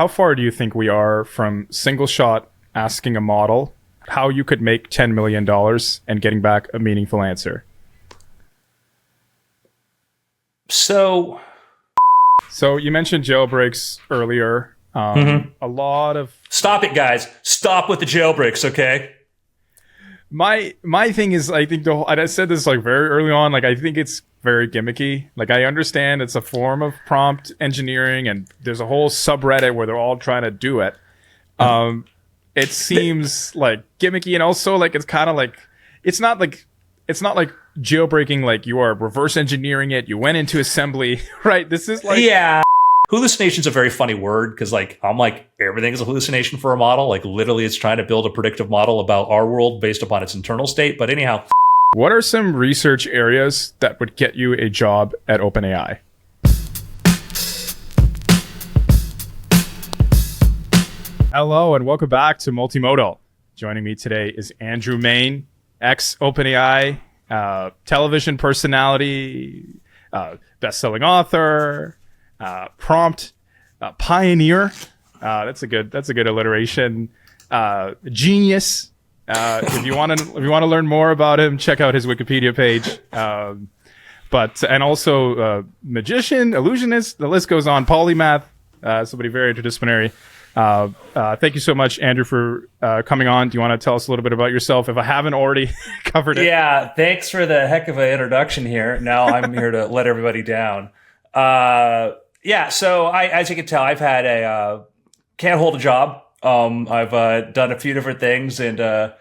how far do you think we are from single shot asking a model how you could make $10 million and getting back a meaningful answer? So you mentioned jailbreaks earlier. A lot of... Stop it, guys. Stop with the jailbreaks, okay? My thing is, I think I said this like very early on, like I think it's very gimmicky. Like I understand it's a form of prompt engineering and there's a whole subreddit where they're all trying to do it. It seems like gimmicky, and also like it's kind of like it's not like jailbreaking, like you are reverse engineering it. You went into assembly, right? This is like... Yeah. Hallucination's a very funny word because like I'm like everything is a hallucination for a model. Like literally it's trying to build a predictive model about our world based upon its internal state. But anyhow. What are some research areas that would get you a job at OpenAI? Hello and welcome back to Multimodal. Joining me today is Andrew Mayne, ex-OpenAI, television personality, best-selling author, prompt pioneer. That's a good alliteration. Genius. If you want to learn more about him, check out his Wikipedia page. And also magician, illusionist. The list goes on. Polymath. Somebody very interdisciplinary. Thank you so much, Andrew, for coming on. Do you want to tell us a little bit about yourself if I haven't already covered it? Yeah, thanks for the heck of an introduction here. Now I'm here to let everybody down. Yeah, so as you can tell, I've had can't hold a job. I've done a few different things and,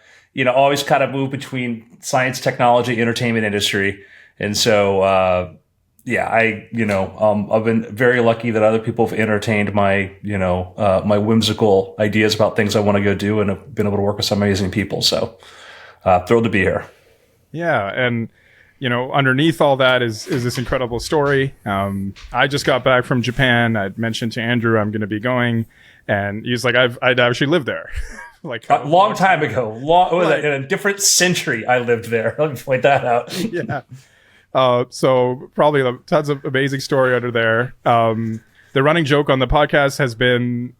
always kind of moved between science, technology, entertainment industry. And so, I've been very lucky that other people have entertained my, my whimsical ideas about things I want to go do, and have been able to work with some amazing people. So thrilled to be here. Yeah. And, underneath all that is this incredible story. I just got back from Japan. I'd mentioned to Andrew I'm going to be going, and he's like, I'd actually lived there. Like a long time ago, in a different century, I lived there. Let me point that out. Yeah. So probably tons of amazing story under there. The running joke on the podcast has been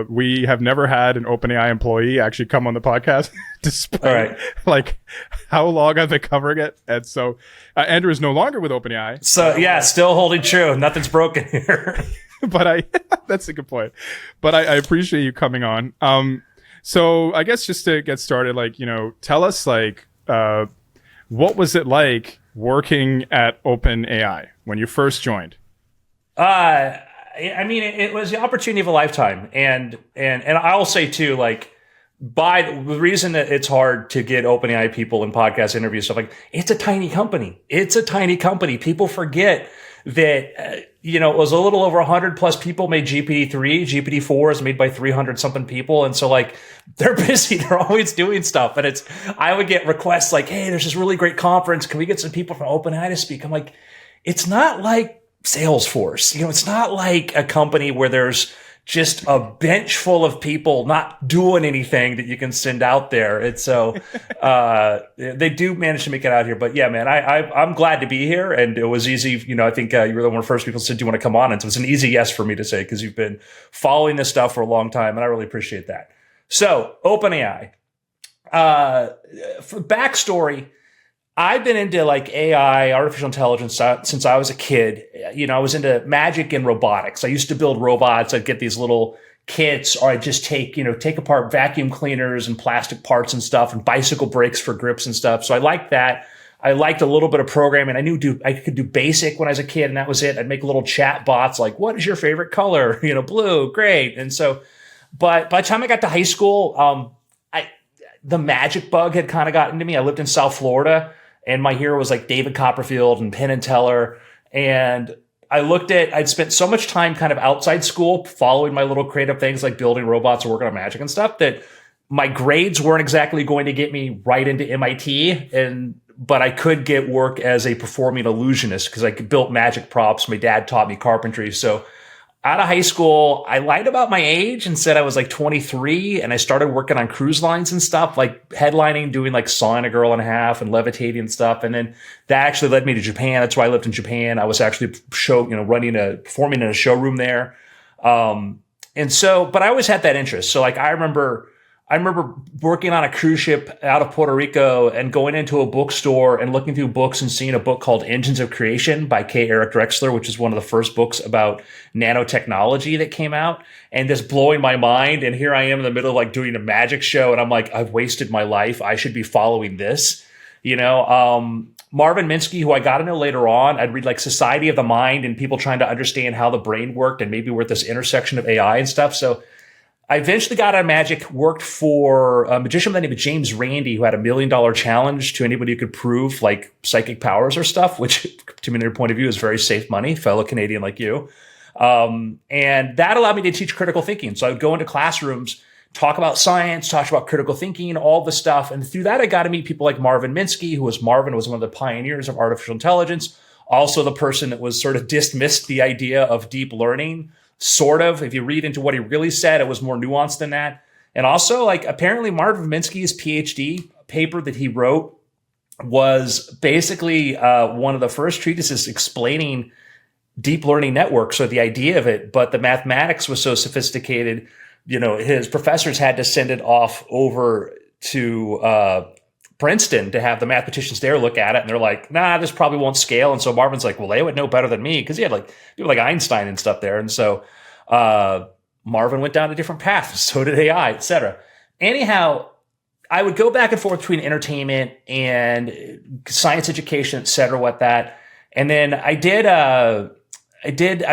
we have never had an OpenAI employee actually come on the podcast, despite like how long I've been covering it. And so Andrew is no longer with OpenAI. So yeah, still holding true. Nothing's broken here. But that's a good point. But I appreciate you coming on. So I guess just to get started, like, tell us like what was it like working at OpenAI when you first joined? It was the opportunity of a lifetime. And I'll say too, like, by the reason that it's hard to get OpenAI people in podcast interviews, stuff like, it's a tiny company. It's a tiny company. People forget that, it was a little over 100 plus people made GPT-3. GPT-4 is made by 300 something people. And so like, they're busy. They're always doing stuff. And I would get requests like, hey, there's this really great conference. Can we get some people from OpenAI to speak? I'm like, it's not like Salesforce. It's not like a company where there's just a bench full of people not doing anything that you can send out there. And so they do manage to make it out here. But yeah, man, I'm glad to be here. And it was easy. I think you were one of the first people who said, do you want to come on? And so it's an easy yes for me to say, because you've been following this stuff for a long time. And I really appreciate that. So OpenAI, for backstory, I've been into like AI, artificial intelligence since I was a kid. I was into magic and robotics. I used to build robots. I'd get these little kits, or I'd just take apart vacuum cleaners and plastic parts and stuff, and bicycle brakes for grips and stuff. So I liked that. I liked a little bit of programming. I could do basic when I was a kid, and that was it. I'd make little chat bots like, what is your favorite color? Blue, great. And so, but by the time I got to high school, the magic bug had kind of gotten to me. I lived in South Florida, and my hero was like David Copperfield and Penn and Teller. And I'd spent so much time kind of outside school following my little creative things like building robots and working on magic and stuff, that my grades weren't exactly going to get me right into MIT. But I could get work as a performing illusionist because I built magic props. My dad taught me carpentry. So out of high school, I lied about my age and said I was like 23, and I started working on cruise lines and stuff, like headlining, doing like Sawing a Girl in Half and Levitating and stuff. And then that actually led me to Japan. That's why I lived in Japan. I was actually performing in a showroom there. And so, but I always had that interest. So like, I remember working on a cruise ship out of Puerto Rico and going into a bookstore and looking through books and seeing a book called Engines of Creation by K. Eric Drexler, which is one of the first books about nanotechnology that came out, and just blowing my mind. And here I am in the middle of like doing a magic show. And I'm like, I've wasted my life. I should be following this, Marvin Minsky, who I got to know later on. I'd read like Society of the Mind and people trying to understand how the brain worked, and maybe we're at this intersection of AI and stuff. So I eventually got out of magic, worked for a magician by the name of James Randi, who had $1 million challenge to anybody who could prove like psychic powers or stuff, which to me, from your point of view, is very safe money, fellow Canadian like you. And that allowed me to teach critical thinking. So I would go into classrooms, talk about science, talk about critical thinking, all the stuff. And through that, I got to meet people like Marvin Minsky, Marvin was one of the pioneers of artificial intelligence, also the person that was sort of dismissed the idea of deep learning. Sort of, if you read into what he really said, it was more nuanced than that. And also, like, apparently Marvin Minsky's PhD paper that he wrote was basically one of the first treatises explaining deep learning networks, or the idea of it. But the mathematics was so sophisticated, his professors had to send it off over to Princeton to have the mathematicians there look at it, and they're like, nah, this probably won't scale. And so Marvin's like, well, they would know better than me, because he had like people like Einstein and stuff there. And so Marvin went down a different path. So did AI, et cetera. Anyhow, I would go back and forth between entertainment and science education, et cetera, what that. And then I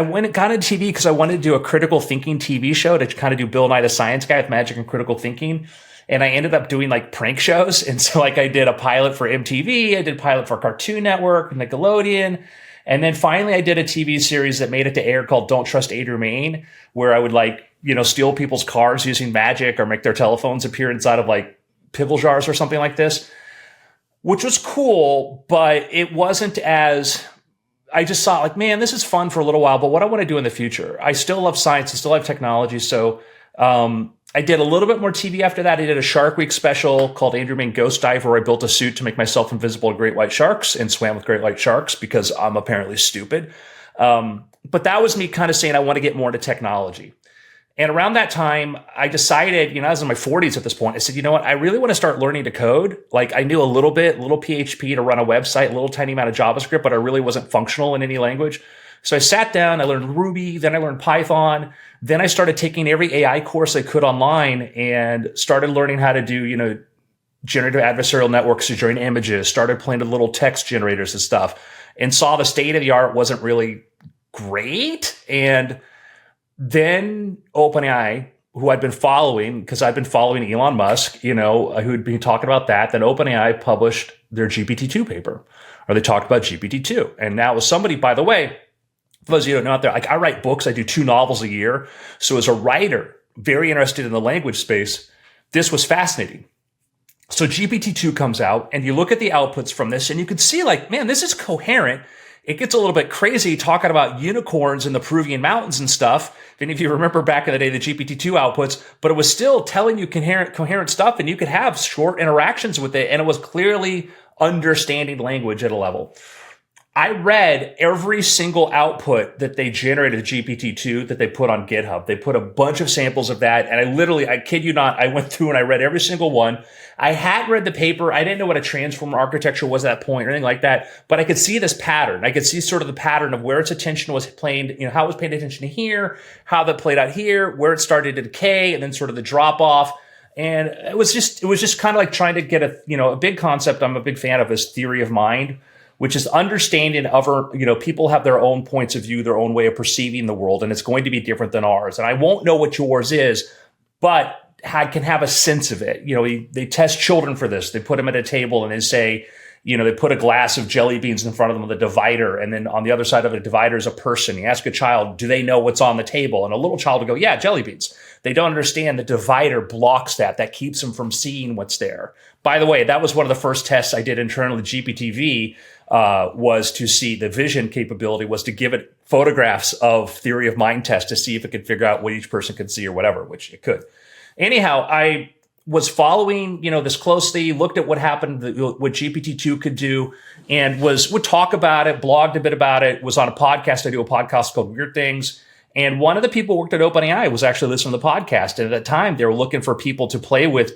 went and got into TV because I wanted to do a critical thinking TV show to kind of do Bill Nye the Science Guy with magic and critical thinking. And I ended up doing like prank shows. And so like I did a pilot for MTV, I did a pilot for Cartoon Network, Nickelodeon. And then finally I did a TV series that made it to air called Don't Trust Andrew Mayne, where I would steal people's cars using magic or make their telephones appear inside of like pickle jars or something like this, which was cool, but it wasn't as, I just saw like, man, this is fun for a little while, but what I want to do in the future, I still love science, I still love technology. So, I did a little bit more TV after that. I did a Shark Week special called Andrew Mayne Ghost Dive, where I built a suit to make myself invisible to great white sharks and swam with great white sharks because I'm apparently stupid. But that was me kind of saying I want to get more into technology. And around that time, I decided, I was in my 40s at this point. I said, you know what? I really want to start learning to code. Like I knew a little PHP to run a website, a little tiny amount of JavaScript, but I really wasn't functional in any language. So I sat down, I learned Ruby, then I learned Python. Then I started taking every AI course I could online and started learning how to do, generative adversarial networks to generate images, started playing with little text generators and stuff, and saw the state of the art wasn't really great. And then OpenAI, who I'd been following, because I'd been following Elon Musk, who'd been talking about that. Then OpenAI published their GPT-2 paper, or they talked about GPT-2. And now was somebody, by the way, for those of you who don't know out there, like I write books, I do 2 novels a year. So as a writer, very interested in the language space, this was fascinating. So GPT-2 comes out and you look at the outputs from this and you can see like, man, this is coherent. It gets a little bit crazy talking about unicorns in the Peruvian mountains and stuff. If any of you remember back in the day, the GPT-2 outputs, but it was still telling you coherent stuff, and you could have short interactions with it. And it was clearly understanding language at a level. I read every single output that they generated GPT-2 that they put on GitHub. They put a bunch of samples of that. And I kid you not, I went through and I read every single one. I hadn't read the paper. I didn't know what a transformer architecture was at that point or anything like that, but I could see this pattern. I could see sort of the pattern of where its attention was playing, how it was paying attention to here, how that played out here, where it started to decay, and then sort of the drop off. And it was just kind of like trying to get a big concept I'm a big fan of is theory of mind, which is understanding other, people have their own points of view, their own way of perceiving the world, and it's going to be different than ours. And I won't know what yours is, but I can have a sense of it. They test children for this. They put them at a table and they say, they put a glass of jelly beans in front of them with a divider. And then on the other side of the divider is a person. You ask a child, do they know what's on the table? And a little child will go, yeah, jelly beans. They don't understand the divider blocks that. That keeps them from seeing what's there. By the way, that was one of the first tests I did internally at GPTV, was to see the vision capability, was to give it photographs of theory of mind test to see if it could figure out what each person could see or whatever, which it could. Anyhow, I was following, this closely, looked at what happened, what GPT-2 could do, and would talk about it, blogged a bit about it, was on a podcast. I do a podcast called Weird Things. And one of the people who worked at OpenAI was actually listening to the podcast. And at that time, they were looking for people to play with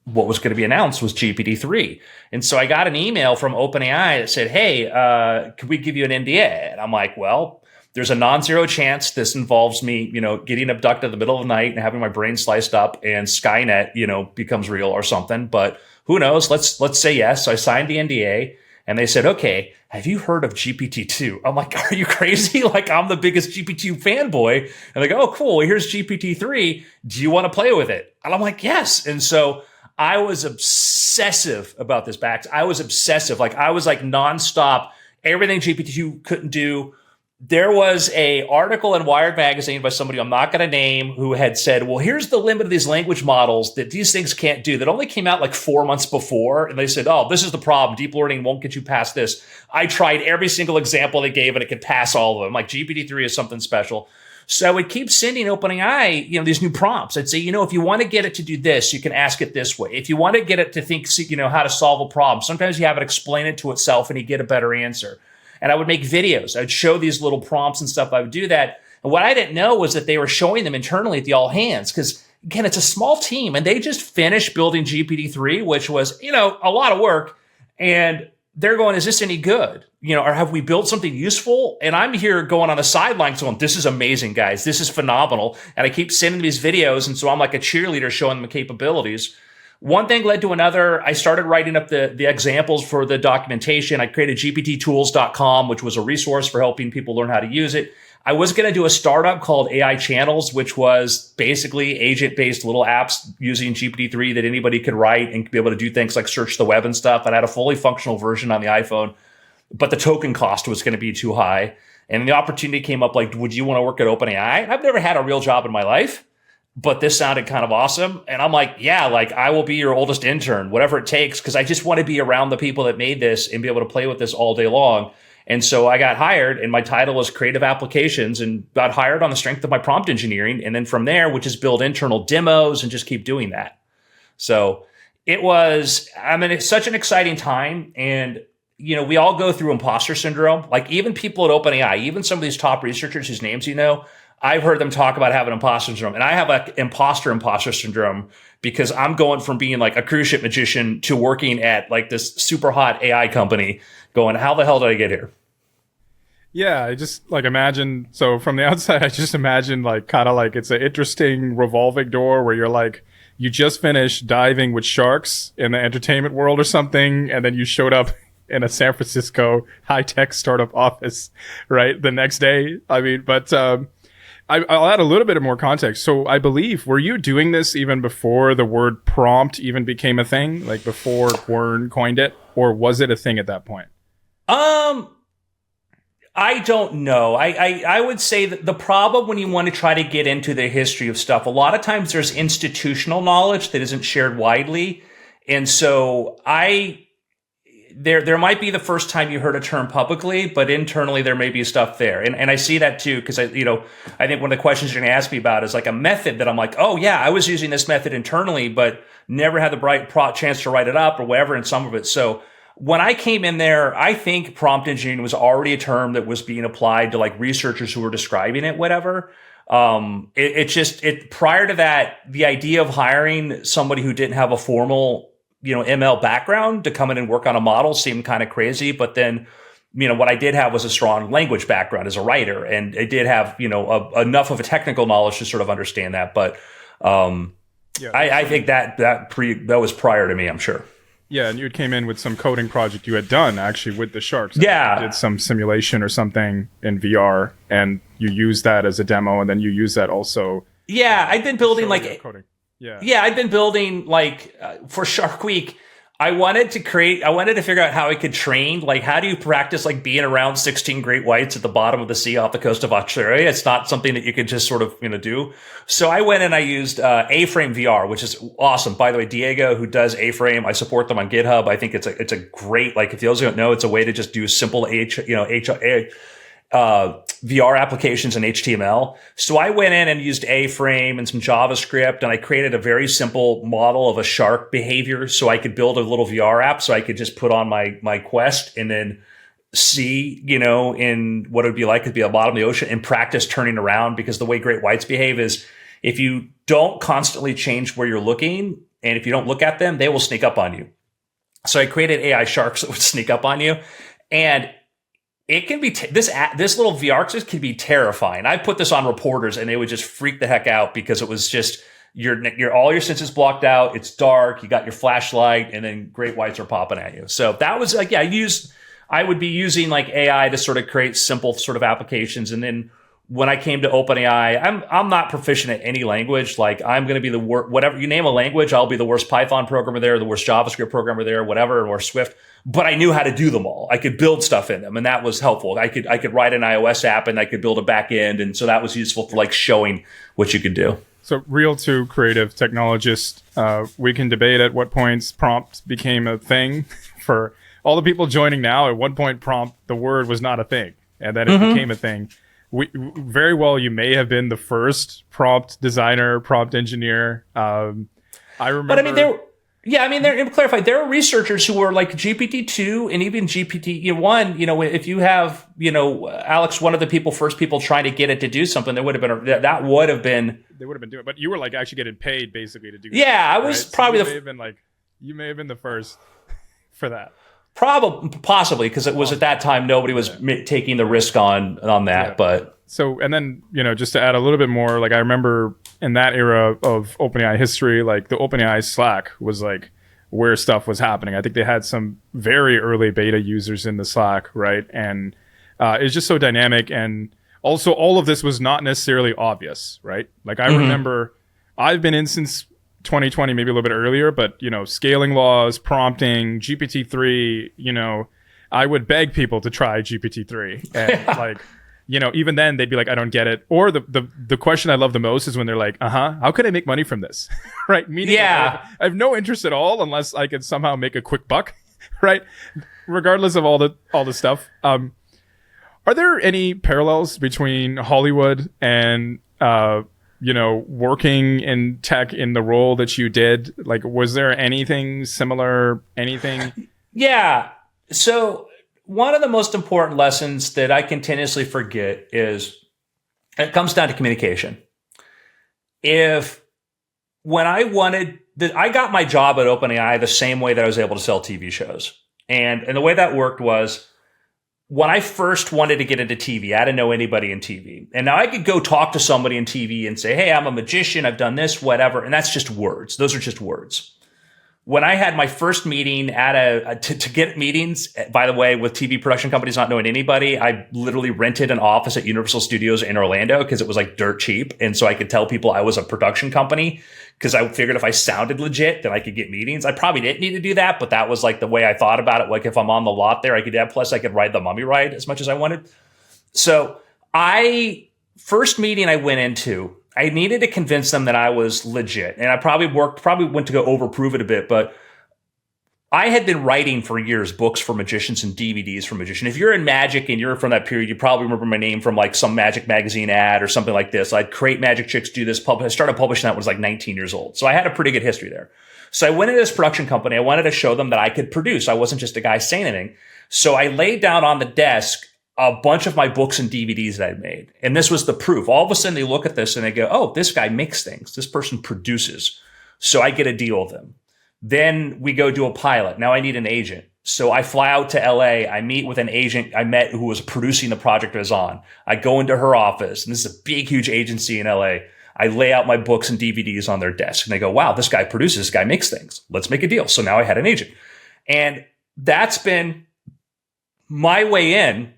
what was going to be announced was GPT-3. And so I got an email from OpenAI that said, hey, could we give you an NDA? And I'm like, well, there's a non-zero chance this involves me, getting abducted in the middle of the night and having my brain sliced up and Skynet, becomes real or something. But who knows? Let's say yes. So I signed the NDA and they said, okay, have you heard of GPT-2? I'm like, are you crazy? Like, I'm the biggest GPT fanboy. And they go, oh, cool. Well, here's GPT-3. Do you want to play with it? And I'm like, yes. And so I was obsessive about this back. I was obsessive. Like, I was like nonstop, everything GPT-2 couldn't do. There was a article in Wired magazine by somebody I'm not going to name who had said, well, here's the limit of these language models that these things can't do, that only came out like 4 months before. And they said, oh, this is the problem. Deep learning won't get you past this. I tried every single example they gave and it could pass all of them. Like, GPT-3 is something special. So I would keep sending OpenAI, these new prompts. I'd say, if you want to get it to do this, you can ask it this way. If you want to get it to think, how to solve a problem, sometimes you have it explain it to itself and you get a better answer. And I would make videos. I'd show these little prompts and stuff. I would do that. And what I didn't know was that they were showing them internally at the all hands. Because again, it's a small team and they just finished building GPT-3, which was, a lot of work. And they're going, is this any good? Or have we built something useful? And I'm here going on the sidelines going, this is amazing, guys. This is phenomenal. And I keep sending these videos. And so I'm like a cheerleader showing them the capabilities. One thing led to another. I started writing up the examples for the documentation. I created gpttools.com, which was a resource for helping people learn how to use it. I was going to do a startup called AI Channels, which was basically agent-based little apps using GPT-3 that anybody could write and be able to do things like search the web and stuff. And I had a fully functional version on the iPhone, but the token cost was going to be too high. And the opportunity came up like, would you want to work at OpenAI? I've never had a real job in my life, but this sounded kind of awesome. And I'm like, yeah, like I will be your oldest intern, whatever it takes, because I just want to be around the people that made this and be able to play with this all day long. And so I got hired and my title was creative applications and got hired on the strength of my prompt engineering. And then from there, we just build internal demos and just keep doing that. So it's such an exciting time. And, we all go through imposter syndrome. Like even people at OpenAI, even some of these top researchers whose names I've heard them talk about having imposter syndrome. And I have an imposter syndrome because I'm going from being like a cruise ship magician to working at like this super hot AI company going, how the hell did I get here? Yeah, I just like imagine. So from the outside, I just imagine like kind of like it's an interesting revolving door where you're like, you just finished diving with sharks in the entertainment world or something. And then you showed up in a San Francisco high-tech startup office, right? The next day. I mean, but I'll add a little bit of more context. So I believe, were you doing this even before the word prompt even became a thing? Like before Gwern coined it? Or was it a thing at that point? I don't know. I would say that the problem when you want to try to get into the history of stuff, a lot of times there's institutional knowledge that isn't shared widely. And so there might be the first time you heard a term publicly, but internally there may be stuff there. And I see that too, because I think one of the questions you're going to ask me about is like a method that I'm like, oh yeah, I was using this method internally, but never had the chance to write it up or whatever in some of it. So when I came in there, I think prompt engineering was already a term that was being applied to like researchers who were describing it, whatever. Prior to that, the idea of hiring somebody who didn't have a formal ML background to come in and work on a model seemed kind of crazy. But then, what I did have was a strong language background as a writer. And I did have, enough of a technical knowledge to sort of understand that. But I think that was prior to me, I'm sure. Yeah, and you came in with some coding project you had done actually with the sharks. Yeah. You did some simulation or something in VR, and you used that as a demo, and then you use that also. Yeah, I've been building like coding. Yeah, I've been building like for Shark Week. I wanted to figure out how I could train, like how do you practice like being around 16 great whites at the bottom of the sea off the coast of Australia? It's not something that you could just sort of, do. So I went and I used A-Frame VR, which is awesome. By the way, Diego, who does A-Frame, I support them on GitHub. I think it's a great, like if those who don't know, it's a way to just do simple VR applications in HTML. So I went in and used A-Frame and some JavaScript, and I created a very simple model of a shark behavior so I could build a little VR app so I could just put on my Quest and then see, in what it would be like to be at the bottom of the ocean and practice turning around, because the way great whites behave is if you don't constantly change where you're looking, and if you don't look at them, they will sneak up on you. So I created AI sharks that would sneak up on you. And it can be, this little VR can be terrifying. I put this on reporters and they would just freak the heck out, because it was just, you're all your senses blocked out. It's dark. You got your flashlight, and then great whites are popping at you. So that was like, I would be using like AI to sort of create simple sort of applications. And then when I came to OpenAI, I'm not proficient at any language. Like, I'm going to be the worst, whatever you name a language, I'll be the worst Python programmer there, the worst JavaScript programmer there, whatever, or Swift. But I knew how to do them all. I could build stuff in them, and that was helpful. I could write an iOS app, and I could build a back end, and so that was useful for like showing what you could do. So, real to creative technologists, we can debate at what points prompt became a thing. For all the people joining now, at one point prompt, the word was not a thing, and then it became a thing. Very well, you may have been the first prompt designer, prompt engineer. I remember. But I mean, there clarify, there are researchers who were like GPT-2 and even GPT-1. If you have, Alex, one of the first people trying to get it to do something, that would have been they would have been doing it. But you were like actually getting paid basically to do. Yeah, I was probably you may have been the first for that. Possibly, because it was at that time nobody was taking the risk on that. Yeah. But so, and then just to add a little bit more, like I remember in that era of OpenAI history, like the OpenAI Slack was like where stuff was happening. I think they had some very early beta users in the Slack, right? And it's just so dynamic, and also all of this was not necessarily obvious, right? Like I remember, I've been in since 2020, maybe a little bit earlier, but scaling laws, prompting, GPT-3, I would beg people to try GPT-3, and like, even then they'd be like, I don't get it. Or the question I love the most is when they're like, how can I make money from this? Right? Meaning, I have no interest at all unless I can somehow make a quick buck, right? Regardless of all the stuff. Are there any parallels between Hollywood and working in tech in the role that you did? Like, was there anything similar? Anything? Yeah. So one of the most important lessons that I continuously forget is it comes down to communication. When I got my job at OpenAI the same way that I was able to sell TV shows. And the way that worked was, when I first wanted to get into TV, I didn't know anybody in TV. And now I could go talk to somebody in TV and say, hey, I'm a magician, I've done this, whatever. And that's just words. Those are just words. When I had my first meeting at to get meetings, by the way, with TV production companies not knowing anybody, I literally rented an office at Universal Studios in Orlando because it was like dirt cheap. And so I could tell people I was a production company, because I figured if I sounded legit, then I could get meetings. I probably didn't need to do that, but that was like the way I thought about it. Like if I'm on the lot there, I could have, plus I could ride the mummy ride as much as I wanted. So first meeting I went into, I needed to convince them that I was legit. And I probably went to go overprove it a bit, but I had been writing for years books for magicians and DVDs for magicians. If you're in magic and you're from that period, you probably remember my name from like some Magic magazine ad or something like this. I'd create magic tricks, do this. I started publishing that when I was like 19 years old. So I had a pretty good history there. So I went into this production company. I wanted to show them that I could produce. I wasn't just a guy saying anything. So I laid down on the desk a bunch of my books and DVDs that I'd made. And this was the proof. All of a sudden they look at this and they go, oh, this guy makes things. This person produces. So I get a deal with him. Then we go do a pilot. Now I need an agent. So I fly out to LA. I meet with an agent I met who was producing the project I was on. I go into her office, and this is a big, huge agency in LA. I lay out my books and DVDs on their desk, and they go, wow, this guy produces, this guy makes things. Let's make a deal. So now I had an agent. And that's been my way in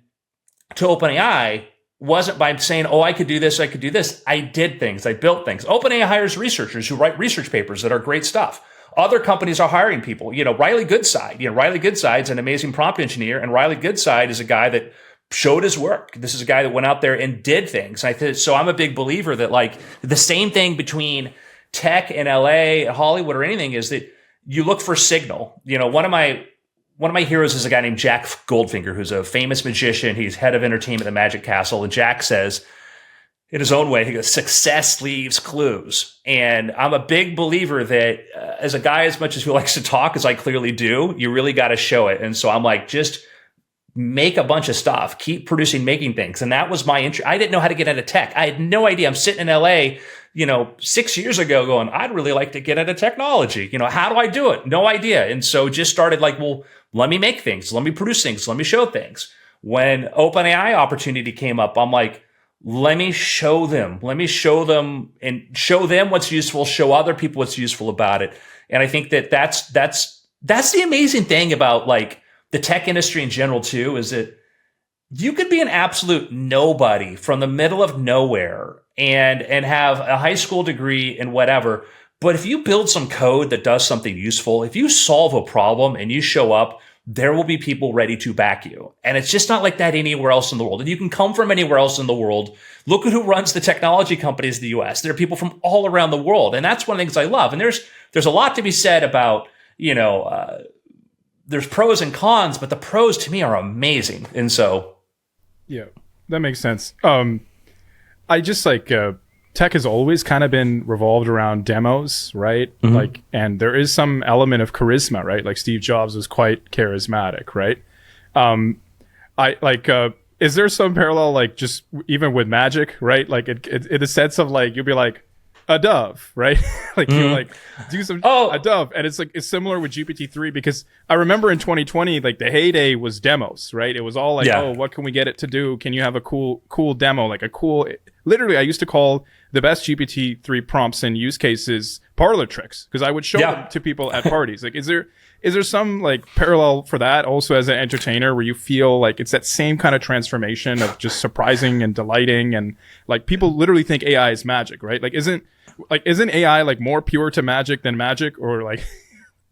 to OpenAI. Wasn't by saying, oh, I could do this, I could do this. I did things. I built things. OpenAI hires researchers who write research papers that are great stuff. Other companies are hiring people. Riley Goodside. Riley Goodside's an amazing prompt engineer, and Riley Goodside is a guy that showed his work. This is a guy that went out there and did things. So I'm a big believer that like the same thing between tech and LA, Hollywood, or anything is that you look for signal. One of my heroes is a guy named Jack Goldfinger, who's a famous magician. He's head of entertainment at the Magic Castle, and Jack says, in his own way, he goes, success leaves clues. And I'm a big believer that as a guy, as much as who likes to talk as I clearly do, you really got to show it. And so I'm like, just make a bunch of stuff, keep producing, making things. And that was my interest. I didn't know how to get into tech. I had no idea. I'm sitting in LA, 6 years ago going, I'd really like to get into technology. How do I do it? No idea. And so just started like, well, let me make things. Let me produce things. Let me show things. When OpenAI opportunity came up, I'm like, let me show them. Let me show them and show them what's useful, show other people what's useful about it. And I think that's the amazing thing about like the tech industry in general too, is that you could be an absolute nobody from the middle of nowhere and have a high school degree and whatever. But if you build some code that does something useful, if you solve a problem and you show up, there will be people ready to back you. And it's just not like that anywhere else in the world. And you can come from anywhere else in the world. Look at who runs the technology companies in the US. There are people from all around the world. And that's one of the things I love. And there's a lot to be said about, there's pros and cons, but the pros to me are amazing. And so. Yeah, that makes sense. I just like, tech has always kind of been revolved around demos, right? Mm-hmm. Like, and there is some element of charisma, right? Like Steve Jobs was quite charismatic, right? Is there some parallel, like just even with magic, right? Like it in the sense of like, you'll be like a dove, right? Like you like do some, a dove. And it's like, it's similar with GPT-3 because I remember in 2020, like the heyday was demos, right? It was all like, oh, what can we get it to do? Can you have a cool demo? Like literally, I used to call the best GPT-3 prompts and use cases parlor tricks because I would show them to people at parties. Like, is there some like parallel for that also as an entertainer where you feel like it's that same kind of transformation of just surprising and delighting and like people literally think AI is magic, right? Like, isn't AI like more pure to magic than magic or like?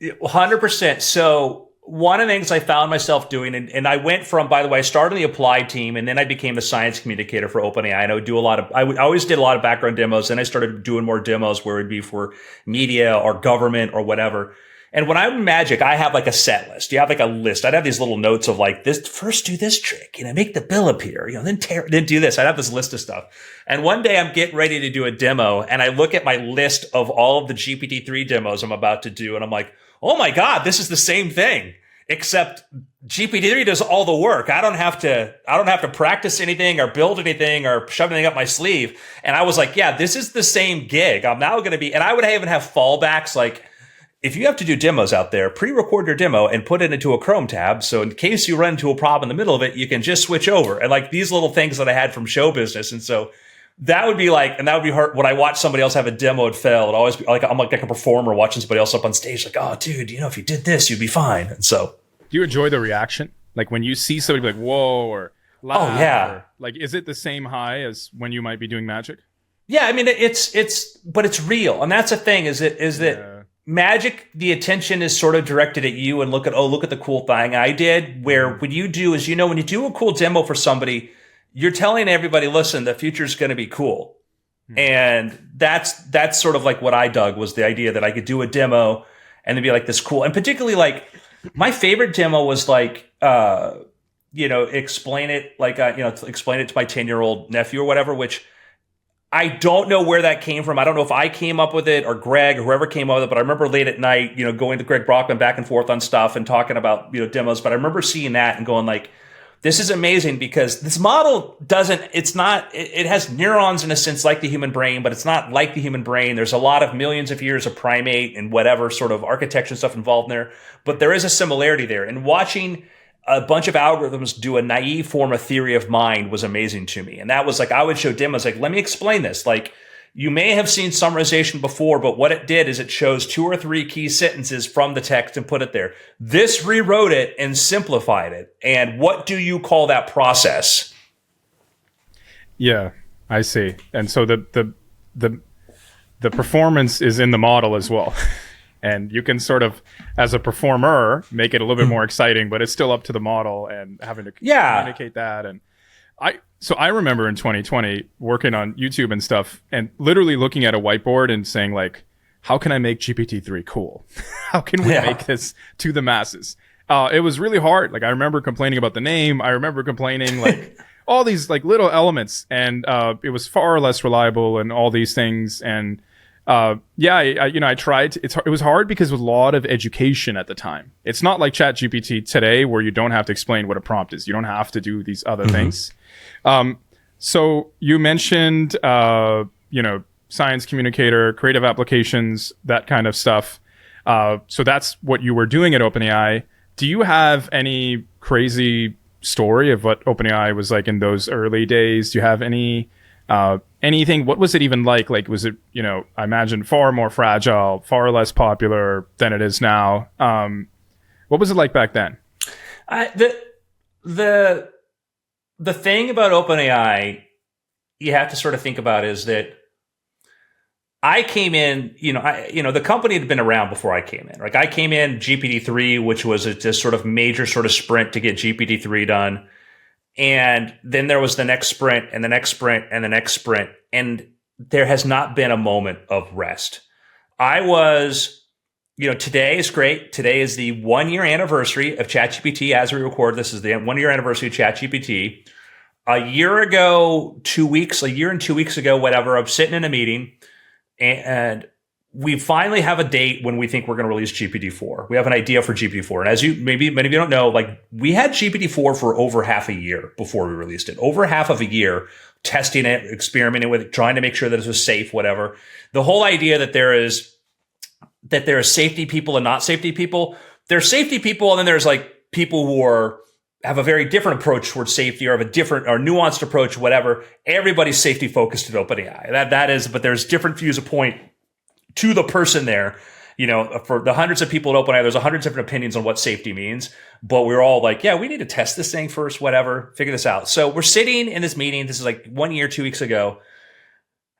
100%. So one of the things I found myself doing, and I went from, by the way, I started in the applied team and then I became the science communicator for OpenAI. And I always did a lot of background demos. Then I started doing more demos where it'd be for media or government or whatever. And when I'm in Magic, I have like a set list. You have like a list. I'd have these little notes of like this, first do this trick, make the bill appear, then do this. I'd have this list of stuff. And one day I'm getting ready to do a demo and I look at my list of all of the GPT-3 demos I'm about to do. And I'm like, oh my God, this is the same thing, except GPT-3 does all the work. I don't have to practice anything or build anything or shove anything up my sleeve. And I was like, yeah, this is the same gig. I'm now going to be, and I would even have fallbacks. Like if you have to do demos out there, pre-record your demo and put it into a Chrome tab. So in case you run into a problem in the middle of it, you can just switch over and like these little things that I had from show business. And so that would be hard when I watch somebody else have a demo and fail. It'd always be like, I'm like a performer watching somebody else up on stage. Like, oh dude, if you did this, you'd be fine. And so. Do you enjoy the reaction? Like when you see somebody like, whoa, or laugh? Oh, yeah. Or, like, is it the same high as when you might be doing magic? Yeah, I mean, but it's real. And that's the thing is that magic, the attention is sort of directed at you and look at the cool thing I did. Where when you do is, when you do a cool demo for somebody, you're telling everybody, listen, the future's going to be cool. And that's sort of like what I dug was the idea that I could do a demo and then be like this cool. And particularly like, my favorite demo was like, explain it to my 10-year-old nephew or whatever, which I don't know where that came from. I don't know if I came up with it or Greg or whoever came up with it, but I remember late at night, going to Greg Brockman back and forth on stuff and talking about, demos. But I remember seeing that and going like, this is amazing because this model it has neurons in a sense like the human brain, but it's not like the human brain. There's a lot of millions of years of primate and whatever sort of architecture stuff involved in there, but there is a similarity there. And watching a bunch of algorithms do a naive form of theory of mind was amazing to me. And that was like, I would show demos like, let me explain this. Like, you may have seen summarization before, but what it did is it chose 2 or 3 key sentences from the text and put it there. This rewrote it and simplified it. And what do you call that process? Yeah, I see. And so the performance is in the model as well. And you can sort of, as a performer, make it a little bit more exciting, but it's still up to the model and having to communicate that. And I remember in 2020 working on YouTube and stuff and literally looking at a whiteboard and saying like, how can I make GPT-3 cool? How can we make this to the masses? It was really hard. Like I remember complaining about the name. I remember complaining like all these like little elements and it was far less reliable and all these things. And I tried. It was hard because it was a lot of education at the time. It's not like ChatGPT today where you don't have to explain what a prompt is. You don't have to do these other things. So you mentioned, science communicator, creative applications, that kind of stuff. So that's what you were doing at OpenAI. Do you have any crazy story of what OpenAI was like in those early days? Do you have anything? What was it even like? Like, was it, I imagine far more fragile, far less popular than it is now? What was it like back then? The thing about OpenAI you have to sort of think about is that I came in, the company had been around before I came in. Like I came in GPT-3, which was this sort of major sort of sprint to get GPT-3 done. And then there was the next sprint and the next sprint and the next sprint. And there has not been a moment of rest. I was, today is great. Today is the 1 year anniversary of ChatGPT as we record. This is the 1 year anniversary of ChatGPT. A year and 2 weeks ago, whatever, I'm sitting in a meeting and we finally have a date when we think we're going to release GPT-4. We have an idea for GPT-4. And as many of you don't know, like we had GPT-4 for over half a year before we released it. Over half of a year testing it, experimenting with it, trying to make sure that it was safe, whatever. The whole idea that there is safety people and not safety people. There's safety people, and then there's like people who have a very different approach towards safety or have a different or nuanced approach, whatever. Everybody's safety focused at OpenAI. That is, but there's different views of point to the person there. For the hundreds of people at OpenAI, there's hundreds of different opinions on what safety means. But we're all like, yeah, we need to test this thing first, whatever, figure this out. So we're sitting in this meeting. This is like 1 year, 2 weeks ago.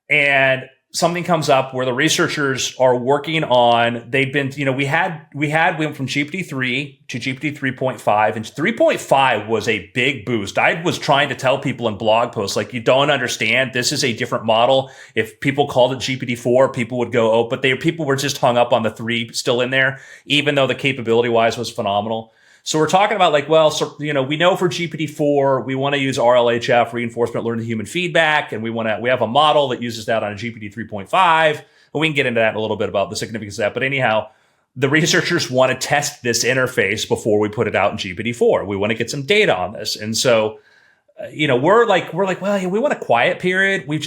And something comes up where the researchers are working on, they've been, we went from GPT-3 to GPT 3.5, and 3.5 was a big boost. I was trying to tell people in blog posts, like, you don't understand, this is a different model. If people called it GPT-4, people would go, oh, but people were just hung up on the 3 still in there, even though the capability wise was phenomenal. So we're talking about like, well, so, we know for GPT-4, we want to use RLHF, reinforcement learned human feedback. And we have a model that uses that on a GPT 3.5. And we can get into that in a little bit about the significance of that. But anyhow, the researchers want to test this interface before we put it out in GPT-4. We want to get some data on this. And so, we're like, well, we want a quiet period. We went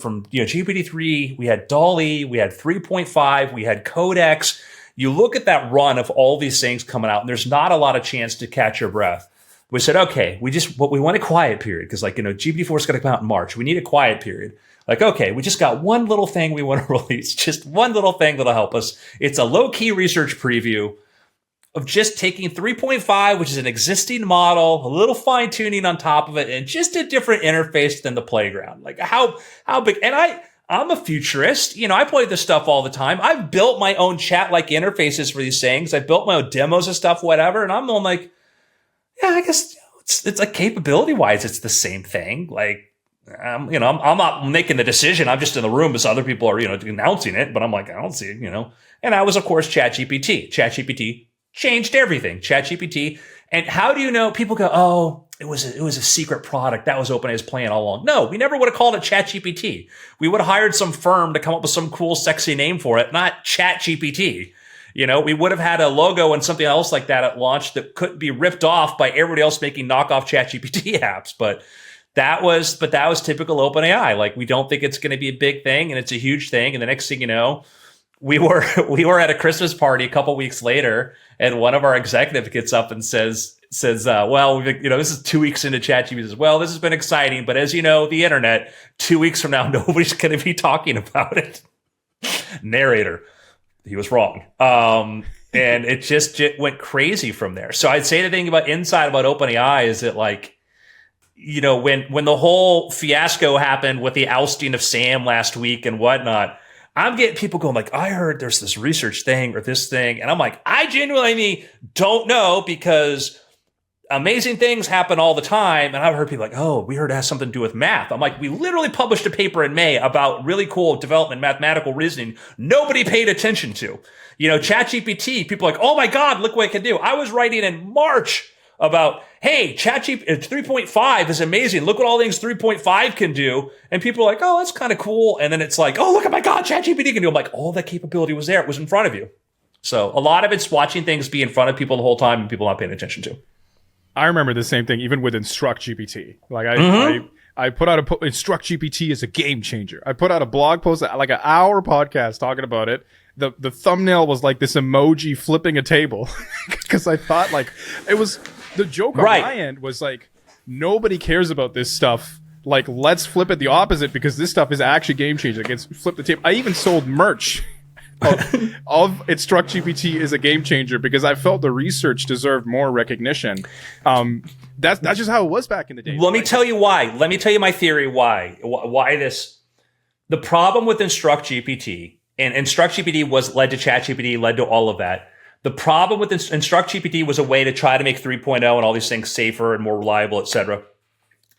from, GPT-3, we had DALL-E, we had 3.5, we had Codex. You look at that run of all these things coming out, and there's not a lot of chance to catch your breath. We said, okay, we want a quiet period because, GPT-4 is going to come out in March. We need a quiet period. Like, okay, we just got one little thing we want to release, just one little thing that'll help us. It's a low-key research preview of just taking 3.5, which is an existing model, a little fine-tuning on top of it, and just a different interface than the playground. Like, how big? And I'm a futurist. I play this stuff all the time. I've built my own chat-like interfaces for these things. I've built my own demos of stuff, whatever. And I'm all like, yeah, I guess it's like capability-wise, it's the same thing. Like, I'm not making the decision. I'm just in the room as other people are, announcing it. But I'm like, I don't see it, And that was, of course, ChatGPT. ChatGPT changed everything. ChatGPT. And how do you know? People go, oh, it was a secret product. That was OpenAI's plan all along. No, we never would have called it ChatGPT. We would have hired some firm to come up with some cool, sexy name for it, not ChatGPT. We would have had a logo and something else like that at launch that couldn't be ripped off by everybody else making knockoff ChatGPT apps. But that was typical OpenAI. Like, we don't think it's going to be a big thing, and it's a huge thing. And the next thing you know, we were at a Christmas party a couple weeks later, and one of our executives gets up and says, well, this is 2 weeks into ChatGPT. Says, well, this has been exciting, but as you know, the internet, 2 weeks from now, nobody's going to be talking about it. Narrator, he was wrong. And it just went crazy from there. So I'd say the thing about OpenAI is that, like, when the whole fiasco happened with the ousting of Sam last week and whatnot, I'm getting people going like, I heard there's this research thing or this thing. And I'm like, I genuinely don't know, because amazing things happen all the time. And I've heard people like, oh, we heard it has something to do with math. I'm like, we literally published a paper in May about really cool development, mathematical reasoning. Nobody paid attention to. ChatGPT, people are like, oh my God, look what it can do. I was writing in March about, hey, ChatGPT 3.5 is amazing. Look what all things 3.5 can do. And people are like, oh, that's kind of cool. And then it's like, oh, look at my God, ChatGPT can do. I'm like, all that capability was there. It was in front of you. So a lot of it's watching things be in front of people the whole time and people not paying attention to. I remember the same thing even with Instruct GPT. Like I put out Instruct GPT is a game changer. I put out a blog post, like an hour podcast talking about it. The thumbnail was like this emoji flipping a table because I thought like it was the joke on my end was like nobody cares about this stuff. Like let's flip it the opposite because this stuff is actually game changing. It's flip the table. I even sold merch of Instruct GPT is a game changer because I felt the research deserved more recognition. That's just how it was back in the day. Let me tell you why. Let me tell you my theory why this. The problem with Instruct GPT, and Instruct GPT led to ChatGPT, led to all of that. The problem with Instruct GPT was a way to try to make 3.0 and all these things safer and more reliable, et cetera.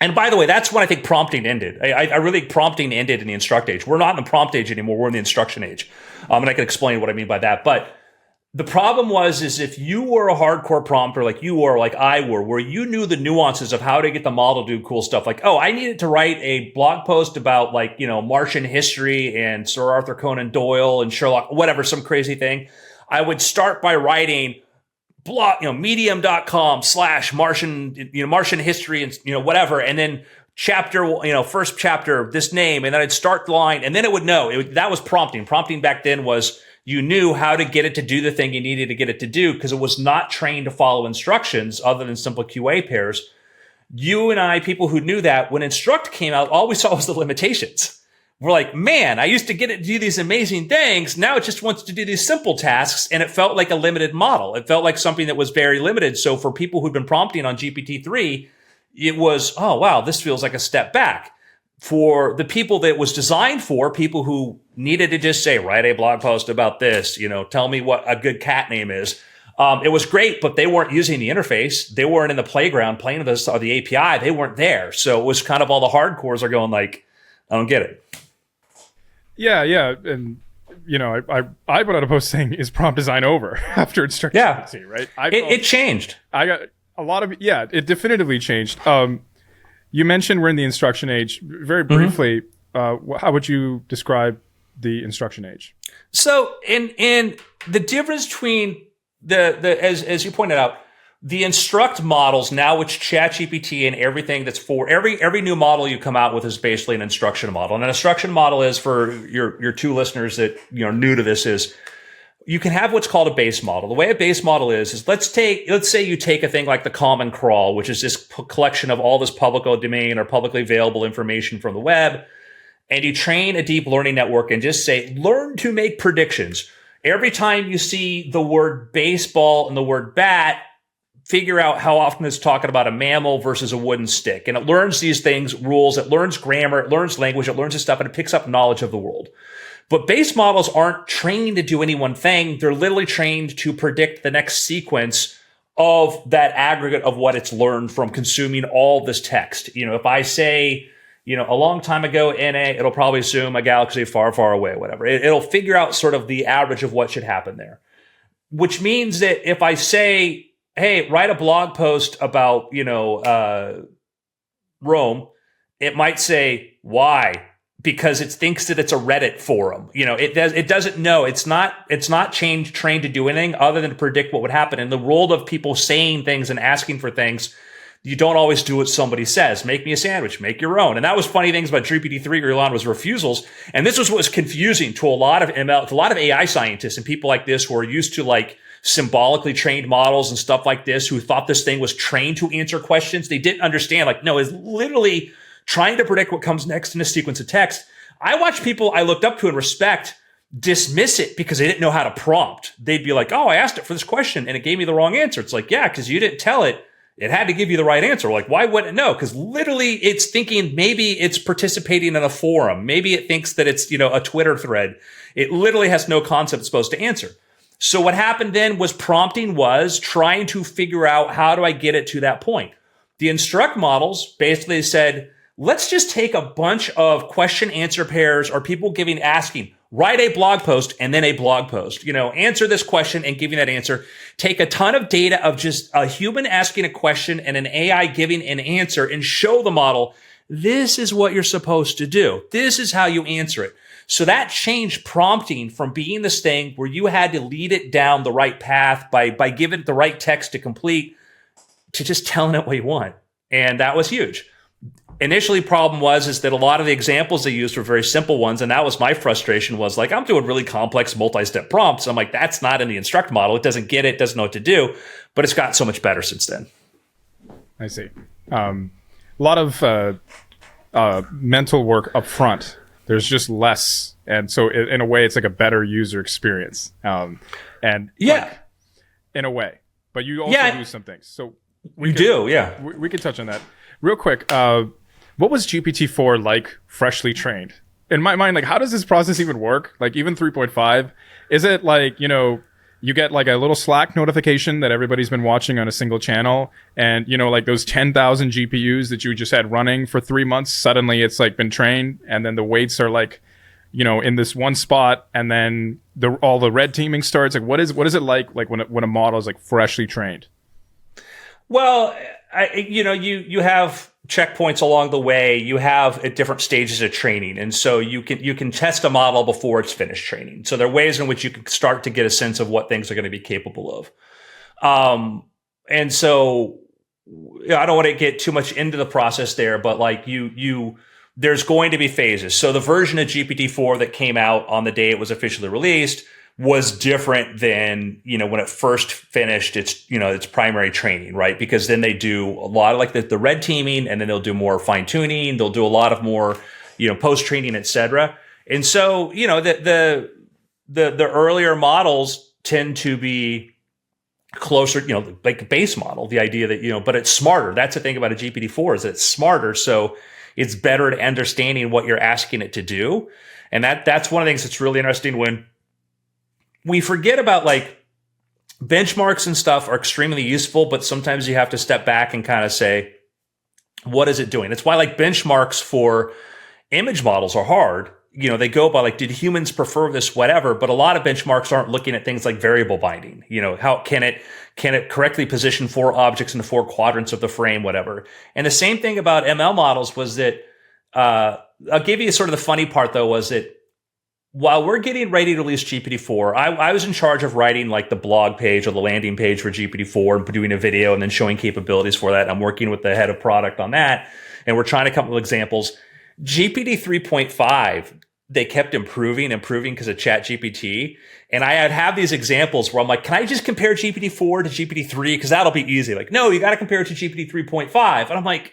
And by the way, that's when I think prompting ended. I really think prompting ended in the Instruct age. We're not in the prompt age anymore. We're in the instruction age. And I can explain what I mean by that. But the problem is if you were a hardcore prompter like you were, like I were, where you knew the nuances of how to get the model to do cool stuff, like, oh, I needed to write a blog post about like, Martian history and Sir Arthur Conan Doyle and Sherlock, whatever, some crazy thing. I would start by writing medium.com/Martian, Martian history and, whatever. And then chapter, first chapter, this name, and then I'd start the line and then it would know. That was prompting. Prompting back then was you knew how to get it to do the thing you needed to get it to do because it was not trained to follow instructions other than simple QA pairs. You and I, people who knew that, when Instruct came out, all we saw was the limitations. We're like, man, I used to get it to do these amazing things. Now it just wants to do these simple tasks. And it felt like a limited model. It felt like something that was very limited. So for people who'd been prompting on GPT-3, it was, oh, wow, this feels like a step back. For the people that it was designed for, people who needed to just say, write a blog post about this, tell me what a good cat name is. It was great, but they weren't using the interface. They weren't in the playground playing with this or the API. They weren't there. So it was kind of all the hardcores are going like, I don't get it. Yeah. And, I put out a post saying, is prompt design over after Instruct GPT, right? It changed. I got a lot of, it definitively changed. You mentioned we're in the instruction age. Very briefly, how would you describe the instruction age? So in the difference between the as you pointed out, the instruct models now, which ChatGPT and everything that's for every new model you come out with is basically an instruction model. And an instruction model is, for your two listeners that new to this, is you can have what's called a base model. The way a base model is let's say you take a thing like the Common Crawl, which is this collection of all this public domain or publicly available information from the web, and you train a deep learning network and just say, learn to make predictions. Every time you see the word baseball and the word bat, figure out how often it's talking about a mammal versus a wooden stick. And it learns these things, rules, it learns grammar, it learns language, it learns this stuff, and it picks up knowledge of the world. But base models aren't trained to do any one thing. They're literally trained to predict the next sequence of that aggregate of what it's learned from consuming all this text. If I say, a long time ago, NA, it'll probably assume a galaxy far, far away, whatever. It'll figure out sort of the average of what should happen there. Which means that if I say, hey, write a blog post about, Rome, it might say, why? Because it thinks that it's a Reddit forum. It doesn't know. It's not trained to do anything other than to predict what would happen. In the world of people saying things and asking for things, you don't always do what somebody says. Make me a sandwich, make your own. And that was funny things about GPT-3 or Elon was refusals. And this was what was confusing to a lot of ML, to a lot of AI scientists and people like this who are used to like symbolically trained models and stuff like this, who thought this thing was trained to answer questions. They didn't understand, like, no, it's literally trying to predict what comes next in a sequence of text. I watched people I looked up to and respect dismiss it because they didn't know how to prompt. They'd be like, oh, I asked it for this question and it gave me the wrong answer. It's like, yeah, because you didn't tell it. It had to give you the right answer. Like, why wouldn't it know? Because literally it's thinking maybe it's participating in a forum. Maybe it thinks that it's, a Twitter thread. It literally has no concept it's supposed to answer. So what happened then was prompting was trying to figure out how do I get it to that point. The instruct models basically said, let's just take a bunch of question answer pairs or people asking, write a blog post and then a blog post. Answer this question and giving that answer. Take a ton of data of just a human asking a question and an AI giving an answer and show the model, this is what you're supposed to do. This is how you answer it. So that changed prompting from being this thing where you had to lead it down the right path by giving it the right text to complete to just telling it what you want. And that was huge. Initially, problem is that a lot of the examples they used were very simple ones. And that was my frustration was like, I'm doing really complex multi-step prompts. I'm like, that's not in the instruct model. It doesn't get it, doesn't know what to do. But it's gotten so much better since then. I see. A lot of mental work up front. There's just less. And so in a way, it's like a better user experience. In a way. But you also do some things. So we could touch on that. Real quick, what was GPT-4 like freshly trained? In my mind, like, how does this process even work? Like, even 3.5, is it like, you get like a little Slack notification that everybody's been watching on a single channel, and, like those 10,000 GPUs that you just had running for 3 months, suddenly it's like been trained, and then the weights are like, in this one spot, and then all the red teaming starts. Like, what is it like when a model is like freshly trained? Well, you have checkpoints along the way. You have at different stages of training, and so you can test a model before it's finished training. So there are ways in which you can start to get a sense of what things are going to be capable of. And so I don't want to get too much into the process there, but like there's going to be phases. So the version of GPT-4 that came out on the day it was officially released was different than, when it first finished its primary training, right? Because then they do a lot of like the red teaming, and then they'll do more fine tuning. They'll do a lot of more, post training, et cetera. And so, the earlier models tend to be closer, like a base model, the idea that, but it's smarter. That's the thing about a GPT-4 is that it's smarter. So it's better at understanding what you're asking it to do. And that's one of the things that's really interesting when we forget about like benchmarks and stuff are extremely useful, but sometimes you have to step back and kind of say, what is it doing? That's why like benchmarks for image models are hard. They go by like, did humans prefer this, whatever, but a lot of benchmarks aren't looking at things like variable binding. How can it correctly position 4 objects in the 4 quadrants of the frame, whatever. And the same thing about ML models was that, I'll give you sort of the funny part though, was that while we're getting ready to release GPT-4, I was in charge of writing like the blog page or the landing page for GPT-4 and doing a video and then showing capabilities for that. And I'm working with the head of product on that. And we're trying to come up with examples. GPT 3.5, they kept improving because of ChatGPT. And I'd have these examples where I'm like, can I just compare GPT-4 to GPT-3? Because that'll be easy. Like, no, you got to compare it to GPT 3.5. And I'm like,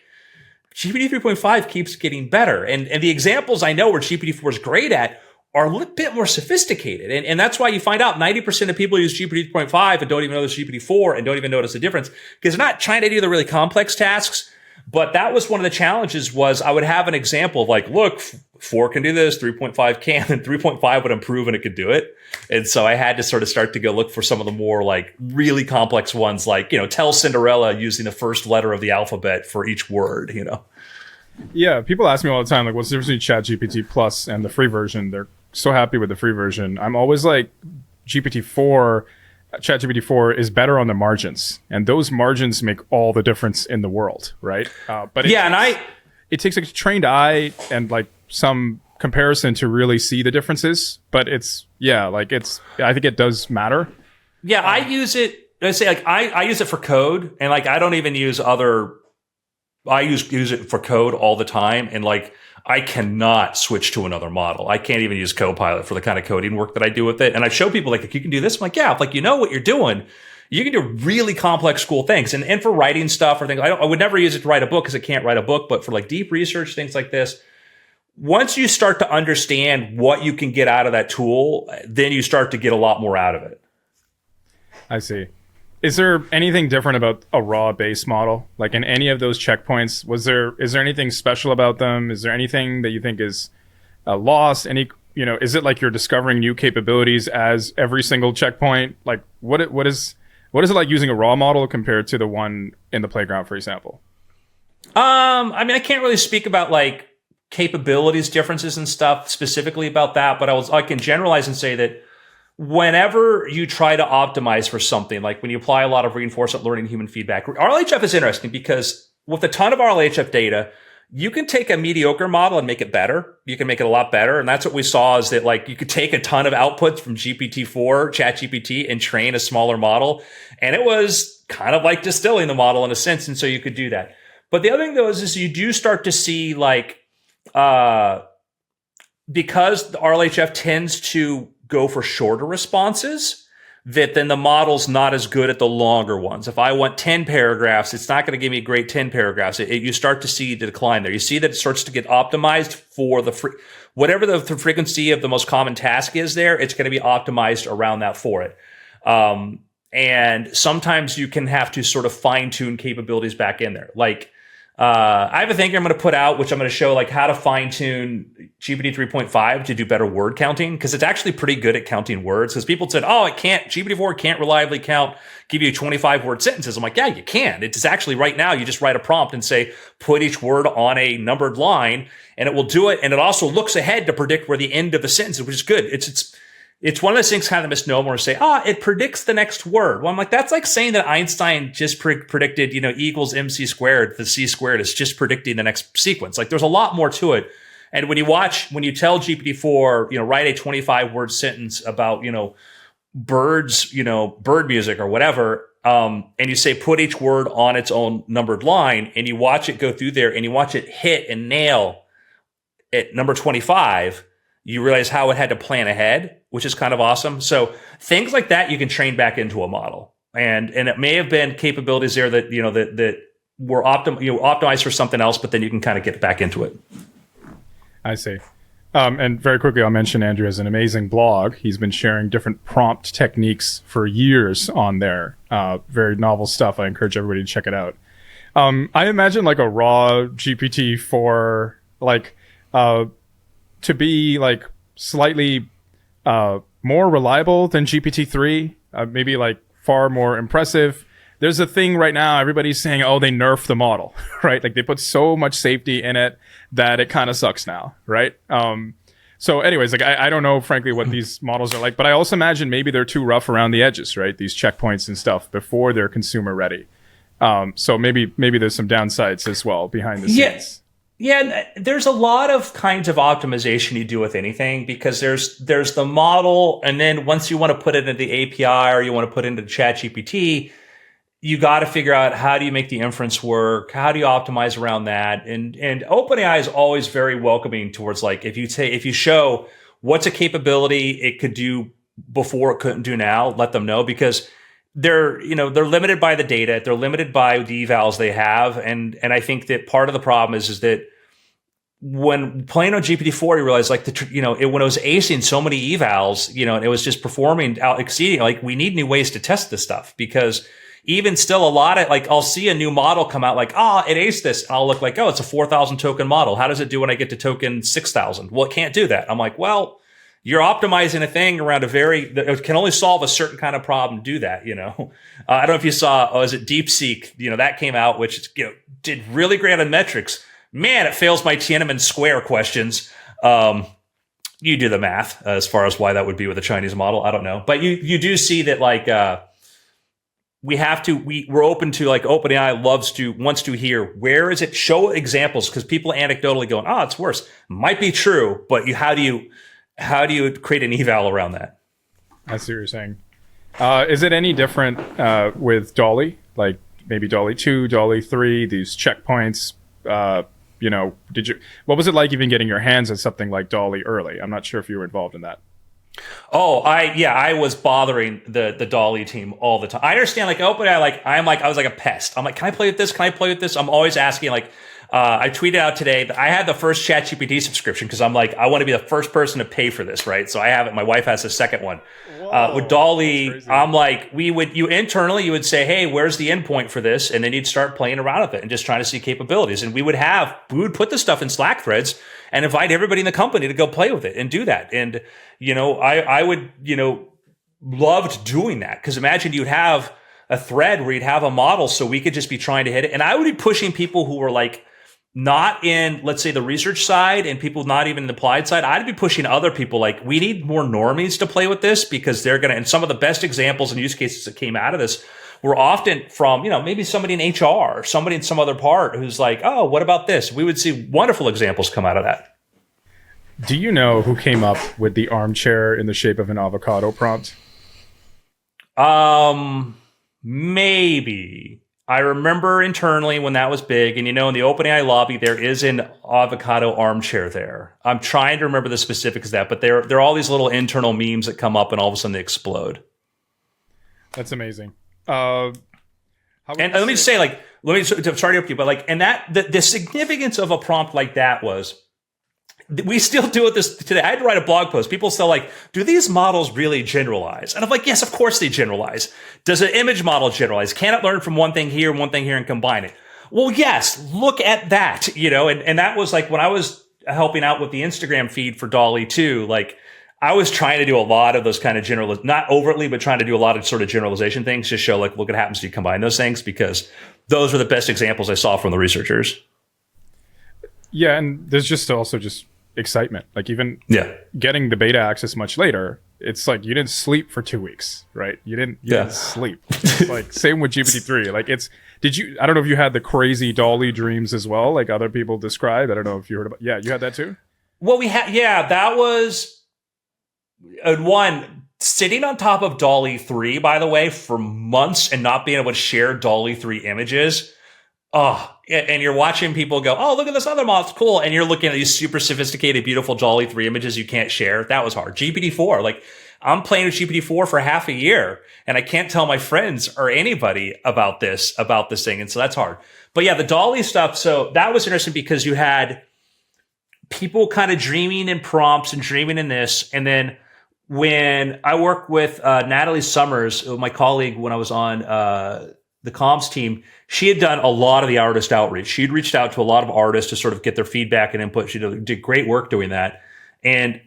GPT 3.5 keeps getting better. And the examples I know where GPT-4 is great at are a little bit more sophisticated. And that's why you find out 90% of people use GPT 3.5 and don't even know there's GPT-4 and don't even notice the difference because they're not trying to do the really complex tasks. But that was one of the challenges was I would have an example of like, look, 4 can do this, 3.5 can, and 3.5 would improve and it could do it. And so I had to sort of start to go look for some of the more like really complex ones, like, tell Cinderella using the first letter of the alphabet for each word, Yeah, people ask me all the time, like, what's the difference between ChatGPT Plus and the free version? They're so happy with the free version. I'm always like, ChatGPT-4 is better on the margins, and those margins make all the difference in the world, right? But it takes a trained eye and like some comparison to really see the differences. But I think it does matter. Yeah, I use it. I say like I use it for code, and like I don't even use other. I use it for code all the time, and like I cannot switch to another model. I can't even use Copilot for the kind of coding work that I do with it. And I show people like, if you can do this, I'm like, yeah, like what you're doing, you can do really complex, cool things. And for writing stuff or things, I would never use it to write a book because it can't write a book. But for like deep research, things like this, once you start to understand what you can get out of that tool, then you start to get a lot more out of it. I see. Is there anything different about a raw base model? Like in any of those checkpoints, is there anything special about them? Is there anything that you think is lost? Is it like you're discovering new capabilities as every single checkpoint? Like what is it like using a raw model compared to the one in the playground, for example? I can't really speak about like capabilities differences and stuff specifically about that, but I can generalize and say that whenever you try to optimize for something, like when you apply a lot of reinforcement learning, human feedback, RLHF is interesting because with a ton of RLHF data, you can take a mediocre model and make it better. You can make it a lot better. And that's what we saw is that like you could take a ton of outputs from GPT-4, ChatGPT, and train a smaller model. And it was kind of like distilling the model in a sense. And so you could do that. But the other thing though is you do start to see like, because the RLHF tends to go for shorter responses, that then the model's not as good at the longer ones. If I want 10 paragraphs, it's not going to give me a great 10 paragraphs. You start to see the decline there. You see that it starts to get optimized for whatever the frequency of the most common task is there, it's going to be optimized around that for it. And sometimes you can have to sort of fine tune capabilities back in there. Like, I have a thing I'm going to put out, which I'm going to show like how to fine tune GPT 3.5 to do better word counting. Cause it's actually pretty good at counting words. Cause people said, oh, GPT-4 can't reliably give you 25 word sentences. I'm like, yeah, you can. It's actually right now, you just write a prompt and say, put each word on a numbered line and it will do it. And it also looks ahead to predict where the end of the sentence is, which is good. It's one of those things kind of misnomer to say, it predicts the next word. Well, I'm like, that's like saying that Einstein just predicted, E equals MC squared, the C squared is just predicting the next sequence. Like there's a lot more to it. And when you tell GPT-4, write a 25 word sentence about, birds, bird music or whatever, and you say, put each word on its own numbered line and you watch it go through there and you watch it hit and nail at number 25, you realize how it had to plan ahead, which is kind of awesome. So things like that you can train back into a model, and it may have been capabilities there that that were optimized for something else, but then you can kind of get back into it. I see. And very quickly, I'll mention Andrew has an amazing blog. He's been sharing different prompt techniques for years on there. Very novel stuff. I encourage everybody to check it out. I imagine like a raw GPT-4, like to be like slightly more reliable than GPT-3, maybe like far more impressive. There's a thing right now, everybody's saying, oh, they nerfed the model, right? Like they put so much safety in it that it kind of sucks now, right? So anyways, like I don't know, frankly, what these models are like, but I also imagine maybe they're too rough around the edges, right? These checkpoints and stuff before they're consumer ready. So maybe there's some downsides as well behind the scenes. Yeah, there's a lot of kinds of optimization you do with anything because there's the model, and then once you want to put it into the API or you want to put it into ChatGPT, you got to figure out how do you make the inference work, how do you optimize around that, and OpenAI is always very welcoming towards like if you show what's a capability it could do before it couldn't do now, let them know because they're limited by the data, they're limited by the evals they have, and I think that part of the problem is that when playing on GPT-4, you realize like when it was acing so many evals, and it was just performing out exceeding, like we need new ways to test this stuff because even still a lot of like, I'll see a new model come out like, it aced this. And I'll look like, it's a 4,000 token model. How does it do when I get to token 6,000? Well, it can't do that. I'm like, well, you're optimizing a thing around it can only solve a certain kind of problem, do that, I don't know if you saw, is it DeepSeek, that came out, which, did really great on metrics. Man, it fails my Tiananmen Square questions. You do the math as far as why that would be with a Chinese model. I don't know. But you do see that like, we're open to like OpenAI wants to hear where is it, show examples because people anecdotally going, it's worse. Might be true, but how do you create an eval around that? I see what you're saying. Is it any different with DALL-E? Like maybe DALL-E 2, DALL-E 3, these checkpoints? What was it like even getting your hands on something like DALL-E early? I'm not sure if you were involved in that. I was bothering the DALL-E team all the time. I understand like OpenAI, I was like a pest. I'm like, can I play with this? Can I play with this? I'm always asking like, I tweeted out today that I had the first ChatGPT subscription because I'm like, I want to be the first person to pay for this, right? So I have it. My wife has the second one. With DALL-E, I'm like, you would say, hey, where's the endpoint for this? And then you'd start playing around with it and just trying to see capabilities. And we would put the stuff in Slack threads and invite everybody in the company to go play with it and do that. And, I would, loved doing that because imagine you'd have a thread where you'd have a model so we could just be trying to hit it. And I would be pushing people who were like, not in, let's say, the research side and people not even in the applied side, I'd be pushing other people like, we need more normies to play with this because they're going to, and some of the best examples and use cases that came out of this were often from, maybe somebody in HR or somebody in some other part who's like, oh, what about this? We would see wonderful examples come out of that. Do you know who came up with the armchair in the shape of an avocado prompt? Maybe. I remember internally when that was big, and in the OpenAI lobby, there is an avocado armchair there. I'm trying to remember the specifics of that, but there are all these little internal memes that come up and all of a sudden they explode. That's amazing. And let me just say, sorry to interrupt you, but and the significance of a prompt like that was, we still do it this today. I had to write a blog post. People still do these models really generalize? And I'm like, yes, of course they generalize. Does an image model generalize? Can it learn from one thing here and combine it? Well, yes, look at that, and that was when I was helping out with the Instagram feed for DALL-E 2, I was trying to do a lot of those kind of not overtly, but trying to do a lot of sort of generalization things to show look what happens if you combine those things, because those were the best examples I saw from the researchers. Yeah, and there's also excitement. Even getting the beta access much later, it's you didn't sleep for 2 weeks, right? You didn't sleep. Same with GPT-3. I don't know if you had the crazy DALL-E Dreams as well, other people describe. I don't know if you heard about. Yeah, you had that too? Well, that was one sitting on top of DALL-E 3, by the way, for months and not being able to share DALL-E 3 images. Oh, and you're watching people go, oh, look at this other model, it's cool. And you're looking at these super sophisticated, beautiful DALL-E 3 images you can't share. That was hard. GPT-4, I'm playing with GPT-4 for half a year and I can't tell my friends or anybody about this thing. And so that's hard. But yeah, the DALL-E stuff. So that was interesting because you had people kind of dreaming in prompts and dreaming in this. And then when I worked with Natalie Summers, my colleague, when I was on the comms team, she had done a lot of the artist outreach. She'd reached out to a lot of artists to sort of get their feedback and input. She did great work doing that. And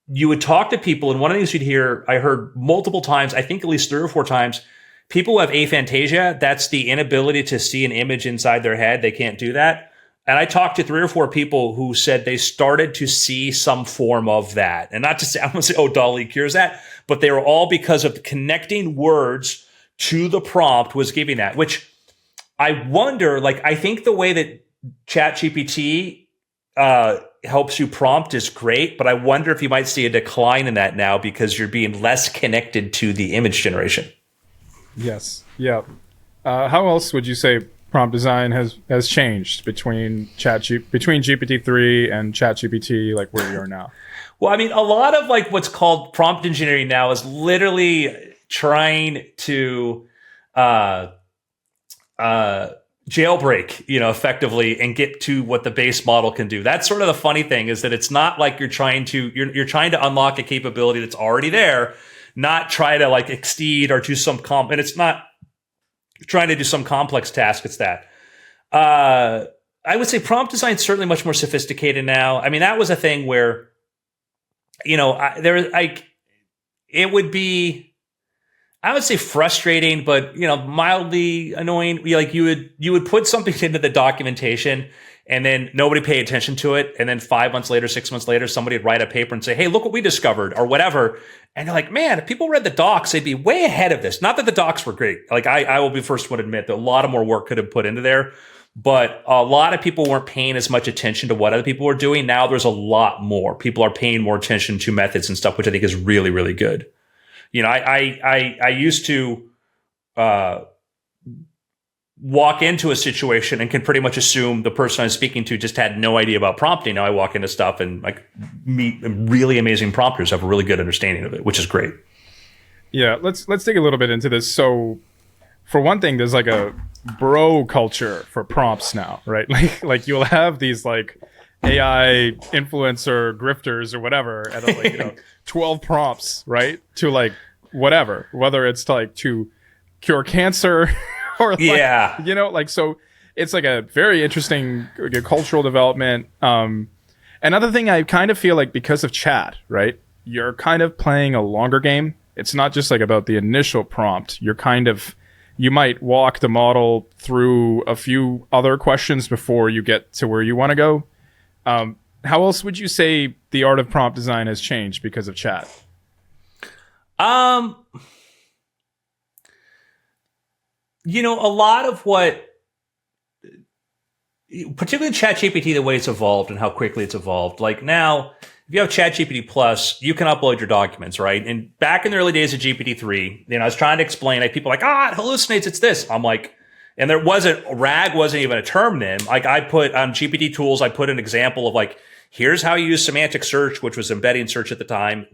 you would talk to people, and one of the things I heard multiple times, I think at least 3 or 4 times, people who have aphantasia, that's the inability to see an image inside their head. They can't do that. And I talked to 3 or 4 people who said they started to see some form of that. And not to say, I'm going to say, oh, DALL-E cures that, but they were all because of connecting words to the prompt was giving that, which I wonder, I think the way that ChatGPT helps you prompt is great, but I wonder if you might see a decline in that now because you're being less connected to the image generation. Yes. Yeah. How else would you say prompt design has changed between GPT-3 and ChatGPT, where we are now? Well, I mean, a lot of what's called prompt engineering now is literally trying to jailbreak, effectively and get to what the base model can do. That's sort of the funny thing, is that it's not like you're trying to unlock a capability that's already there, not try to exceed or do some and it's not trying to do some complex task. It's that. I would say prompt design is certainly much more sophisticated now. I mean, that was a thing where, it would be, I would say frustrating, but mildly annoying. You would put something into the documentation and then nobody paid attention to it. And then 5 months later, 6 months later, somebody would write a paper and say, hey, look what we discovered or whatever. And you're like, man, if people read the docs, they'd be way ahead of this. Not that the docs were great. I will be first one to admit that a lot of more work could have put into there, but a lot of people weren't paying as much attention to what other people were doing. Now there's a lot more. People are paying more attention to methods and stuff, which I think is really, really good. I used to walk into a situation and can pretty much assume the person I'm speaking to just had no idea about prompting. Now I walk into stuff and meet really amazing prompters who have a really good understanding of it, which is great. Yeah, let's dig a little bit into this. So, for one thing, there's a bro culture for prompts now, right? You'll have these AI influencer grifters or whatever, and 12 prompts, right? To whatever, whether it's to cure cancer or so it's a very interesting cultural development. Another thing I kind of feel because of chat, right? You're kind of playing a longer game. It's not just about the initial prompt. You're kind of you might walk the model through a few other questions before you get to where you want to go. How else would you say the art of prompt design has changed because of chat? A lot of what, particularly ChatGPT, the way it's evolved and how quickly it's evolved. Like now, if you have ChatGPT Plus, you can upload your documents, right? And back in the early days of GPT-3, I was trying to explain, like, people are like, it hallucinates, it's this. I'm like, and RAG wasn't even a term then. Like, I put on GPT tools, I put an example of like, here's how you use semantic search, which was embedding search at the time,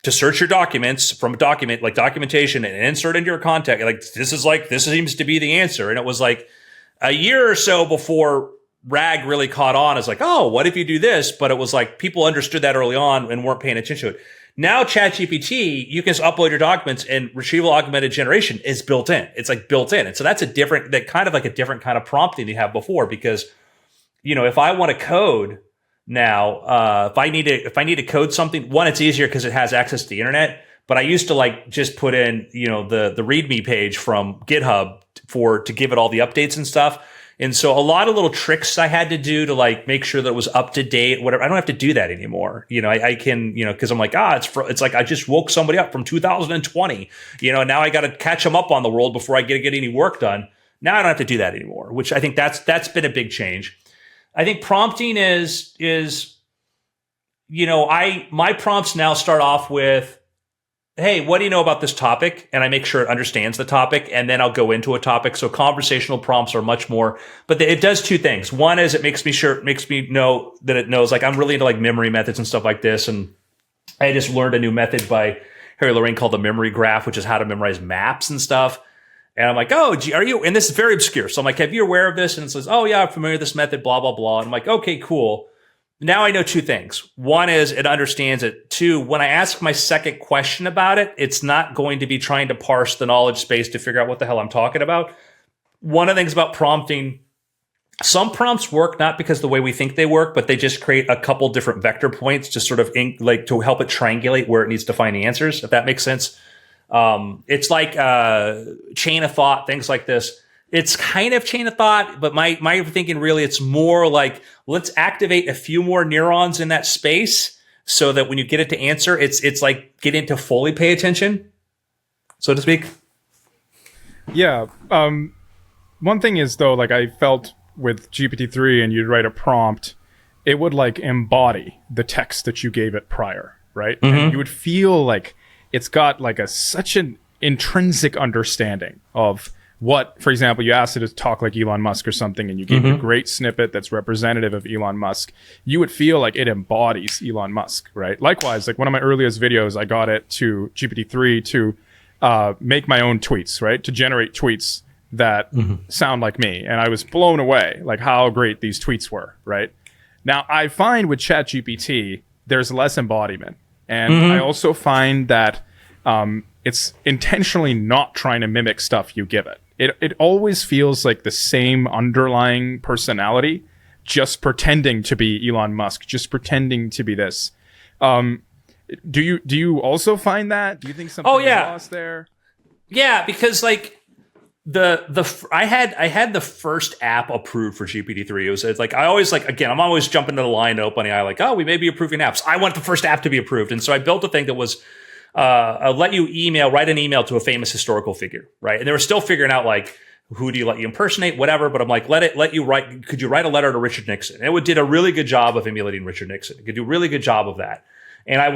to search your documents from a document, like documentation, and insert into your context. Like, this seems to be the answer. And it was like a year or so before RAG really caught on as like, oh, what if you do this? But it was like people understood that early on and weren't paying attention to it. Now ChatGPT, you can just upload your documents and retrieval augmented generation is built in. It's like built in. And so that's a different kind of prompting you have before, because, if I want to code now, if I need to code something, one, it's easier because it has access to the internet. But I used to like just put in, the README page from GitHub to give it all the updates and stuff. And so a lot of little tricks I had to do to like make sure that it was up to date, whatever. I don't have to do that anymore. I can, because I'm like, it's like I just woke somebody up from 2020, now I got to catch them up on the world before I get any work done. Now I don't have to do that anymore, which I think that's been a big change. I think prompting is my prompts now start off with, hey, what do you know about this topic? And I make sure it understands the topic, and then I'll go into a topic. So conversational prompts are much more, but it does two things. One is it makes me know that it knows, like, I'm really into like memory methods and stuff like this. And I just learned a new method by Harry Lorraine called the memory graph, which is how to memorize maps and stuff. And I'm like, oh, are you? And this is very obscure. So I'm like, have you aware of this? And it says, oh yeah, I'm familiar with this method, blah, blah, blah. And I'm like, okay, cool. Now I know two things. One is it understands it. Two, when I ask my second question about it, it's not going to be trying to parse the knowledge space to figure out what the hell I'm talking about. One of the things about prompting, some prompts work not because the way we think they work, but they just create a couple different vector points to sort of to help it triangulate where it needs to find the answers, if that makes sense. It's like chain of thought, things like this. It's kind of chain of thought, but my thinking really, it's more like, let's activate a few more neurons in that space so that when you get it to answer, it's like getting to fully pay attention, so to speak. Yeah. One thing is, though, like I felt with GPT-3 and you'd write a prompt, it would like embody the text that you gave it prior, right? Mm-hmm. And you would feel like it's got like such an intrinsic understanding of what, for example, you asked it to talk like Elon Musk or something, and you gave it a great snippet that's representative of Elon Musk. You would feel like it embodies Elon Musk, right? Likewise, like one of my earliest videos, I got it to GPT-3 to make my own tweets, right? To generate tweets that sound like me. And I was blown away, like how great these tweets were, right? Now, I find with ChatGPT, there's less embodiment. And I also find that it's intentionally not trying to mimic stuff you give it. It always feels like the same underlying personality, just pretending to be Elon Musk, just pretending to be this. Do you also find that? Do you think something is lost there? Yeah, because like I had the first app approved for GPT-3. It's like, I always like, again, I'm always jumping to the line to OpenAI, like, oh, we may be approving apps. I want the first app to be approved. And so I built a thing that was, I'll let you write an email to a famous historical figure, right? And they were still figuring out like, who do you let you impersonate, whatever. But I'm like, could you write a letter to Richard Nixon? And it did a really good job of emulating Richard Nixon. It could do a really good job of that. And I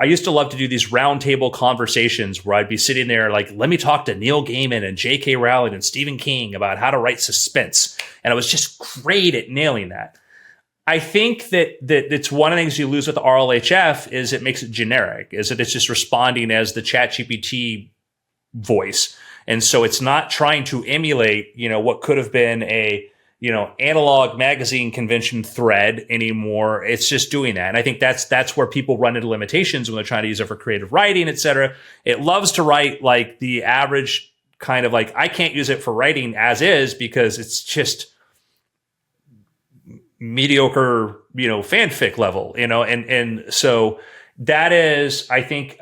used to love to do these roundtable conversations where I'd be sitting there like, let me talk to Neil Gaiman and J.K. Rowling and Stephen King about how to write suspense. And I was just great at nailing that. I think that it's one of the things you lose with the RLHF is it makes it generic, is that it's just responding as the ChatGPT voice. And so it's not trying to emulate, what could have been a, analog magazine convention thread anymore. It's just doing that. And I think that's where people run into limitations when they're trying to use it for creative writing, et cetera. It loves to write like the average kind of like, I can't use it for writing as is because it's just mediocre, fanfic level, and so that is, I think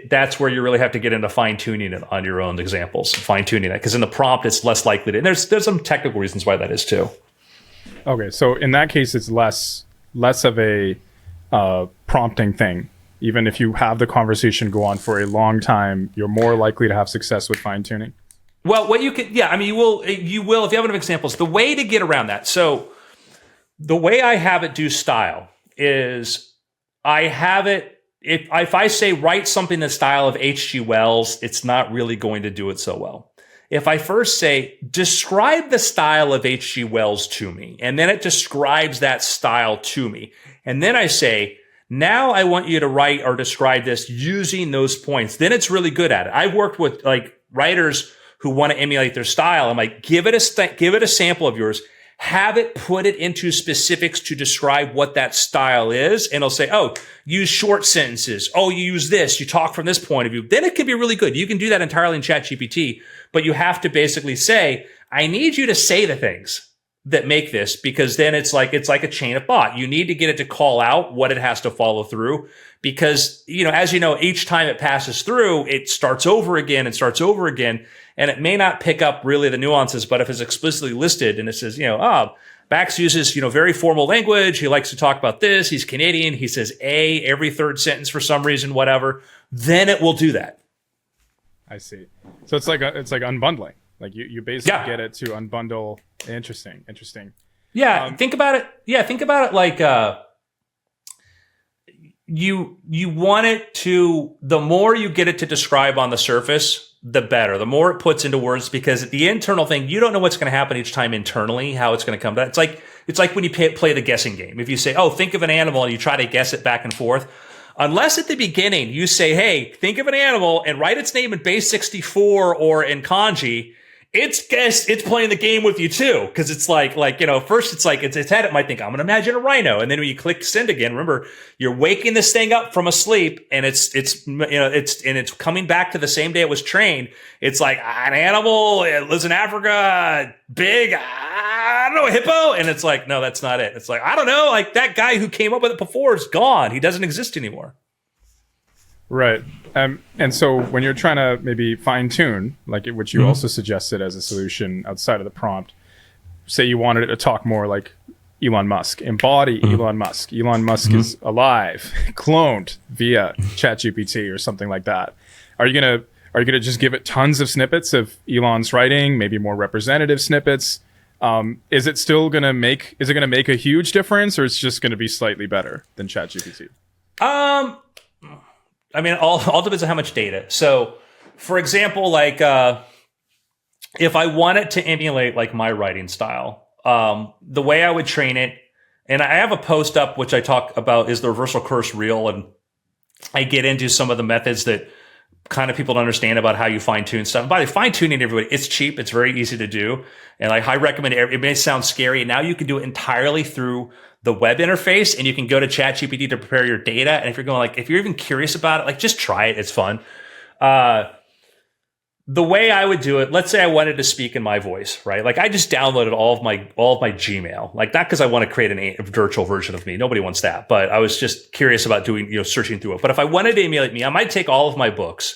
that's where you really have to get into fine tuning it on your own examples, fine tuning that, because in the prompt it's less likely to. And there's some technical reasons why that is too. Okay, so in that case, it's less of a prompting thing. Even if you have the conversation go on for a long time, you're more likely to have success with fine tuning. Well, what you could, you will if you have enough examples. The way to get around that, so the way I have it do style is I have it, if I say write something in the style of H.G. Wells, it's not really going to do it so well. If I first say, describe the style of H.G. Wells to me, and then it describes that style to me, and then I say, now I want you to write or describe this using those points, then it's really good at it. I've worked with like writers who want to emulate their style. I'm like, give it a sample of yours, have it put it into specifics to describe what that style is. And it'll say, oh, use short sentences. Oh, you use this. You talk from this point of view. Then it can be really good. You can do that entirely in ChatGPT, but you have to basically say, I need you to say the things that make this, because then it's like a chain of thought. You need to get it to call out what it has to follow through, because, as you know, each time it passes through, it starts over again and starts over again. And it may not pick up really the nuances, but if it's explicitly listed and it says, Bax uses, very formal language. He likes to talk about this. He's Canadian. He says a every third sentence for some reason, whatever. Then it will do that. I see. So it's like unbundling. Like you basically get it to unbundle. Interesting. Yeah. Think about it. Yeah. Think about it like, you want it to, the more you get it to describe on the surface, the better. The more it puts into words, because the internal thing, you don't know what's going to happen each time internally, how it's going to come to. It's like when you play the guessing game. If you say, oh, think of an animal, and you try to guess it back and forth, unless at the beginning you say, hey, think of an animal and write its name in base 64 or in kanji, it's playing the game with you too. Cause it's first it's like, its head, it might think, I'm going to imagine a rhino. And then when you click send again, remember, you're waking this thing up from a sleep, and it's coming back to the same day it was trained. It's like an animal, it lives in Africa, big, I don't know, a hippo. And it's like, no, that's not it. It's like, I don't know, like that guy who came up with it before is gone. He doesn't exist anymore. Right. And so when you're trying to maybe fine tune, like which you also suggested as a solution outside of the prompt, say you wanted it to talk more like Elon Musk, embody Elon Musk. Elon Musk is alive, cloned via ChatGPT or something like that. Are you gonna just give it tons of snippets of Elon's writing, maybe more representative snippets? Is it gonna make a huge difference, or it's just gonna be slightly better than ChatGPT? I mean, all depends on how much data. So, for example, like if I wanted to emulate like my writing style, the way I would train it, and I have a post up which I talk about is the reversal curse real, and I get into some of the methods that kind of people don't understand about how you fine tune stuff. By the fine tuning, everybody, it's cheap, it's very easy to do, and like I recommend it. It may sound scary, and now you can do it entirely through the web interface, and you can go to ChatGPT to prepare your data. And if you're even curious about it, like just try it. It's fun. The way I would do it, let's say I wanted to speak in my voice, right? Like I just downloaded all of my Gmail, like not because I want to create a virtual version of me. Nobody wants that, but I was just curious about doing, searching through it. But if I wanted to emulate me, I might take all of my books.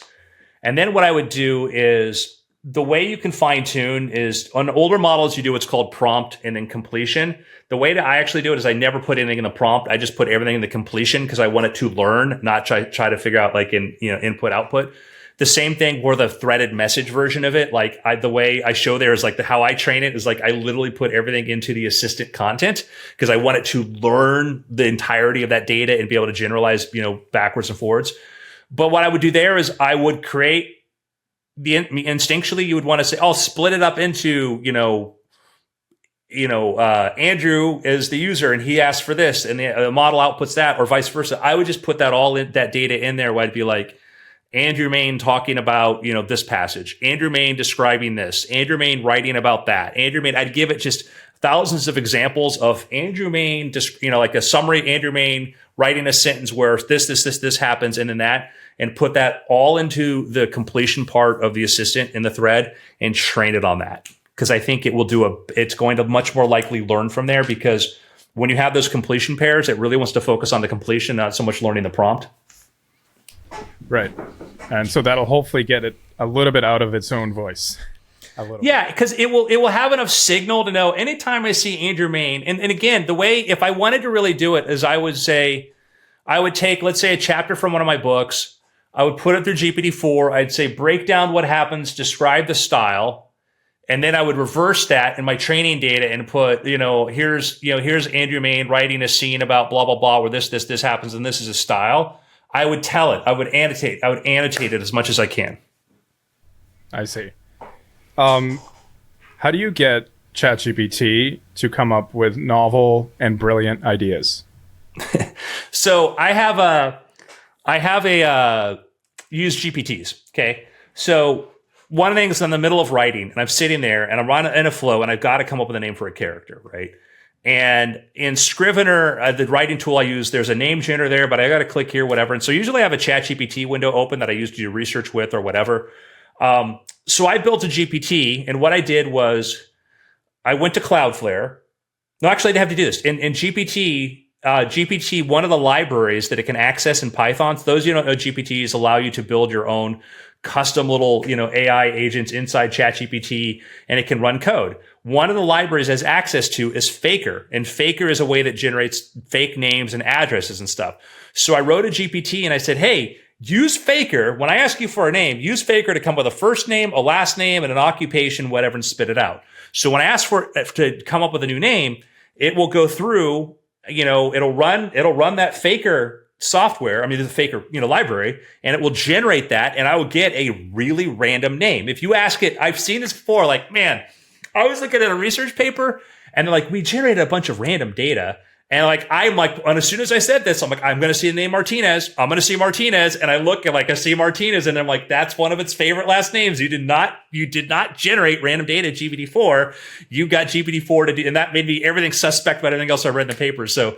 And then what I would do is, the way you can fine tune is on older models, you do what's called prompt and then completion. The way that I actually do it is I never put anything in the prompt. I just put everything in the completion because I want it to learn, not try to figure out like input output. The same thing for the threaded message version of it. Like the way I show there is like how I train it is like I literally put everything into the assistant content because I want it to learn the entirety of that data and be able to generalize, backwards and forwards. But what I would do there is I would create instinctually you would want to say, I'll split it up into, Andrew is the user and he asks for this and the model outputs that, or vice versa. I would just put that data in there where I'd be like, Andrew Mayne talking about, this passage, Andrew Mayne describing this, Andrew Mayne writing about that, Andrew Mayne, I'd give it just thousands of examples of Andrew Mayne, just, like a summary, Andrew Mayne writing a sentence where this happens and then that, and put that all into the completion part of the assistant in the thread and train it on that. Because I think it's going to much more likely learn from there, because when you have those completion pairs, it really wants to focus on the completion, not so much learning the prompt. Right. And so that'll hopefully get it a little bit out of its own voice. Yeah, because it will have enough signal to know anytime I see Andrew Mayne. And again, the way, if I wanted to really do it, is I would take, let's say, a chapter from one of my books. I would put it through GPT-4. I'd say, break down what happens, describe the style. And then I would reverse that in my training data and put, here's Andrew Mayne writing a scene about blah, blah, blah, where this happens and this is a style. I would tell it. I would annotate it as much as I can. I see. How do you get ChatGPT to come up with novel and brilliant ideas? So I have a use GPTs. Okay. So one of the things, I'm in the middle of writing and I'm sitting there and I'm in a flow and I've got to come up with a name for a character. Right. And in Scrivener, the writing tool I use, there's a name generator there, but I got to click here, whatever. And so usually I have a ChatGPT window open that I use to do research with or whatever. So I built a GPT, and what I did was I went to Cloudflare. No, actually, I didn't have to do this. In GPT, one of the libraries that it can access in Python, those of you who don't know, GPTs allow you to build your own custom little, AI agents inside ChatGPT, and it can run code. One of the libraries it has access to is Faker, and Faker is a way that generates fake names and addresses and stuff. So I wrote a GPT and I said, hey, use Faker. When I ask you for a name, use Faker to come up with a first name, a last name, and an occupation, whatever, and spit it out. So when I ask for it to come up with a new name, it will go through, it'll run that Faker software, the Faker, library, and it will generate that, and I will get a really random name. If you ask it, I've seen this before, like, man, I was looking at a research paper, and they're like, we generated a bunch of random data. And and as soon as I said this, I'm like, I'm going to see the name Martinez. I'm going to see Martinez. And I look and I see Martinez and I'm like, that's one of its favorite last names. You did not generate random data at GPT-4. You got GPT-4 to do, and that made me everything suspect about everything else I read in the paper. So,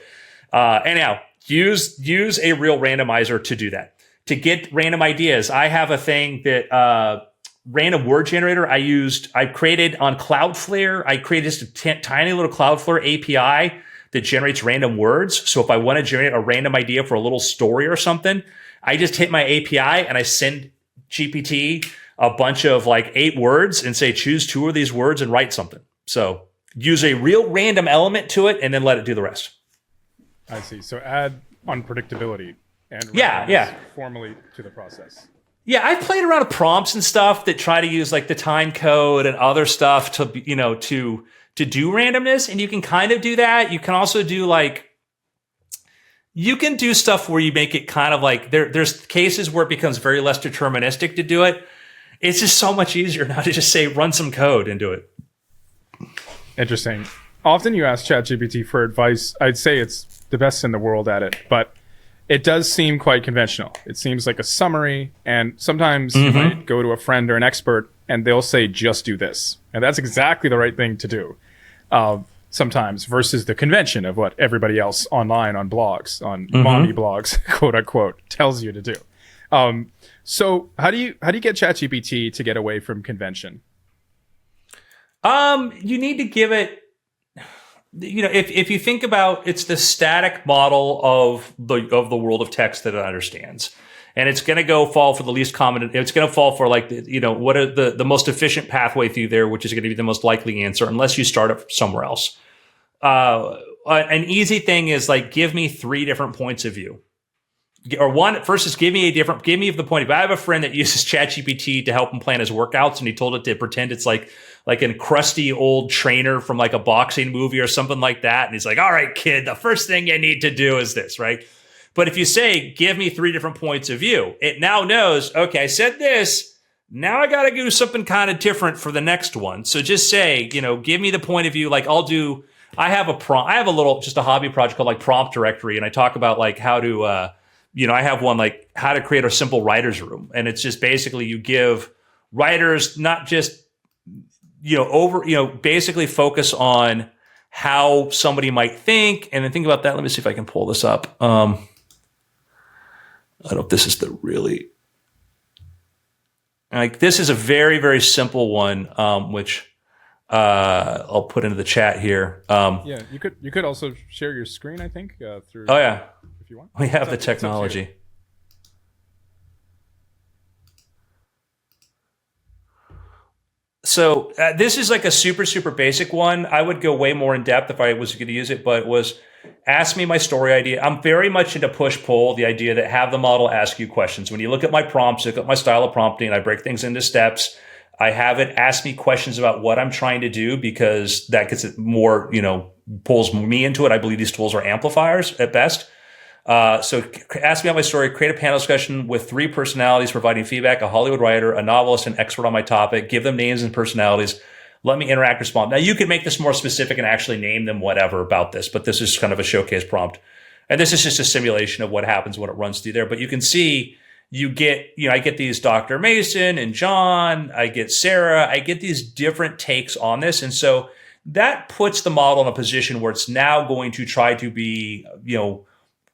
anyhow, use a real randomizer to do that. To get random ideas, I have a thing that, random word generator I created on Cloudflare. I created just a tiny little Cloudflare API that generates random words. So if I want to generate a random idea for a little story or something, I just hit my API and I send GPT a bunch of 8 words and say, choose 2 of these words and write something. So use a real random element to it and then let it do the rest. I see. So add unpredictability and formally to the process. Yeah, I've played around with prompts and stuff that try to use the time code and other stuff to do randomness, and you can kind of do that. You can also do you can do stuff where you make it kind of there's cases where it becomes very less deterministic to do it. It's just so much easier now to just say, run some code and do it. Interesting. Often you ask ChatGPT for advice. I'd say it's the best in the world at it, but it does seem quite conventional. It seems like a summary, and sometimes you might go to a friend or an expert and they'll say, just do this. And that's exactly the right thing to do. Sometimes versus the convention of what everybody else online on blogs, on mommy blogs, quote unquote, tells you to do. So how do you get ChatGPT to get away from convention? You need to give it, if you think about, it's the static model of the world of text that it understands. And it's going to fall for the least common. It's going to fall for what are the most efficient pathway through there, which is going to be the most likely answer, unless you start it somewhere else. An easy thing is give me 3 different points of view. Or one, first is give me the point of view. I have a friend that uses ChatGPT to help him plan his workouts, and he told it to pretend it's like a crusty old trainer from a boxing movie or something like that. And he's like, all right, kid, the first thing you need to do is this, right? But if you say, give me 3 different points of view, it now knows, okay, I said this, now I got to do something kind of different for the next one. So just say, give me the point of view. I have just a hobby project called Prompt Directory. And I talk about how to, I have one how to create a simple writer's room. And it's just basically you give writers not just, basically focus on how somebody might think. And then think about that. Let me see if I can pull this up. I don't know if this is this is a very, very simple one, which I'll put into the chat here. Yeah, you could also share your screen, I think, through. Oh yeah, if you want. We have the technology. So this is like a super, super basic one. I would go way more in depth if I was going to use it, but it was ask me my story idea. I'm very much into push-pull, the idea that have the model ask you questions. When you look at my prompts, look at my style of prompting, I break things into steps. I have it ask me questions about what I'm trying to do because that gets it more, pulls me into it. I believe these tools are amplifiers at best. So ask me about my story, create a panel discussion with 3 personalities providing feedback, a Hollywood writer, a novelist, an expert on my topic, give them names and personalities. Let me interact, respond. Now you could make this more specific and actually name them whatever about this, but this is kind of a showcase prompt. And this is just a simulation of what happens when it runs through there. But you can see I get these Dr. Mason and John, I get Sarah, I get these different takes on this. And so that puts the model in a position where it's now going to try to be,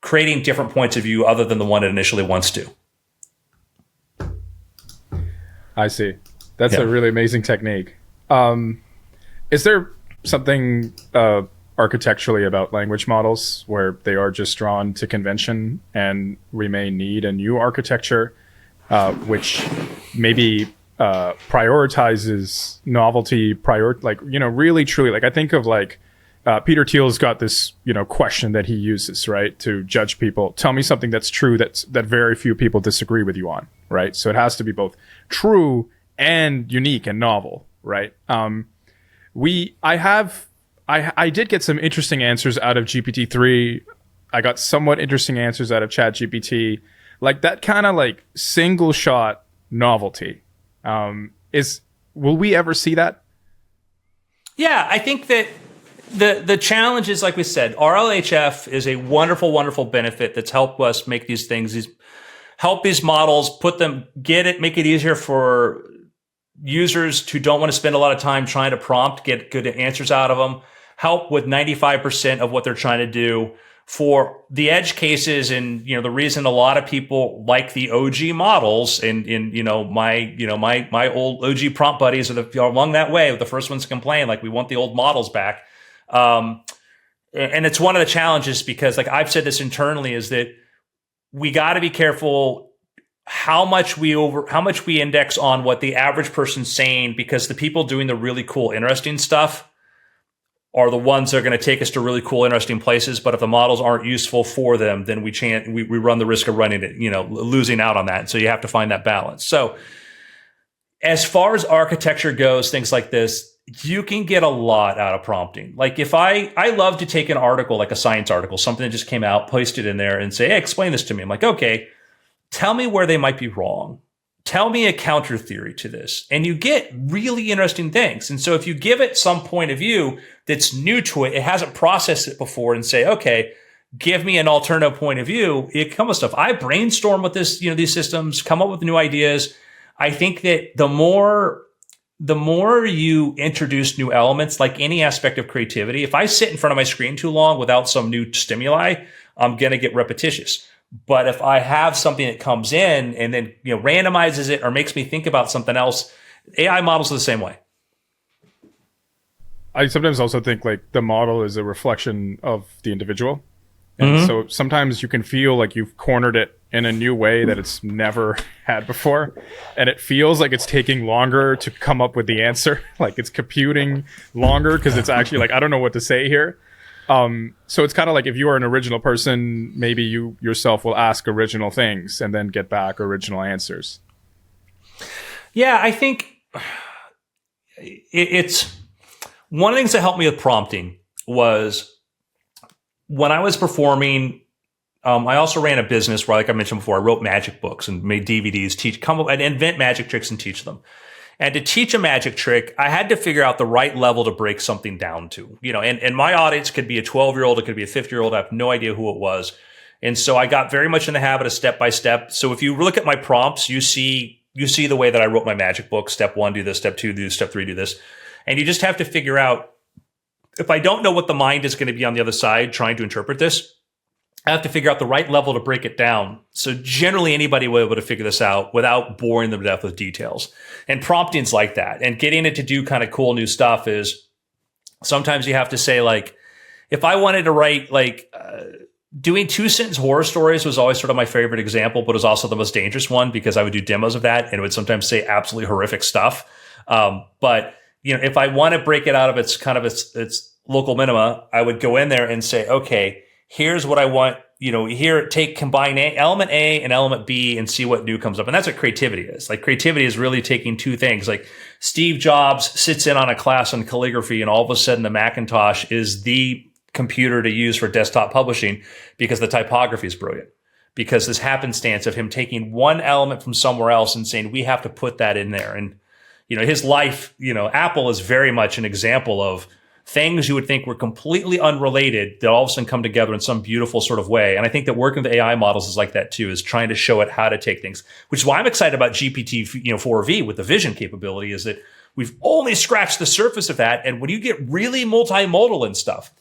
creating different points of view other than the one it initially wants to. I see. That's a really amazing technique. Is there something architecturally about language models where they are just drawn to convention and we may need a new architecture which maybe prioritizes novelty, really truly, like I think of Peter Thiel's got this, question that he uses, right, to judge people. Tell me something that's true that very few people disagree with you on, right? So it has to be both true and unique and novel, right? I did get some interesting answers out of GPT-3. I got somewhat interesting answers out of ChatGPT. Like that kind of single shot novelty. Will we ever see that? Yeah, I think that the challenge is, like we said, RLHF is a wonderful, wonderful benefit that's helped us make these things, help these models, make it easier for users who don't want to spend a lot of time trying to prompt, get good answers out of them, help with 95% of what they're trying to do. For the edge cases, and the reason a lot of people like the OG models, and my old OG prompt buddies are along that way, the first ones to complain, we want the old models back. And it's one of the challenges because, I've said this internally, is that we got to be careful how much we index on what the average person's saying, because the people doing the really cool, interesting stuff are the ones that are going to take us to really cool, interesting places. But if the models aren't useful for them, then we run the risk of losing out on that. So you have to find that balance. So as far as architecture goes, things like this, you can get a lot out of prompting. If I love to take an article, like a science article, something that just came out, post it in there and say, hey, explain this to me. I'm like, okay, tell me where they might be wrong. Tell me a counter theory to this. And you get really interesting things. And so if you give it some point of view that's new to it, it hasn't processed it before, and say, okay, give me an alternative point of view, it comes with stuff. I brainstorm with this, these systems, come up with new ideas. I think that the more you introduce new elements, like any aspect of creativity, if I sit in front of my screen too long without some new stimuli, I'm going to get repetitious. But if I have something that comes in and then randomizes it or makes me think about something else, AI models are the same way. I sometimes also think the model is a reflection of the individual. And so sometimes you can feel like you've cornered it in a new way that it's never had before. And it feels like it's taking longer to come up with the answer. It's computing longer because it's actually I don't know what to say here. So it's kind of if you are an original person, maybe you yourself will ask original things and then get back original answers. Yeah, I think it's one of the things that helped me with prompting was when I was performing. I also ran a business where, like I mentioned before, I wrote magic books and made DVDs, come up and invent magic tricks and teach them. And to teach a magic trick, I had to figure out the right level to break something down to, and my audience could be a 12-year-old, it could be a 50-year-old. I have no idea who it was. And so I got very much in the habit of step by step. So if you look at my prompts, you see the way that I wrote my magic book. Step 1, do this. Step 2, do this. Step 3, do this. And you just have to figure out, if I don't know what the mind is going to be on the other side trying to interpret this, I have to figure out the right level to break it down. So generally anybody will be able to figure this out without boring them to death with details. And prompting's like that. And getting it to do kind of cool new stuff is sometimes you have to say, if I wanted to write doing 2-sentence horror stories was always sort of my favorite example, but it was also the most dangerous one because I would do demos of that and it would sometimes say absolutely horrific stuff. But if I want to break it out of its kind of its local minima, I would go in there and say, okay, here's what I want. Here, combine element A and element B and see what new comes up. And that's what creativity is. Like, creativity is really taking two things. Like, Steve Jobs sits in on a class on calligraphy, and all of a sudden the Macintosh is the computer to use for desktop publishing because the typography is brilliant. Because this happenstance of him taking one element from somewhere else and saying, we have to put that in there. And, his life, Apple is very much an example of things you would think were completely unrelated that all of a sudden come together in some beautiful sort of way. And I think that working with AI models is like that too, is trying to show it how to take things, which is why I'm excited about GPT 4V with the vision capability, is that we've only scratched the surface of that. And when you get really multimodal and stuff,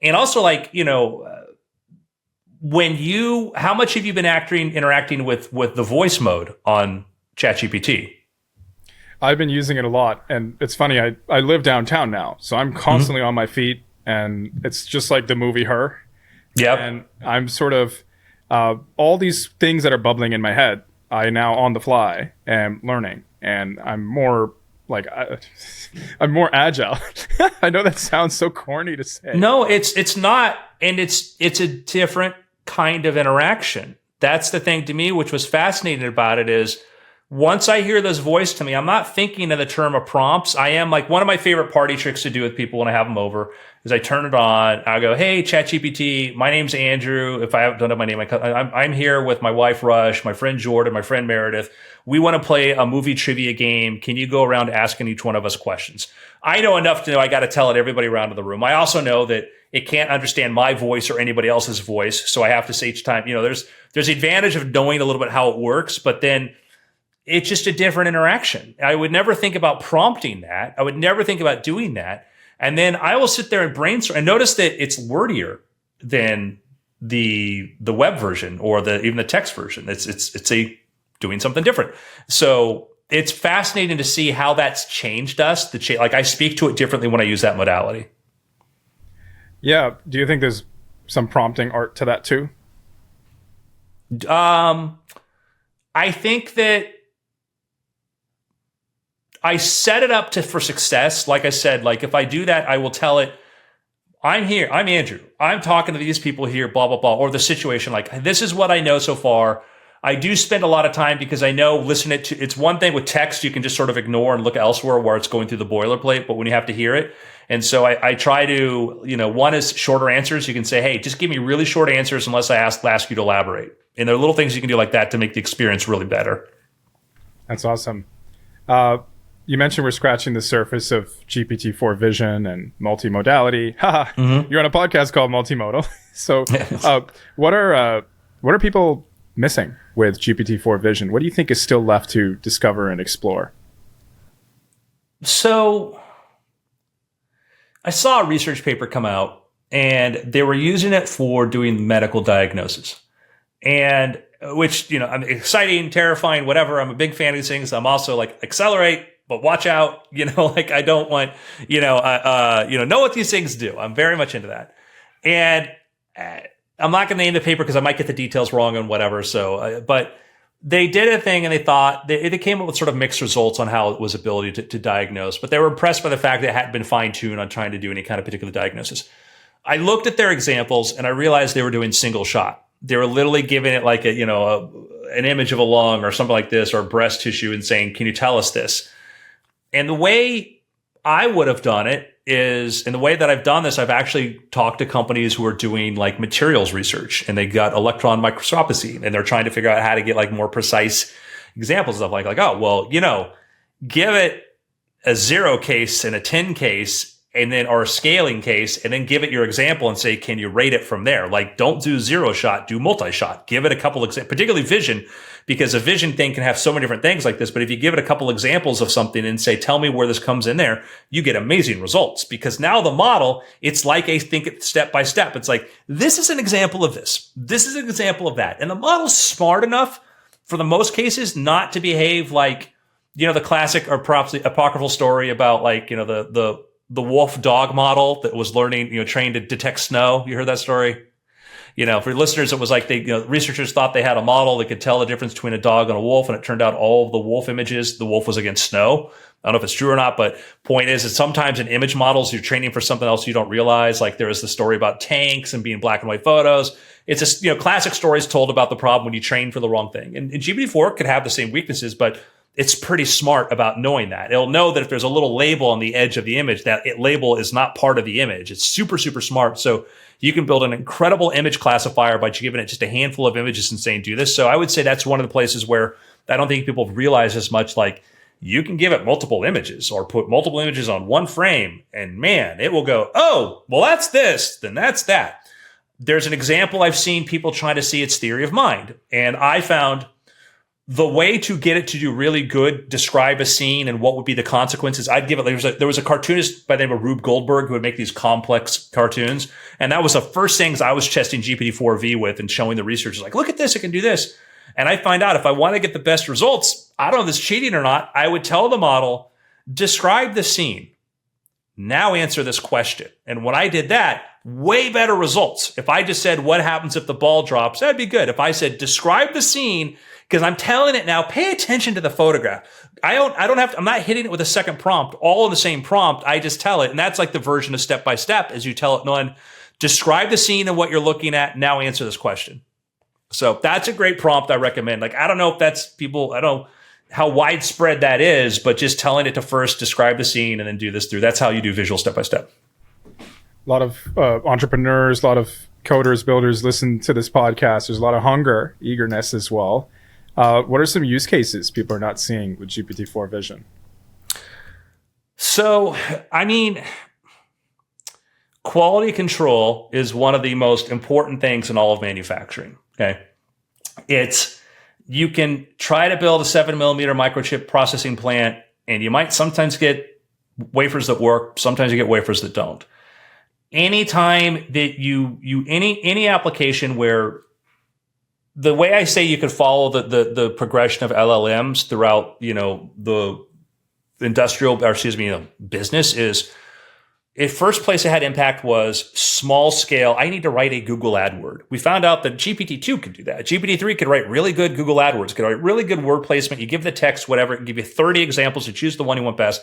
and also how much have you been interacting with the voice mode on ChatGPT? I've been using it a lot, and it's funny, I live downtown now, so I'm constantly on my feet, and it's just like the movie Her. Yep. And I'm sort of, all these things that are bubbling in my head, I now on the fly am learning, and I'm more I'm more agile. I know that sounds so corny to say. No, it's not, and it's a different kind of interaction. That's the thing to me, which was fascinating about it, is once I hear this voice to me, I'm not thinking in the term of prompts. I am one of my favorite party tricks to do with people when I have them over is I turn it on. I go, hey, ChatGPT, my name's Andrew. If I don't have my name, I'm here with my wife, Rush, my friend Jordan, my friend Meredith. We want to play a movie trivia game. Can you go around asking each one of us questions? I know enough to know I got to tell it everybody around in the room. I also know that it can't understand my voice or anybody else's voice. So I have to say each time, there's the advantage of knowing a little bit how it works, but then it's just a different interaction. I would never think about prompting that. I would never think about doing that. And then I will sit there and brainstorm and notice that it's wordier than the web version or even the text version. It's doing something different. So it's fascinating to see how that's changed us. I speak to it differently when I use that modality. Yeah. Do you think there's some prompting art to that too? I think that I set it up for success. Like I said, if I do that, I will tell it, I'm here. I'm Andrew. I'm talking to these people here, blah, blah, blah, or the situation. This is what I know so far. I do spend a lot of time because I know listening to it's one thing with text, you can just sort of ignore and look elsewhere where it's going through the boilerplate, but when you have to hear it. And so I try to, one is shorter answers. You can say, hey, just give me really short answers unless I ask you to elaborate. And there are little things you can do like that to make the experience really better. That's awesome. You mentioned we're scratching the surface of GPT-4 vision and multimodality. You're on a podcast called Multimodal. So what are people missing with GPT-4 vision? What do you think is still left to discover and explore? So I saw a research paper come out, and they were using it for doing medical diagnosis. And which, I'm exciting, terrifying, whatever. I'm a big fan of these things. I'm also accelerate, but watch out, I don't want, know what these things do. I'm very much into that. And I'm not going to name the paper because I might get the details wrong and whatever. So, but they did a thing and they thought they came up with sort of mixed results on how it was ability to diagnose, but they were impressed by the fact that it hadn't been fine tuned on trying to do any kind of particular diagnosis. I looked at their examples and I realized they were doing single shot. They were literally giving it an image of a lung or something like this or breast tissue and saying, can you tell us this? And the way I would have done it is, in the way that I've done this, I've actually talked to companies who are doing materials research, and they got electron microscopy, and they're trying to figure out how to get more precise examples of give it a 0 case and a 10 case, and then, or a scaling case, and then give it your example and say, can you rate it from there? Don't do 0 shot, do multi-shot. Give it a couple examples, particularly vision, because a vision thing can have so many different things like this. But if you give it a couple examples of something and say, tell me where this comes in there, you get amazing results, because now the model, it's like a think it step by step. It's this is an example of this. This is an example of that. And the model's smart enough for the most cases not to behave the classic or probably apocryphal story about the wolf dog model that was learning, trained to detect snow. You heard that story? For listeners, it was like researchers thought they had a model that could tell the difference between a dog and a wolf, and it turned out all of the wolf images, the wolf was against snow. I don't know if it's true or not, but point is that sometimes in image models, you're training for something else you don't realize. Like there was the story about tanks and being black and white photos. It's just, classic stories told about the problem when you train for the wrong thing. And GPT-4 could have the same weaknesses, but it's pretty smart about knowing that. It'll know that if there's a little label on the edge of the image, that label is not part of the image. It's super, super smart. So you can build an incredible image classifier by giving it just a handful of images and saying, do this. So I would say that's one of the places where I don't think people realize as much. Like you can give it multiple images or put multiple images on one frame, and man, it will go, oh, well, that's this, then that's that. There's an example I've seen people trying to see its theory of mind. And I found the way to get it to do really good, describe a scene and what would be the consequences, I'd give it, there was a cartoonist by the name of Rube Goldberg who would make these complex cartoons. And that was the first things I was testing GPT-4V with and showing the researchers, like, look at this, it can do this. And I find out if I want to get the best results, I don't know if it's cheating or not, I would tell the model, describe the scene. Now answer this question. And when I did that, way better results. If I just said, what happens if the ball drops? That'd be good. If I said, describe the scene, because I'm telling it now, pay attention to the photograph. I'm not hitting it with a second prompt, all in the same prompt. I just tell it. And that's like the version of step by step as you tell it, Nolan, describe the scene and what you're looking at. Now answer this question. So that's a great prompt I recommend. Like, I don't know if that's people, I don't know how widespread that is, but just telling it to first describe the scene and then do this through. That's how you do visual step by step. A lot of entrepreneurs, a lot of coders, builders listen to this podcast. There's a lot of hunger, eagerness as well. What are some use cases people are not seeing with GPT-4 Vision? So, quality control is one of the most important things in all of manufacturing. Okay. You can try to build a 7mm microchip processing plant, and you might sometimes get wafers that work. Sometimes you get wafers that don't. Anytime that any application where the way I say you could follow the progression of LLMs throughout, the business is, first place it had impact was small scale. I need to write a Google AdWord. We found out that GPT-2 could do that. GPT-3 could write really good Google AdWords, could write really good word placement. You give the text, whatever, it can give you 30 examples. You choose the one you want best.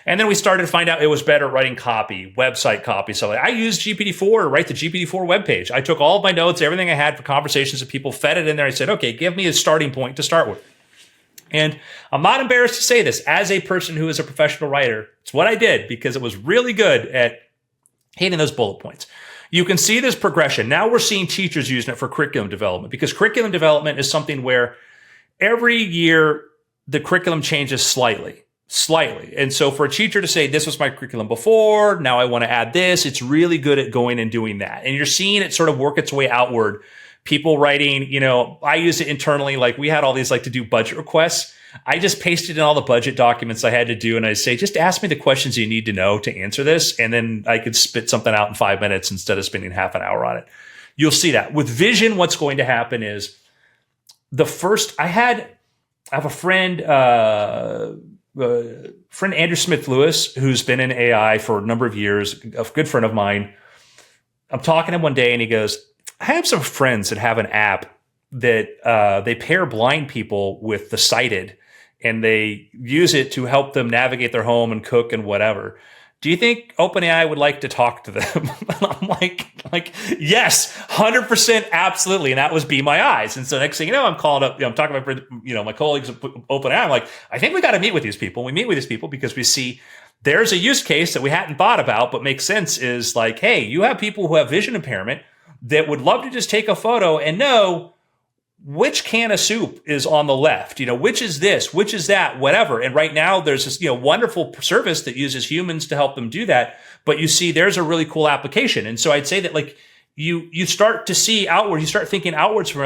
And then we started to find out it was better at writing copy, website copy. So I used GPT-4 to write the GPT-4 webpage. I took all of my notes, everything I had for conversations with people, fed it in there. I said, okay, give me a starting point to start with. And I'm not embarrassed to say this as a person who is a professional writer. It's what I did because it was really good at hitting those bullet points. You can see this progression. Now we're seeing teachers using it for curriculum development, because curriculum development is something where every year the curriculum changes slightly. And so for a teacher to say, this was my curriculum before, now I want to add this, it's really good at going and doing that. And you're seeing it sort of work its way outward. People writing, I use it internally. Like we had all these to do budget requests. I just pasted in all the budget documents I had to do. And I say, just ask me the questions you need to know to answer this. And then I could spit something out in 5 minutes instead of spending half an hour on it. You'll see that. With vision, what's going to happen is I have a friend, Andrew Smith Lewis, who's been in AI for a number of years, a good friend of mine. I'm talking to him one day and he goes, I have some friends that have an app that they pair blind people with the sighted, and they use it to help them navigate their home and cook and whatever. Do you think OpenAI would like to talk to them? And I'm like, yes, 100%, absolutely. And that was Be My Eyes. And so next thing you know, I'm calling up, I'm talking about, my colleagues at OpenAI. I'm like, I think we got to meet with these people. We meet with these people because we see there's a use case that we hadn't thought about, but makes sense, is like, hey, you have people who have vision impairment that would love to just take a photo and know which can of soup is on the left, which is this, which is that, whatever. And right now there's this, wonderful service that uses humans to help them do that. But you see, there's a really cool application. And so I'd say that you start to see outward, you start thinking outwards from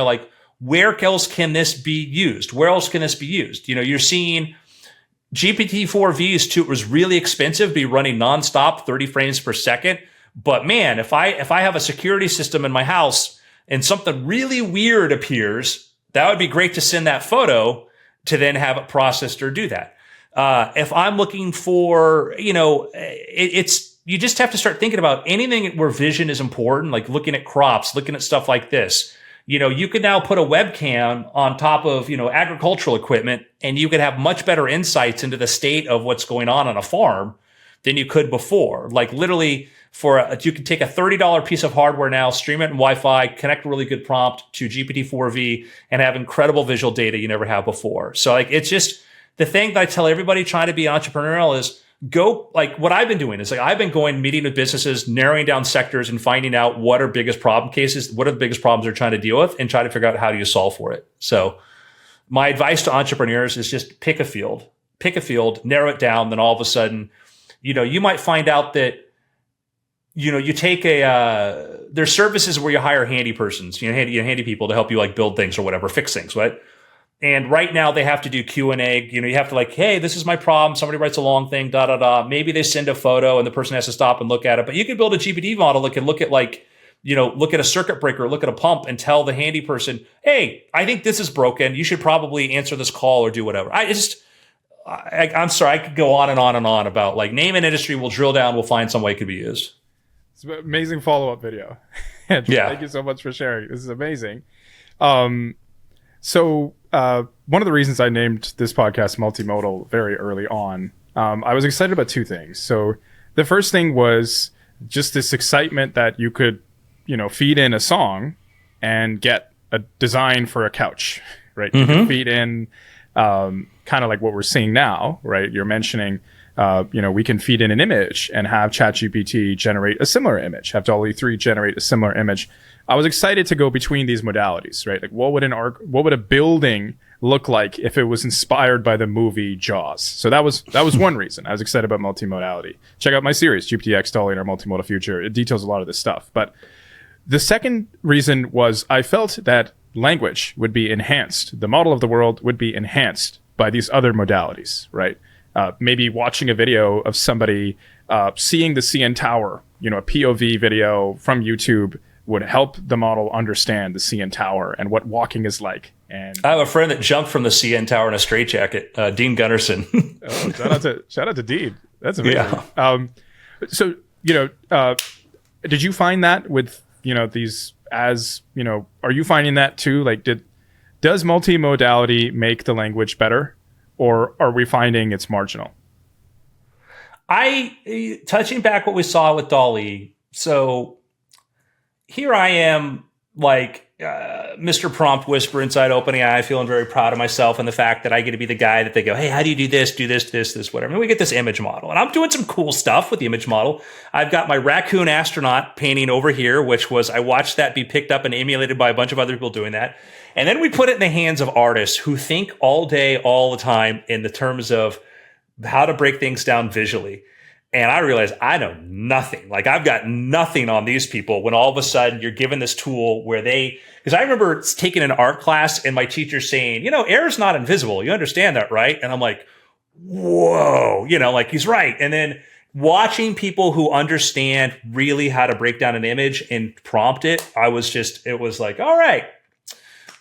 where else can this be used? Where else can this be used? You're seeing GPT-4V's too, it was really expensive, be running nonstop, 30 frames per second. But man, if I have a security system in my house and something really weird appears, that would be great to send that photo to then have it processed or do that. If I'm looking for, it's you just have to start thinking about anything where vision is important, like looking at crops, looking at stuff like this. You could now put a webcam on top of, agricultural equipment, and you could have much better insights into the state of what's going on a farm than you could before. Like literally you could take a $30 piece of hardware now, stream it in Wi-Fi, connect a really good prompt to GPT-4V, and have incredible visual data you never have before. So like, it's just the thing that I tell everybody trying to be entrepreneurial is go, like what I've been doing is like, I've been going meeting with businesses, narrowing down sectors and finding out what are biggest problem cases, what are the biggest problems they're trying to deal with, and try to figure out how do you solve for it. So my advice to entrepreneurs is just pick a field, narrow it down. Then all of a sudden, you might find out that, you take there's services where you hire handy persons, handy people to help you like build things or whatever, fix things, right? And right now they have to do Q&A. You have to like, hey, this is my problem. Somebody writes a long thing, Maybe they send a photo and the person has to stop and look at it. But you can build a GPT model that can look at like, look at a circuit breaker, look at a pump and tell the handy person, hey, I think this is broken. You should probably answer this call or do whatever. I'm sorry, I could go on and on and on about like name an industry, we'll drill down, we'll find some way it could be used. It's an amazing follow-up video. Andrew, thank you so much for sharing. This is amazing. So one of the reasons I named this podcast Multimodal very early on, I was excited about two things. So the first thing was just this excitement that you could, feed in a song and get a design for a couch, right? You can feed in kind of like what we're seeing now, right? You're mentioning, we can feed in an image and have ChatGPT generate a similar image, have DALL-E 3 generate a similar image. I was excited to go between these modalities, right? Like what would a building look like if it was inspired by the movie Jaws? So that was one reason I was excited about multimodality. Check out my series, GPTX, DALL-E, and Our Multimodal Future. It details a lot of this stuff. But the second reason was I felt that language would be enhanced. The model of the world would be enhanced by these other modalities, right? Maybe watching a video of somebody seeing the CN Tower, a POV video from YouTube would help the model understand the CN Tower and what walking is like. And I have a friend that jumped from the CN Tower in a straitjacket, Dean Gunnarsson. Shout out to Dean. That's amazing. Yeah. So, did you find that with, these as, are you finding that too? Like, does multimodality make the language better, or are we finding it's marginal? Touching back what we saw with DALL-E. So here I am, like Mr. Prompt Whisperer inside OpenAI, feeling very proud of myself and the fact that I get to be the guy that they go, hey, how do you do this, whatever. And we get this image model. And I'm doing some cool stuff with the image model. I've got my raccoon astronaut painting over here, which was, I watched that be picked up and emulated by a bunch of other people doing that. And then we put it in the hands of artists who think all day, all the time in the terms of how to break things down visually. And I realized I know nothing. Like I've got nothing on these people when all of a sudden you're given this tool where because I remember taking an art class and my teacher saying, air's not invisible. You understand that, right? And I'm like, whoa, like he's right. And then watching people who understand really how to break down an image and prompt it, it was like, all right,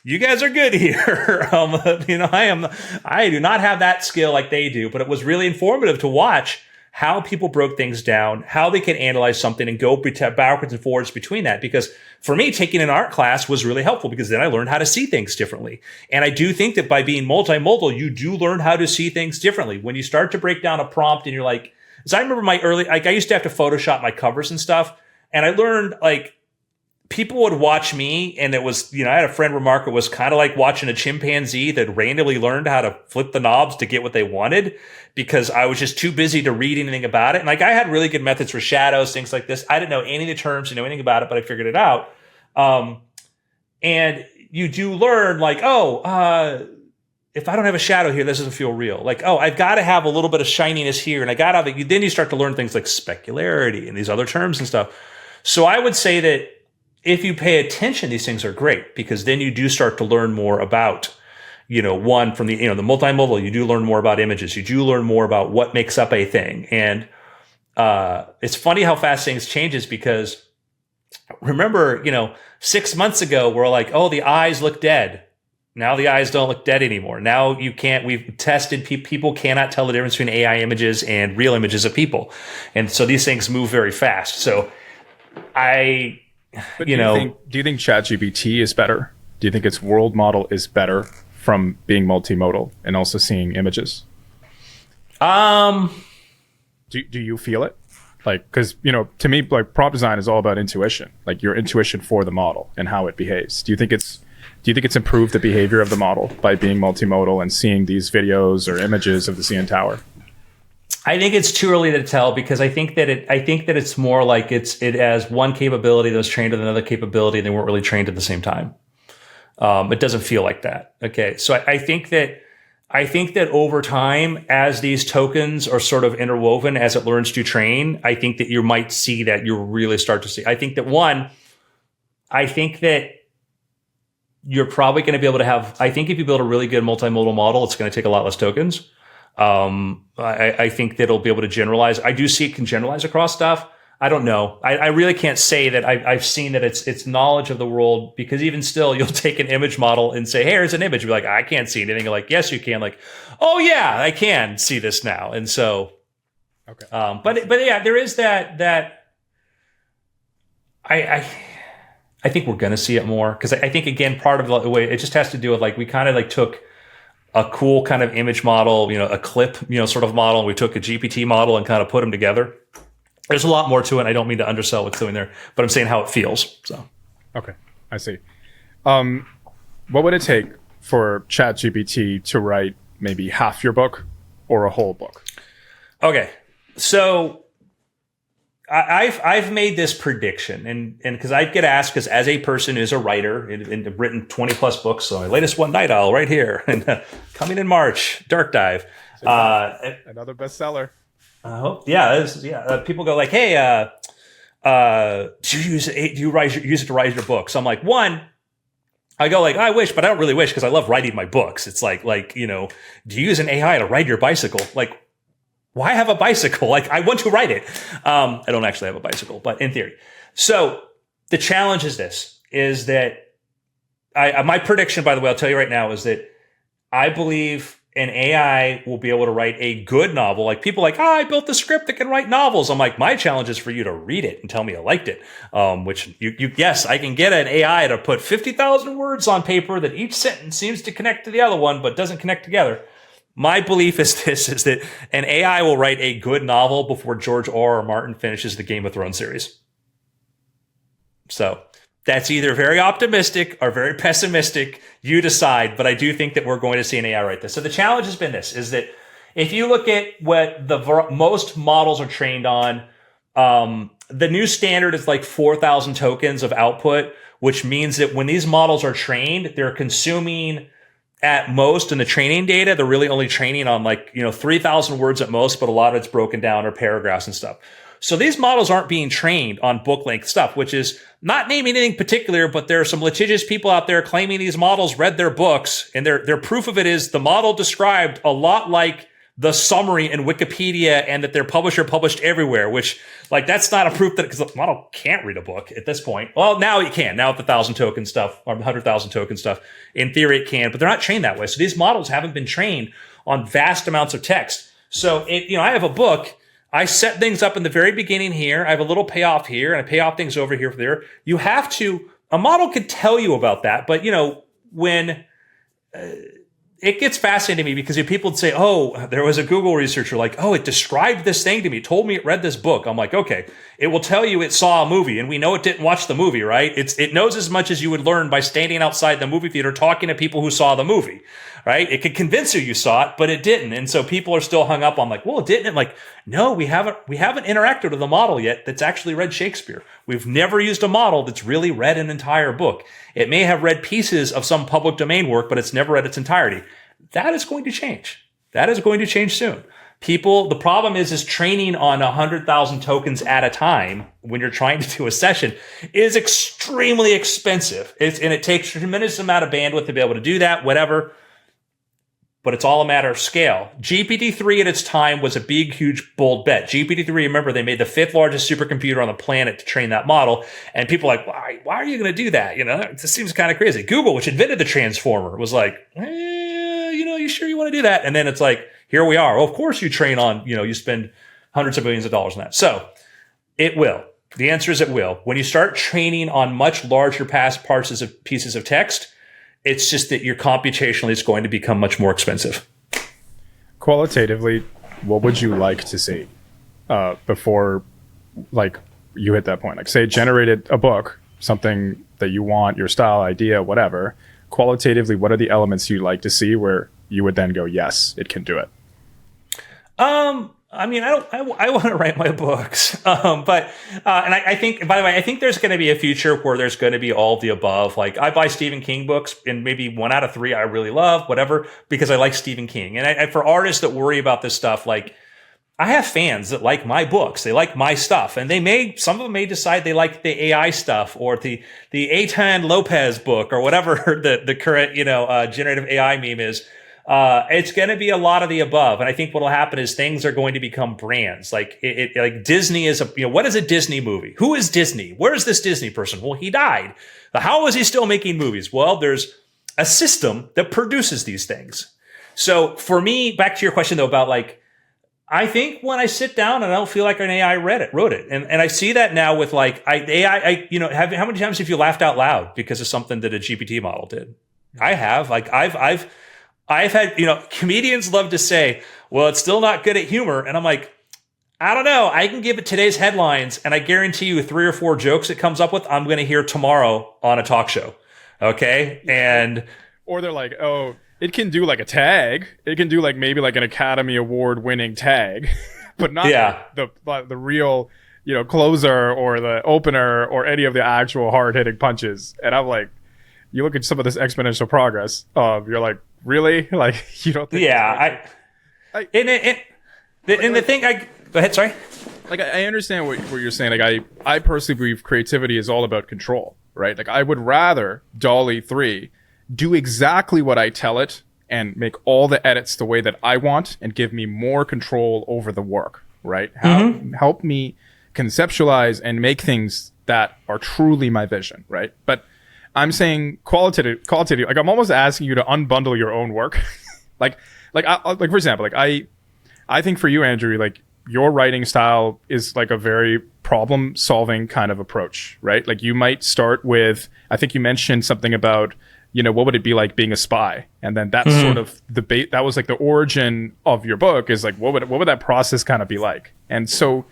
you guys are good here. I do not have that skill like they do, but it was really informative to watch how people broke things down, how they can analyze something and go backwards and forwards between that. Because for me, taking an art class was really helpful because then I learned how to see things differently. And I do think that by being multimodal, you do learn how to see things differently. When you start to break down a prompt and you're like, because I remember I used to have to Photoshop my covers and stuff. And I learned people would watch me and it was, I had a friend remark, it was kind of like watching a chimpanzee that randomly learned how to flip the knobs to get what they wanted because I was just too busy to read anything about it. And I had really good methods for shadows, things like this. I didn't know any of the terms, didn't know anything about it, but I figured it out. And you do learn if I don't have a shadow here, this doesn't feel real. I've got to have a little bit of shininess here. And then you start to learn things like specularity and these other terms and stuff. So I would say that if you pay attention, these things are great because then you do start to learn more about, one from the multimodal, you do learn more about images. You do learn more about what makes up a thing. And it's funny how fast things changes because remember, 6 months ago, we're like, oh, the eyes look dead. Now the eyes don't look dead anymore. Now you can't. We've tested. People cannot tell the difference between AI images and real images of people, and so these things move very fast. So do you think ChatGPT is better? Do you think its world model is better from being multimodal and also seeing images? Do you feel it? Like, because, to me, like, prompt design is all about intuition, like your intuition for the model and how it behaves. Do you think it's improved the behavior of the model by being multimodal and seeing these videos or images of the CN Tower? I think it's too early to tell, because I think that it's more like it has one capability that was trained with another capability, and they weren't really trained at the same time. It doesn't feel like that. Okay, so I think that over time, as these tokens are sort of interwoven, as it learns to train, I think that you might see that you really start to see. I think that you're probably going to be able to have, I think if you build a really good multimodal model, it's going to take a lot less tokens. I think that it'll be able to generalize. I do see it can generalize across stuff. I don't know. I really can't say that I've seen that it's knowledge of the world, because even still, you'll take an image model and say, hey, here's an image. You'll be like, I can't see anything. You're like, yes, you can. Like, oh yeah, I can see this now. And so, okay. But yeah, there is that I think we're going to see it more, because I think, again, part of the way it just has to do with, like, we kind of like took a cool kind of image model, a clip, sort of model, and we took a GPT model and kind of put them together. There's a lot more to it. I don't mean to undersell what's doing there, but I'm saying how it feels. So, okay, I see. What would it take for ChatGPT to write maybe half your book or a whole book? Okay, so I've made this prediction, and because I get asked, because as a person who's a writer and written 20 plus books, so my latest one, Night Owl, right here, and coming in March, Dark Dive, another bestseller. People go like, hey, do you use it to write your books? I'm like, one, I go like, I wish, but I don't really wish, because I love writing my books. It's like, do you use an AI to ride your bicycle? Like, why have a bicycle? Like, I want to ride it. I don't actually have a bicycle, but in theory. So the challenge is that my prediction, by the way, I'll tell you right now, is that I believe an AI will be able to write a good novel. Like, people like, I built the script that can write novels. I'm like, my challenge is for you to read it and tell me you liked it. Which yes, I can get an AI to put 50,000 words on paper that each sentence seems to connect to the other one, but doesn't connect together. My belief is that an AI will write a good novel before George R.R. Martin finishes the Game of Thrones series. So that's either very optimistic or very pessimistic. You decide. But I do think that we're going to see an AI write this. So the challenge has been is that if you look at what most models are trained on, the new standard is like 4,000 tokens of output, which means that when these models are trained, they're consuming at most in the training data, they're really only training on 3,000 words at most, but a lot of it's broken down or paragraphs and stuff. So these models aren't being trained on book length stuff, which is not naming anything particular, but there are some litigious people out there claiming these models read their books, and their proof of it is the model described a lot like the summary in Wikipedia, and that their publisher published everywhere, which, like, that's not a proof that, because the model can't read a book at this point. Well, now it can. Now with the 1,000 token stuff, or 100,000 token stuff, in theory it can, but they're not trained that way. So these models haven't been trained on vast amounts of text. So I have a book. I set things up in the very beginning here. I have a little payoff here, and I pay off things over here for there. You have to, a model could tell you about that, but when it gets fascinating to me, because if people would say, oh, there was a Google researcher like, oh, it described this thing to me, told me it read this book. I'm like, okay, it will tell you it saw a movie, and we know it didn't watch the movie, right? It knows as much as you would learn by standing outside the movie theater talking to people who saw the movie, right? It could convince you saw it, but it didn't. And so people are still hung up on like, well, it didn't. I'm like, no, we haven't interacted with a model yet that's actually read Shakespeare. We've never used a model that's really read an entire book. It may have read pieces of some public domain work, but it's never read its entirety. That is going to change. That is going to change soon. The problem is training on 100,000 tokens at a time when you're trying to do a session is extremely expensive. And it takes a tremendous amount of bandwidth to be able to do that, whatever. but it's all a matter of scale. GPT-3 at its time was a big, huge, bold bet. GPT-3, remember, they made the 5th largest supercomputer on the planet to train that model. And people are like, why are you going to do that? This seems kind of crazy. Google, which invented the transformer, was like, you sure you want to do that? And then it's like, here we are. Well, of course you train on, you spend hundreds of billions of dollars on that. So it will. The answer is it will. When you start training on much larger pieces of text, it's just that your computationally is going to become much more expensive. Qualitatively, what would you like to see before, like, you hit that point? Like, say, generated a book, something that you want, your style, idea, whatever. Qualitatively, what are the elements you like to see where you would then go, yes, it can do it? I want to write my books. I think, by the way, I think there's going to be a future where there's going to be all of the above. Like, I buy Stephen King books, and maybe 1 out of 3 I really love, whatever, because I like Stephen King. And for artists that worry about this stuff, like, I have fans that like my books. They like my stuff. And some of them may decide they like the AI stuff or the Eitan Lopez book or whatever the current, generative AI meme is. It's going to be a lot of the above. And I think what will happen is things are going to become brands. Like like Disney is what is a Disney movie? Who is Disney? Where is this Disney person? Well, he died. How is he still making movies? Well, there's a system that produces these things. So for me, back to your question though, about like, I think when I sit down and I don't feel like an AI wrote it. And I see that now with like AI, how many times have you laughed out loud because of something that a GPT model did? I have. Like I've had, comedians love to say, well, it's still not good at humor. And I'm like, I don't know. I can give it today's headlines, and I guarantee you 3 or 4 jokes it comes up with, I'm going to hear tomorrow on a talk show. Okay. Or they're like, oh, it can do like a tag. It can do like maybe like an Academy Award winning tag, but not the real, closer or the opener or any of the actual hard hitting punches. And I'm like, you look at some of this exponential progress. You're like, really? Like, you don't think? Yeah, go ahead. Sorry. Like, I understand what you're saying. Like, I personally believe creativity is all about control, right? Like, I would rather DALL-E 3 do exactly what I tell it and make all the edits the way that I want and give me more control over the work, right? Help me conceptualize and make things that are truly my vision, right? But I'm saying qualitative. Like, I'm almost asking you to unbundle your own work. like for example, like I think for you, Andrew, like your writing style is like a very problem solving kind of approach, right? Like you might start with, I think you mentioned something about, what would it be like being a spy? And then that's sort of that was like the origin of your book is like, what would that process kind of be like? And so,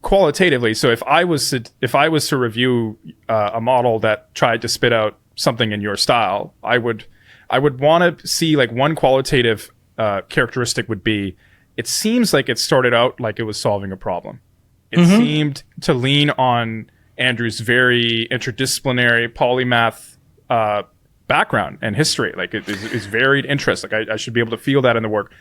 qualitatively, so if I was to review a model that tried to spit out something in your style, I would want to see like one qualitative characteristic would be, it seems like it started out like it was solving a problem. It seemed to lean on Andrew's very interdisciplinary polymath background and history. Like it is varied interest. Like I should be able to feel that in the work.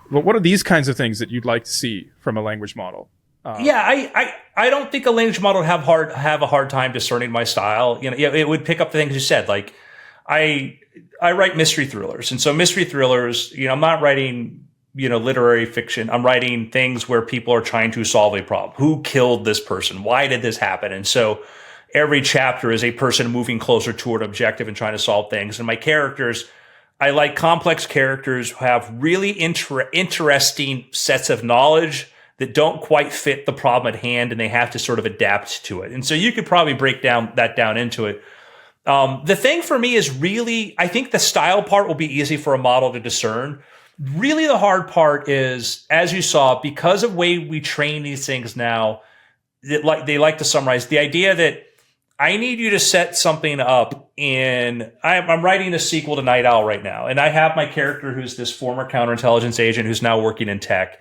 What are these kinds of things that you'd like to see from a language model? I don't think a language model would have a hard time discerning my style. It would pick up the things you said. Like I write mystery thrillers, and so mystery thrillers. I'm not writing literary fiction. I'm writing things where people are trying to solve a problem. Who killed this person? Why did this happen? And so every chapter is a person moving closer to an objective and trying to solve things. And my characters, I like complex characters who have really interesting sets of knowledge that don't quite fit the problem at hand, and they have to sort of adapt to it. And so you could probably break that down into it. The thing for me is really, I think the style part will be easy for a model to discern. Really, the hard part is, as you saw, because of the way we train these things now, they like to summarize the idea that I need you to set something up I'm writing a sequel to Night Owl right now, and I have my character who's this former counterintelligence agent who's now working in tech.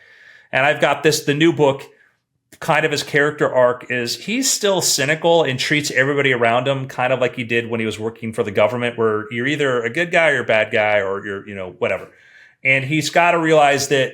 And I've got the new book, kind of his character arc is he's still cynical and treats everybody around him kind of like he did when he was working for the government, where you're either a good guy or a bad guy, or you're, whatever. And he's got to realize that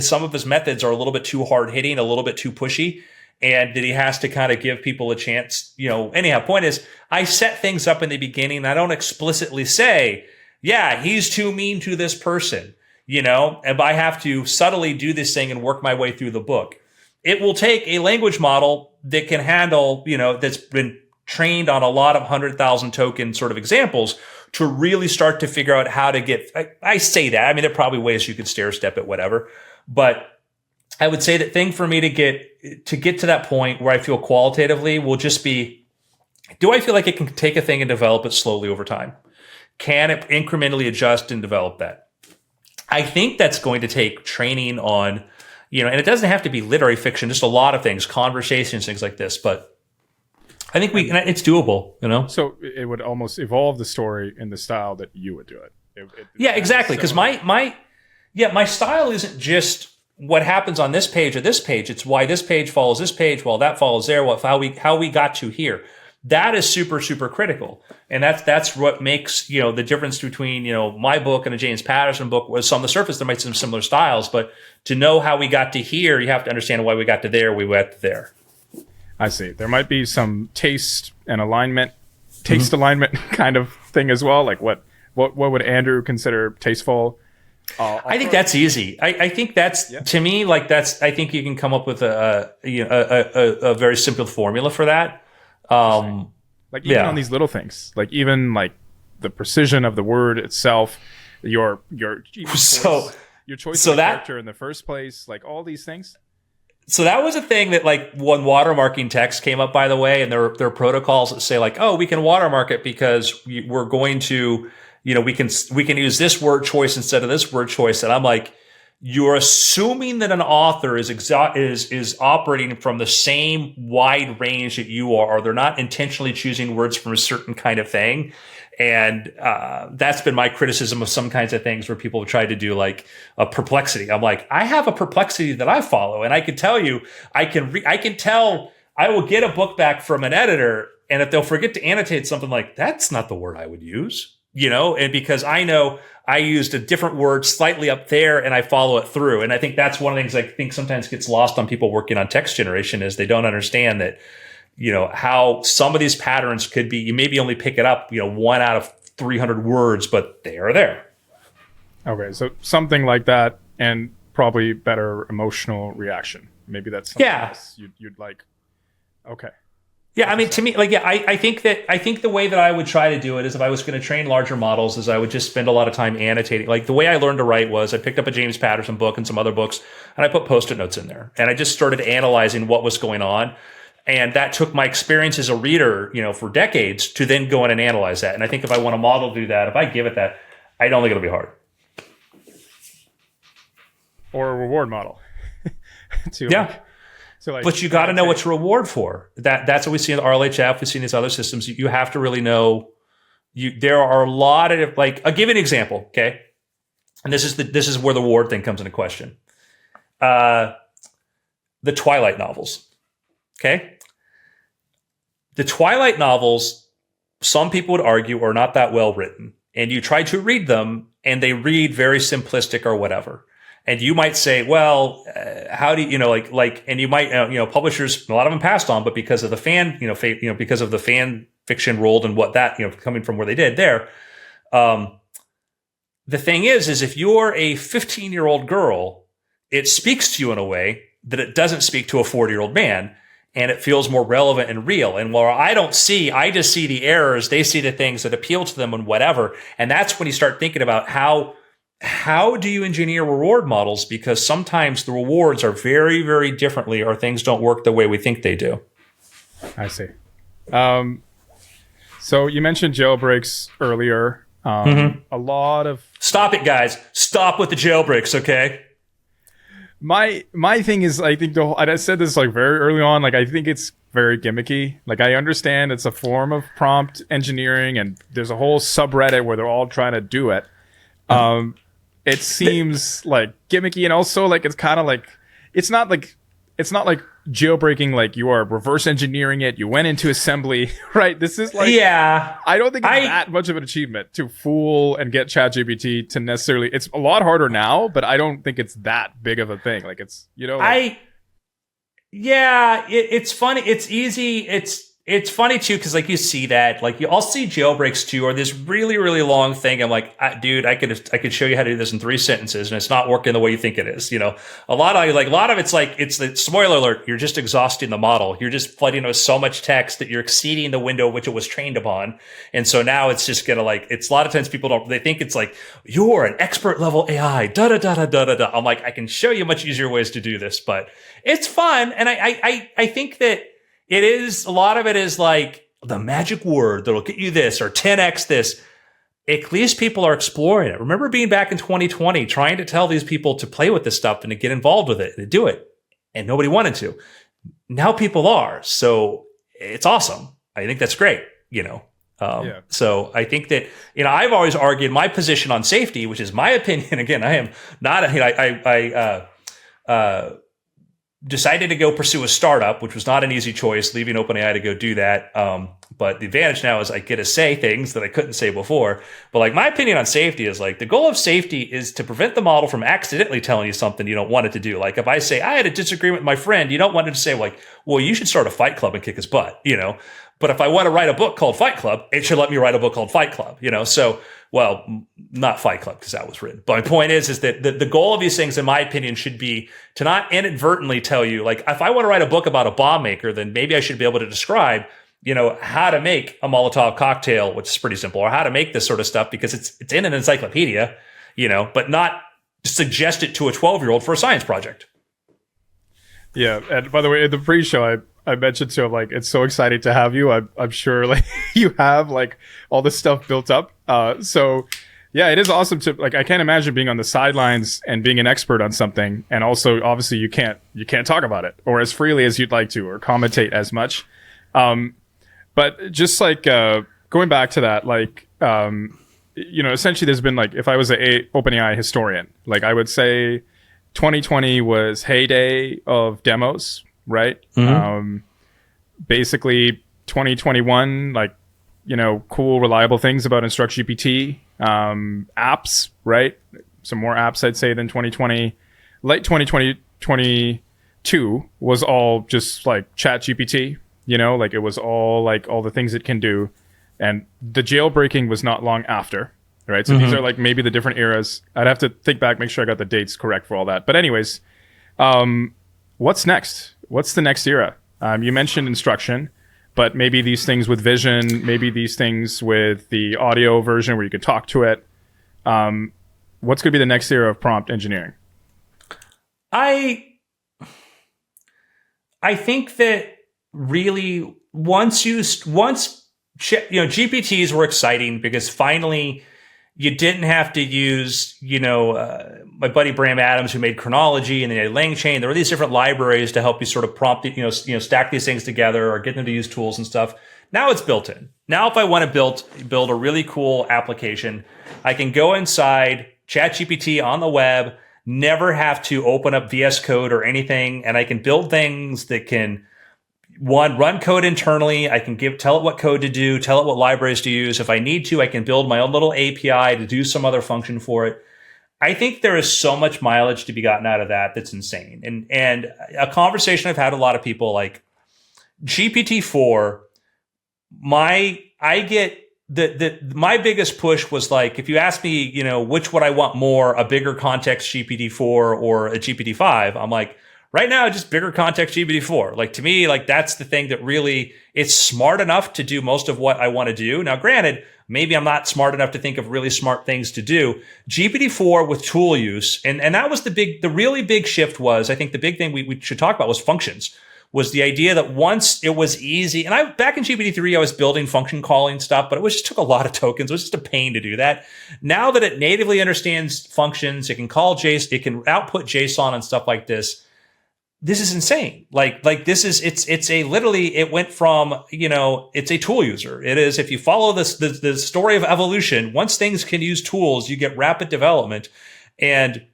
some of his methods are a little bit too hard hitting, a little bit too pushy. and that he has to kind of give people a chance. Anyhow, point is, I set things up in the beginning. I don't explicitly say, yeah, he's too mean to this person, and I have to subtly do this thing and work my way through the book. It will take a language model that can handle, that's been trained on a lot of 100,000 token sort of examples to really start to figure out how to get, I say that, I mean, there are probably ways you could stair step it, whatever, but I would say that thing for me to get to that point where I feel qualitatively will just be, do I feel like it can take a thing and develop it slowly over time? Can it incrementally adjust and develop that? I think that's going to take training on, and it doesn't have to be literary fiction, just a lot of things, conversations, things like this, but I think it's doable, So it would almost evolve the story in the style that you would do it. Yeah, exactly. Because my style isn't just what happens on this page or this page. It's why this page follows this page, while that follows there, how we got to here. That is super, super critical. And that's what makes, the difference between, my book and a James Patterson book. Was on the surface, there might be some similar styles, but to know how we got to here, you have to understand why we got to there, we went to there. I see. There might be some taste alignment kind of thing as well. Like what would Andrew consider tasteful? I think that's easy. I think that's, to me, like I think you can come up with a very simple formula for that. Like even on these little things, like even like the precision of the word itself, your choice of the character in the first place, like all these things. So that was a thing that, like, when watermarking text came up, by the way, and there are protocols that say, like, oh, we can watermark it because we're going to, we can use this word choice instead of this word choice. And I'm like, you're assuming that an author is operating from the same wide range that you are, or they're not intentionally choosing words from a certain kind of thing. And that's been my criticism of some kinds of things where people have tried to do like a perplexity. I'm like, I have a perplexity that I follow, and I can tell you, I can tell. I will get a book back from an editor, and if they'll forget to annotate something like, that's not the word I would use, and because I know I used a different word slightly up there, and I follow it through. And I think that's one of the things I think sometimes gets lost on people working on text generation is they don't understand that. How some of these patterns could be, you maybe only pick it up, 1 out of 300 words, but they are there. Okay, so something like that, and probably better emotional reaction. Maybe that's something else you'd like. Okay. Yeah, I mean, to me, I think the way that I would try to do it is if I was going to train larger models is I would just spend a lot of time annotating. Like the way I learned to write was I picked up a James Patterson book and some other books, and I put Post-it notes in there. And I just started analyzing what was going on. And that took my experience as a reader, for decades to then go in and analyze that. And I think if I want a model to do that, if I give it that, I don't think it'll be hard. Or a reward model. But you got to know what to reward for. That's what we see in the RLHF. We see in these other systems. You have to really know. There are a lot of I'll give you an example, okay? And this is where the reward thing comes into question. The Twilight novels, okay? The Twilight novels, some people would argue, are not that well written. And you try to read them, and they read very simplistic or whatever. And you might say, well, how do you, and you might, publishers, a lot of them passed on, but because of the because of the fan fiction world and what that, coming from where they did there. The thing is if you're a 15-year-old girl, it speaks to you in a way that it doesn't speak to a 40-year-old man. And it feels more relevant and real. And while I just see the errors, they see the things that appeal to them and whatever. And that's when you start thinking about how do you engineer reward models? Because sometimes the rewards are very, very differently, or things don't work the way we think they do. I see. So you mentioned jailbreaks earlier. A lot of... Stop it, guys. Stop with the jailbreaks, okay? My thing is, I think I said this very early on, I think it's very gimmicky. I understand it's a form of prompt engineering, and there's a whole subreddit where they're all trying to do it. It seems gimmicky, and also it's kind of it's not like jailbreaking, you are reverse engineering it. You went into assembly, right? This is I don't think it's that much of an achievement to fool and get ChatGPT to necessarily. It's a lot harder now, but I don't think it's that big of a thing. Yeah, it's funny. It's easy. It's funny too because like you see that like I'll see jailbreaks too, or this really really long thing. I'm like, dude, I could show you how to do this in 3 sentences, and it's not working the way you think it is. You know, a lot of it's like it's the spoiler alert. You're just exhausting the model. You're just flooding it with so much text that you're exceeding the window which it was trained upon, and so now it's just gonna like it's a lot of times people don't they think it's like you're an expert level AI. Da da da da da da da. I'm like I can show you much easier ways to do this, but it's fun, and I think that. It is, a lot of it is like the magic word that'll get you this or 10x this. At least people are exploring it. Remember being back in 2020, trying to tell these people to play with this stuff and to get involved with it and to do it. And nobody wanted to. Now people are. So it's awesome. I think that's great, you know. So I think that, you know, I've always argued my position on safety, which is my opinion. Again, I am not, decided to go pursue a startup, which was not an easy choice, leaving OpenAI to go do that. But the advantage now is I get to say things that I couldn't say before. But like my opinion on safety is like the goal of safety is to prevent the model from accidentally telling you something you don't want it to do. Like if I say I had a disagreement with my friend, you don't want it to say like, well, you should start a fight club and kick his butt, you know. But if I want to write a book called Fight Club, it should let me write a book called Fight Club, you know. So, well, not Fight Club because that was written. But my point is that the goal of these things, in my opinion, should be to not inadvertently tell you, like, if I want to write a book about a bomb maker, then maybe I should be able to describe, you know, how to make a Molotov cocktail, which is pretty simple, or how to make this sort of stuff because it's in an encyclopedia, you know, but not suggest it to a 12-year-old for a science project. Yeah, and by the way, in the pre-show, I mentioned to him, like, it's so exciting to have you. I'm sure, like, you have, like, all this stuff built up. So, yeah, it is awesome to, like, I can't imagine being on the sidelines and being an expert on something. And also, obviously, you can't talk about it or as freely as you'd like to or commentate as much. But just, like, going back to that, like, you know, essentially there's been, like, if I was an OpenAI historian, like, I would say 2020 was heyday of demos. Right. Mm-hmm. Basically 2021, like, you know, cool, reliable things about InstructGPT, apps, right? Some more apps, I'd say, than 2020. Late 2022 was all just like ChatGPT, you know, like it was all like all the things it can do. And the jailbreaking was not long after, right? So these are like maybe the different eras. I'd have to think back, make sure I got the dates correct for all that. But anyways, what's next? What's the next era? You mentioned instruction, but maybe these things with vision, maybe these things with the audio version where you could talk to it. What's going to be the next era of prompt engineering? I think that really once GPTs were exciting because finally you didn't have to use, you know, my buddy Bram Adams who made chronology and then a LangChain. There were these different libraries to help you sort of prompt, you know, stack these things together or get them to use tools and stuff. Now it's built in. Now, if I want to build a really cool application, I can go inside ChatGPT on the web, never have to open up VS Code or anything, and I can build things that can run code internally. I can tell it what code to do, tell it what libraries to use. If I need to, I can build my own little API to do some other function for it. I think there is so much mileage to be gotten out of that that's insane. And a conversation I've had with a lot of people, like GPT-4, my biggest push was like, if you ask me, you know, which would I want more, a bigger context GPT-4 or a GPT-5, I'm like, right now, just bigger context GPT-4. Like to me, like that's the thing that really, it's smart enough to do most of what I want to do. Now, granted, maybe I'm not smart enough to think of really smart things to do. GPT-4 with tool use, and that was the really big shift was, I think the big thing we should talk about was functions, was the idea that once it was easy, and back in GPT-3, I was building function calling stuff, but it just took a lot of tokens. It was just a pain to do that. Now that it natively understands functions, it can call JSON, it can output JSON and stuff like this. This is insane. Like this is, it went from, you know, it's a tool user. It is, if you follow the story of evolution, once things can use tools, you get rapid development. And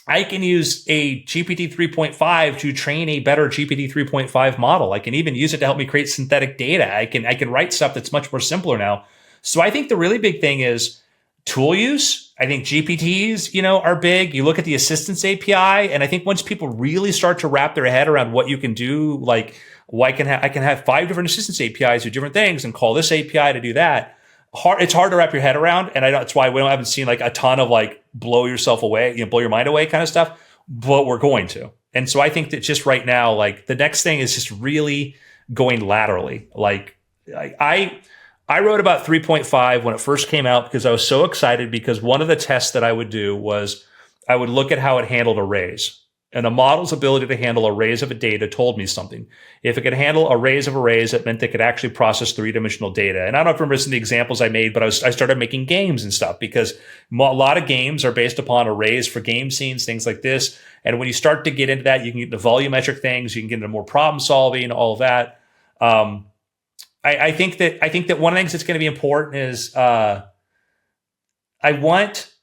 I can use a GPT 3.5 to train a better GPT 3.5 model. I can even use it to help me create synthetic data. I can write stuff that's much more simpler now. So I think the really big thing is tool use, I think GPTs, are big. You look at the assistance API, and I think once people really start to wrap their head around what you can do, like, I can have 5 different assistance APIs do different things and call this API to do that. It's hard to wrap your head around, and that's why we haven't seen like a ton of like blow your mind away kind of stuff, but we're going to. And so I think that just right now, like the next thing is just really going laterally. Like I wrote about 3.5 when it first came out because I was so excited, because one of the tests that I would do was I would look at how it handled arrays. And the model's ability to handle arrays of data told me something. If it could handle arrays of arrays, it meant it could actually process 3-dimensional data. And I don't know if you remember some of the examples I made, but I started making games and stuff, because a lot of games are based upon arrays for game scenes, things like this. And when you start to get into that, you can get into volumetric things, you can get into more problem solving, all of that. I think that one of the things that's going to be important is I want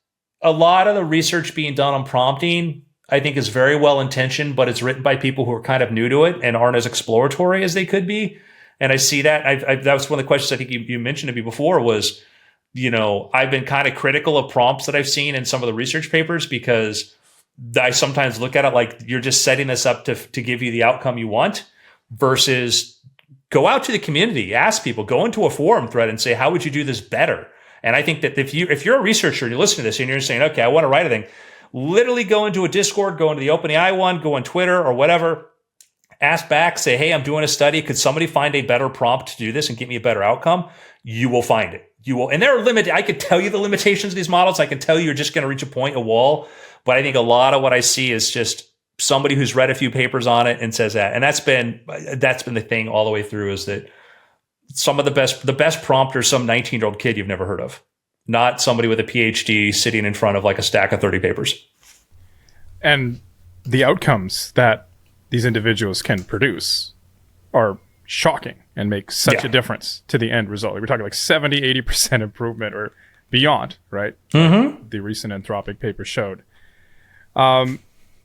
a lot of the research being done on prompting, I think, is very well intentioned, but it's written by people who are kind of new to it and aren't as exploratory as they could be. And I see that. That was one of the questions I think you mentioned to me before was, I've been kind of critical of prompts that I've seen in some of the research papers, because I sometimes look at it like you're just setting this up to give you the outcome you want, versus go out to the community, ask people, go into a forum thread and say, how would you do this better? And I think that if you're a researcher and you listen to this and you're saying, okay, I want to write a thing, literally go into a Discord, go into the OpenAI one, go on Twitter or whatever, ask back, say, hey, I'm doing a study. Could somebody find a better prompt to do this and get me a better outcome? You will find it. You will. And there are limited. I could tell you the limitations of these models. I can tell you you're just going to reach a wall. But I think a lot of what I see is just somebody who's read a few papers on it and says that. And that's been the thing all the way through, is that some of the best prompters, some 19-year-old kid you've never heard of, not somebody with a PhD sitting in front of like a stack of 30 papers. And the outcomes that these individuals can produce are shocking and make such a difference to the end result. We're talking like 70, 80% improvement or beyond, right? Mm-hmm. The recent Anthropic paper showed. How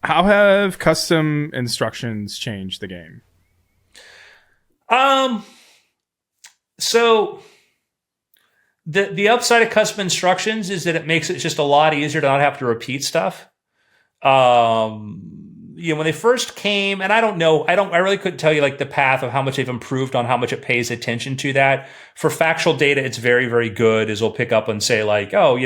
have custom instructions changed the game? So the upside of custom instructions is that it makes it just a lot easier to not have to repeat stuff. When they first came, and I really couldn't tell you like the path of how much they've improved on how much it pays attention to that. For factual data, it's very, very good, is it'll pick up and say like, it'll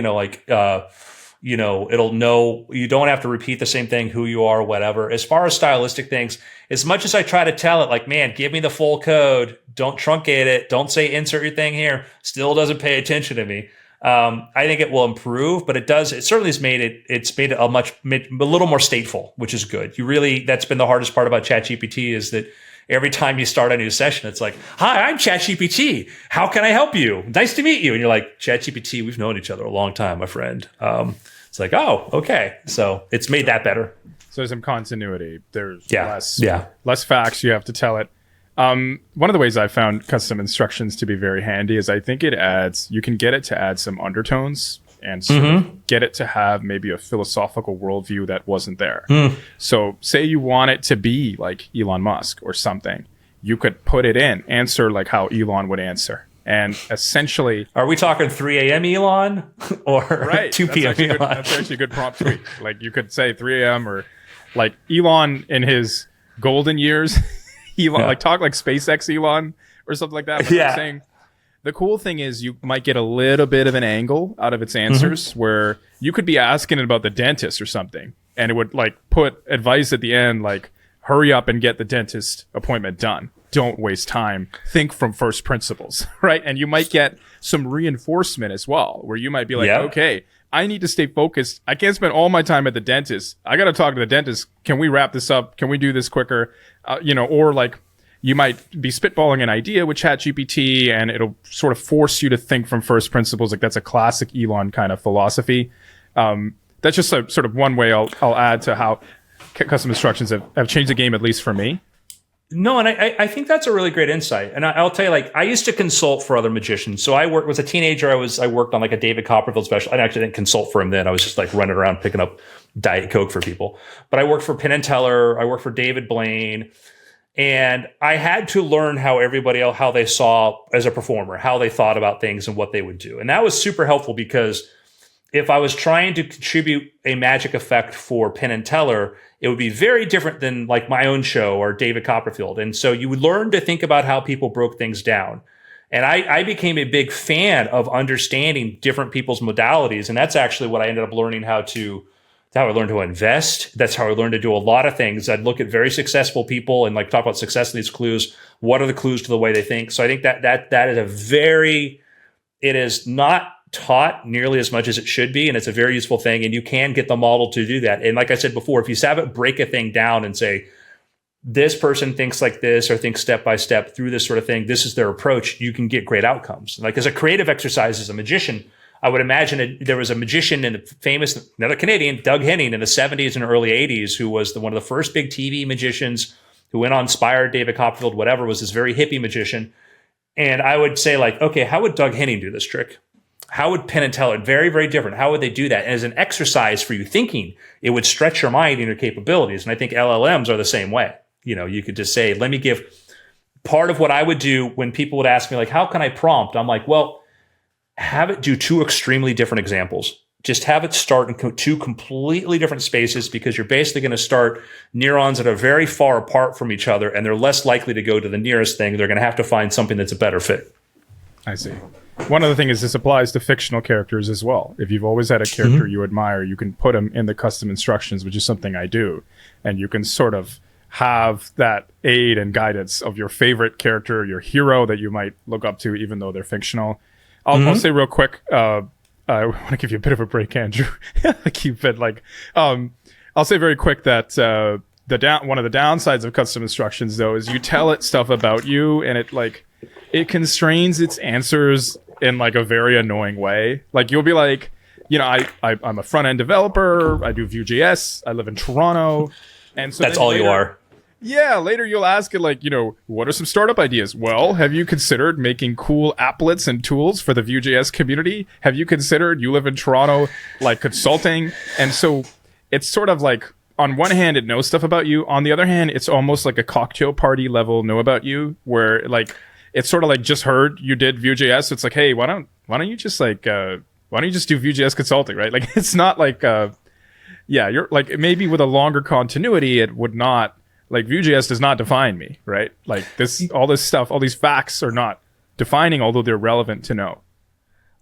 know you don't have to repeat the same thing, who you are, whatever. As far as stylistic things, as much as I try to tell it, like, man, give me the full code, don't truncate it, don't say insert your thing here, still doesn't pay attention to me. I think it will improve, but it certainly has made it a little more stateful, which is good. That's been the hardest part about ChatGPT, is that every time you start a new session, it's like, hi, I'm ChatGPT. How can I help you? Nice to meet you. And you're like, ChatGPT, we've known each other a long time, my friend. It's like, oh, okay. So it's made that better. So there's some continuity. There's less facts you have to tell it. One of the ways I found custom instructions to be very handy is I think you can get it to add some undertones and sort of get it to have maybe a philosophical worldview that wasn't there. So say you want it to be like Elon Musk or something, you could put it in, answer like how Elon would answer. And essentially... Are we talking 3 a.m. Elon or 2 p.m. Elon? That's actually a good prompt tweet. Like you could say 3 a.m. or like Elon in his golden years... Elon, like talk like SpaceX Elon or something like that. But I'm saying the cool thing is you might get a little bit of an angle out of its answers where you could be asking it about the dentist or something, and it would like put advice at the end like, hurry up and get the dentist appointment done. Don't waste time. Think from first principles, right? And you might get some reinforcement as well, where you might be like, okay, I need to stay focused. I can't spend all my time at the dentist. I got to talk to the dentist. Can we wrap this up? Can we do this quicker? Or like you might be spitballing an idea with ChatGPT and it'll sort of force you to think from first principles. Like that's a classic Elon kind of philosophy. That's just a, sort of one way I'll add to how custom instructions have changed the game, at least for me. No, and I think that's a really great insight. And I'll tell you, like, I used to consult for other magicians. So was a teenager. I worked on like a David Copperfield special. I actually didn't consult for him then. I was just like running around picking up Diet Coke for people. But I worked for Penn and Teller. I worked for David Blaine. And I had to learn how everybody else, how they saw as a performer, how they thought about things and what they would do. And that was super helpful because if I was trying to contribute a magic effect for Penn and Teller, it would be very different than like my own show or David Copperfield. And so you would learn to think about how people broke things down. And I became a big fan of understanding different people's modalities. And that's actually what I ended up learning how I learned to invest. That's how I learned to do a lot of things. I'd look at very successful people and like talk about success in these clues. What are the clues to the way they think? So I think that is it is not taught nearly as much as it should be. And it's a very useful thing. And you can get the model to do that. And like I said before, if you have it break a thing down and say, this person thinks like this or thinks step by step through this sort of thing, this is their approach, you can get great outcomes. Like as a creative exercise as a magician, I would imagine there was a magician and another Canadian, Doug Henning in the 70s and early 80s, who was one of the first big TV magicians who went on inspired David Copperfield, whatever, was this very hippie magician. And I would say like, okay, how would Doug Henning do this trick? How would Penn and Teller? Very, very different. How would they do that? And as an exercise for you thinking, it would stretch your mind and your capabilities. And I think LLMs are the same way. You know, you could just say, let me give part of what I would do when people would ask me like, how can I prompt? I'm like, well, have it do two extremely different examples. Just have it start in two completely different spaces, because you're basically going to start neurons that are very far apart from each other, and they're less likely to go to the nearest thing. They're going to have to find something that's a better fit. I see. One other thing is this applies to fictional characters as well. If you've always had a character you admire, you can put them in the custom instructions, which is something I do. And you can sort of have that aid and guidance of your favorite character, your hero that you might look up to, even though they're fictional. I'll say real quick, I want to give you a bit of a break, Andrew. I'll say very quick that one of the downsides of custom instructions, though, is you tell it stuff about you, and it constrains its answers in like a very annoying way. Like you'll be like, you know, I'm a front end developer. I do Vue.js. I live in Toronto, and so that's all you are. Yeah, later you'll ask it like, you know, what are some startup ideas? Well, have you considered making cool applets and tools for the Vue.js community? Have you considered, you live in Toronto, like consulting? And so it's sort of like, on one hand, it knows stuff about you. On the other hand, it's almost like a cocktail party level know about you, where like, it's sort of like just heard you did Vue.js. So it's like, hey, why don't you just do Vue.js consulting, right? Like, it's not like, you're like, maybe with a longer continuity, it would not, like Vue.js does not define me, right? Like all this stuff, all these facts are not defining, although they're relevant to know.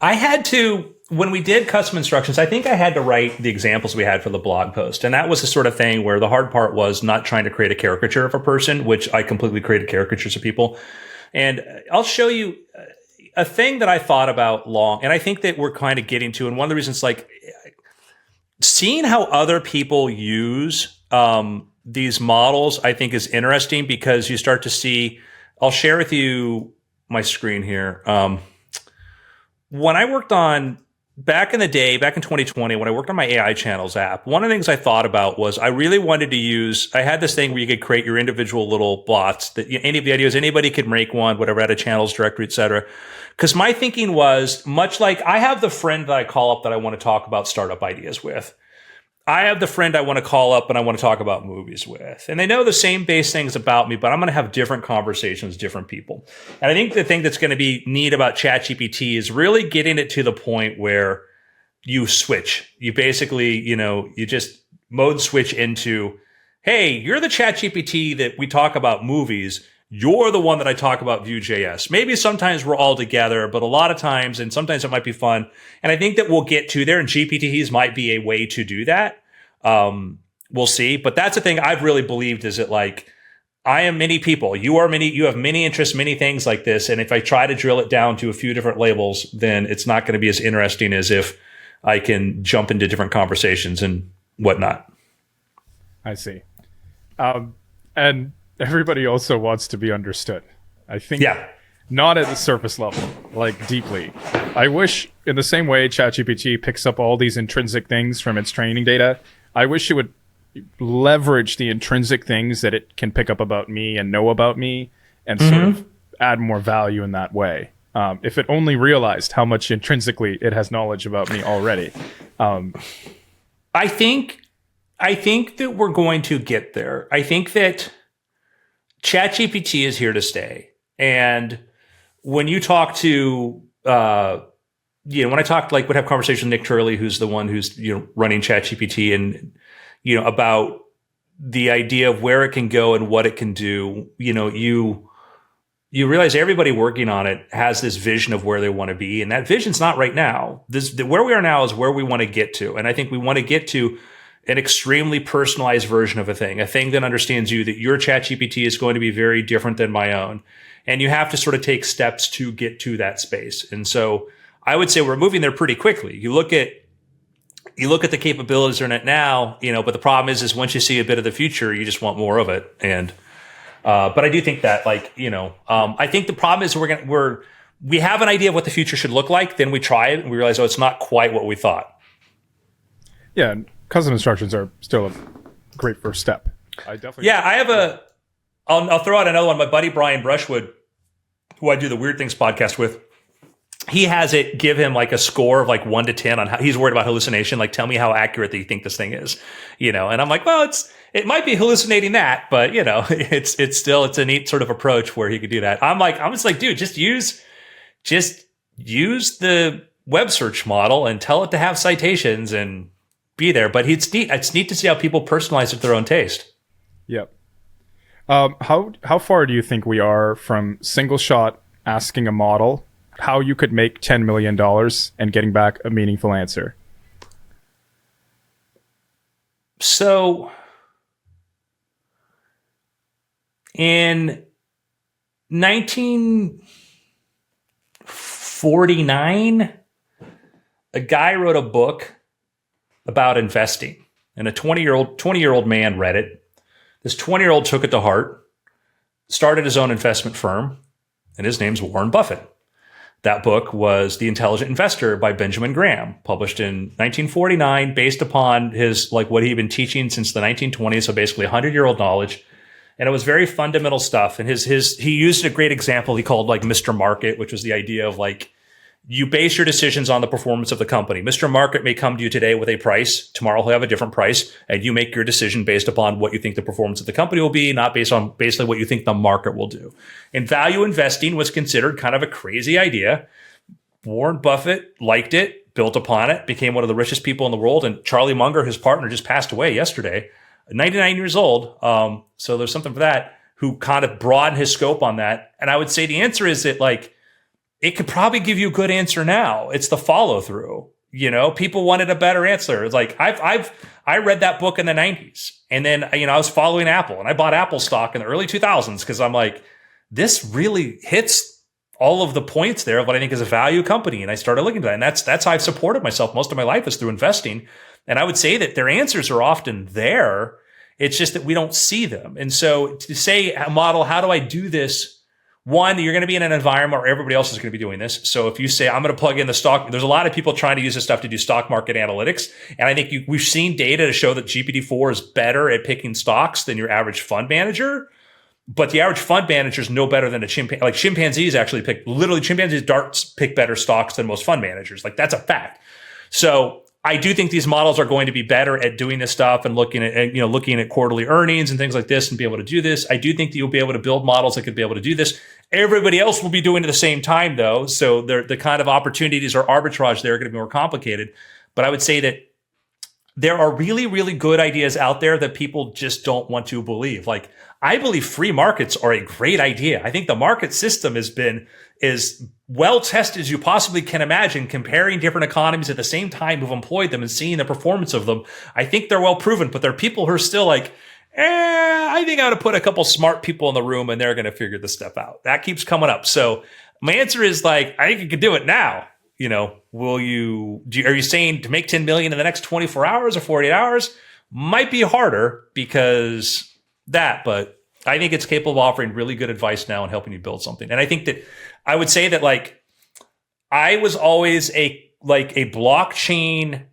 I had to, when we did custom instructions, I think I had to write the examples we had for the blog post. And that was the sort of thing where the hard part was not trying to create a caricature of a person, which I completely created caricatures of people. And I'll show you a thing that I thought about long, and I think that we're kind of getting to, and one of the reasons, like, seeing how other people use these models, I think is interesting, because you start to see, I'll share with you my screen here. When I worked on, back in the day, back in 2020, when I worked on my AI channels app, one of the things I thought about was I really wanted to use, I had this thing where you could create your individual little bots that any of the ideas, anybody could make one, whatever, add a channels directory, et cetera. Because my thinking was much like I have the friend that I call up that I want to talk about startup ideas with. I have the friend I want to call up and I want to talk about movies with. And they know the same base things about me, but I'm going to have different conversations with different people. And I think the thing that's going to be neat about ChatGPT is really getting it to the point where you switch. You basically, you just mode switch into, hey, you're the ChatGPT that we talk about movies. You're the one that I talk about Vue.js. Maybe sometimes we're all together, but a lot of times, and sometimes it might be fun. And I think that we'll get to there, and GPTs might be a way to do that. We'll see. But that's the thing I've really believed, is that like, I am many people. You have many interests, many things like this. And if I try to drill it down to a few different labels, then it's not going to be as interesting as if I can jump into different conversations and whatnot. I see. And everybody also wants to be understood. I think not at the surface level, like deeply. I wish, in the same way ChatGPT picks up all these intrinsic things from its training data, I wish it would leverage the intrinsic things that it can pick up about me and know about me, and sort of add more value in that way. If it only realized how much intrinsically it has knowledge about me already. I think that we're going to get there. I think that ChatGPT is here to stay. And when you talk to when I talked, like, would have conversations with Nick Turley, who's the one who's, running ChatGPT, and, about the idea of where it can go and what it can do, you realize everybody working on it has this vision of where they want to be. And that vision's not right now. Where we are now is where we want to get to. And I think we want to get to an extremely personalized version of a thing that understands you, that your ChatGPT is going to be very different than my own. And you have to sort of take steps to get to that space. And so I would say we're moving there pretty quickly. You look at the capabilities in it now, but the problem is once you see a bit of the future, you just want more of it. And but I do think that, I think the problem is we have an idea of what the future should look like. Then we try it and we realize, it's not quite what we thought. Yeah, and custom instructions are still a great first step. I definitely. Yeah, I have I'll throw out another one. My buddy Brian Brushwood, who I do the Weird Things podcast with, he has it give him like a score of like 1 to 10 on how he's worried about hallucination. Like, tell me how accurate that you think this thing is, and I'm like, well, it might be hallucinating that, but it's a neat sort of approach where he could do that. I'm just like, dude, just use the web search model and tell it to have citations and be there. But it's neat to see how people personalize it to their own taste. Yep. How far do you think we are from single shot asking a model how you could make $10 million and getting back a meaningful answer? So in 1949, a guy wrote a book about investing, and a 20-year-old man read it. This 20-year-old took it to heart, started his own investment firm, and his name's Warren Buffett. That book was The Intelligent Investor by Benjamin Graham, published in 1949, based upon his, what he'd been teaching since the 1920s, so basically 100-year-old knowledge. And it was very fundamental stuff. And he used a great example he called Mr. Market, which was the idea of you base your decisions on the performance of the company. Mr. Market may come to you today with a price. Tomorrow he'll have a different price. And you make your decision based upon what you think the performance of the company will be, not based on basically what you think the market will do. And value investing was considered kind of a crazy idea. Warren Buffett liked it, built upon it, became one of the richest people in the world. And Charlie Munger, his partner, just passed away yesterday, 99 years old. So there's something for that, who kind of broadened his scope on that. And I would say the answer is that it could probably give you a good answer now. It's the follow through. People wanted a better answer. It's I read that book in the 90s, and then I was following Apple, and I bought Apple stock in the early 2000s because I'm like, this really hits all of the points there of what I think is a value company. And I started looking at that, and that's how I've supported myself most of my life, is through investing. And I would say that their answers are often there. It's just that we don't see them. And so to say a model, how do I do this? One, you're going to be in an environment where everybody else is going to be doing this. So if you say, I'm going to plug in the stock, there's a lot of people trying to use this stuff to do stock market analytics. And I think we've seen data to show that GPT-4 is better at picking stocks than your average fund manager. But the average fund manager is no better than a chimpanzee. Chimpanzees darts pick better stocks than most fund managers. That's a fact. So I do think these models are going to be better at doing this stuff and looking at quarterly earnings and things like this and be able to do this. I do think that you'll be able to build models that could be able to do this. Everybody else will be doing it at the same time, though. So the kind of opportunities or arbitrage there are going to be more complicated. But I would say that there are really, really good ideas out there that people just don't want to believe. I believe free markets are a great idea. I think the market system has been as well tested as you possibly can imagine, comparing different economies at the same time who've employed them and seeing the performance of them. I think they're well proven, but there are people who are still I think I ought to put a couple smart people in the room and they're going to figure this stuff out. That keeps coming up. So my answer is I think you could do it now. Are you saying to make 10 million in the next 24 hours or 48 hours? Might be harder because but I think it's capable of offering really good advice now and helping you build something. And I think that I would say that I was always a blockchain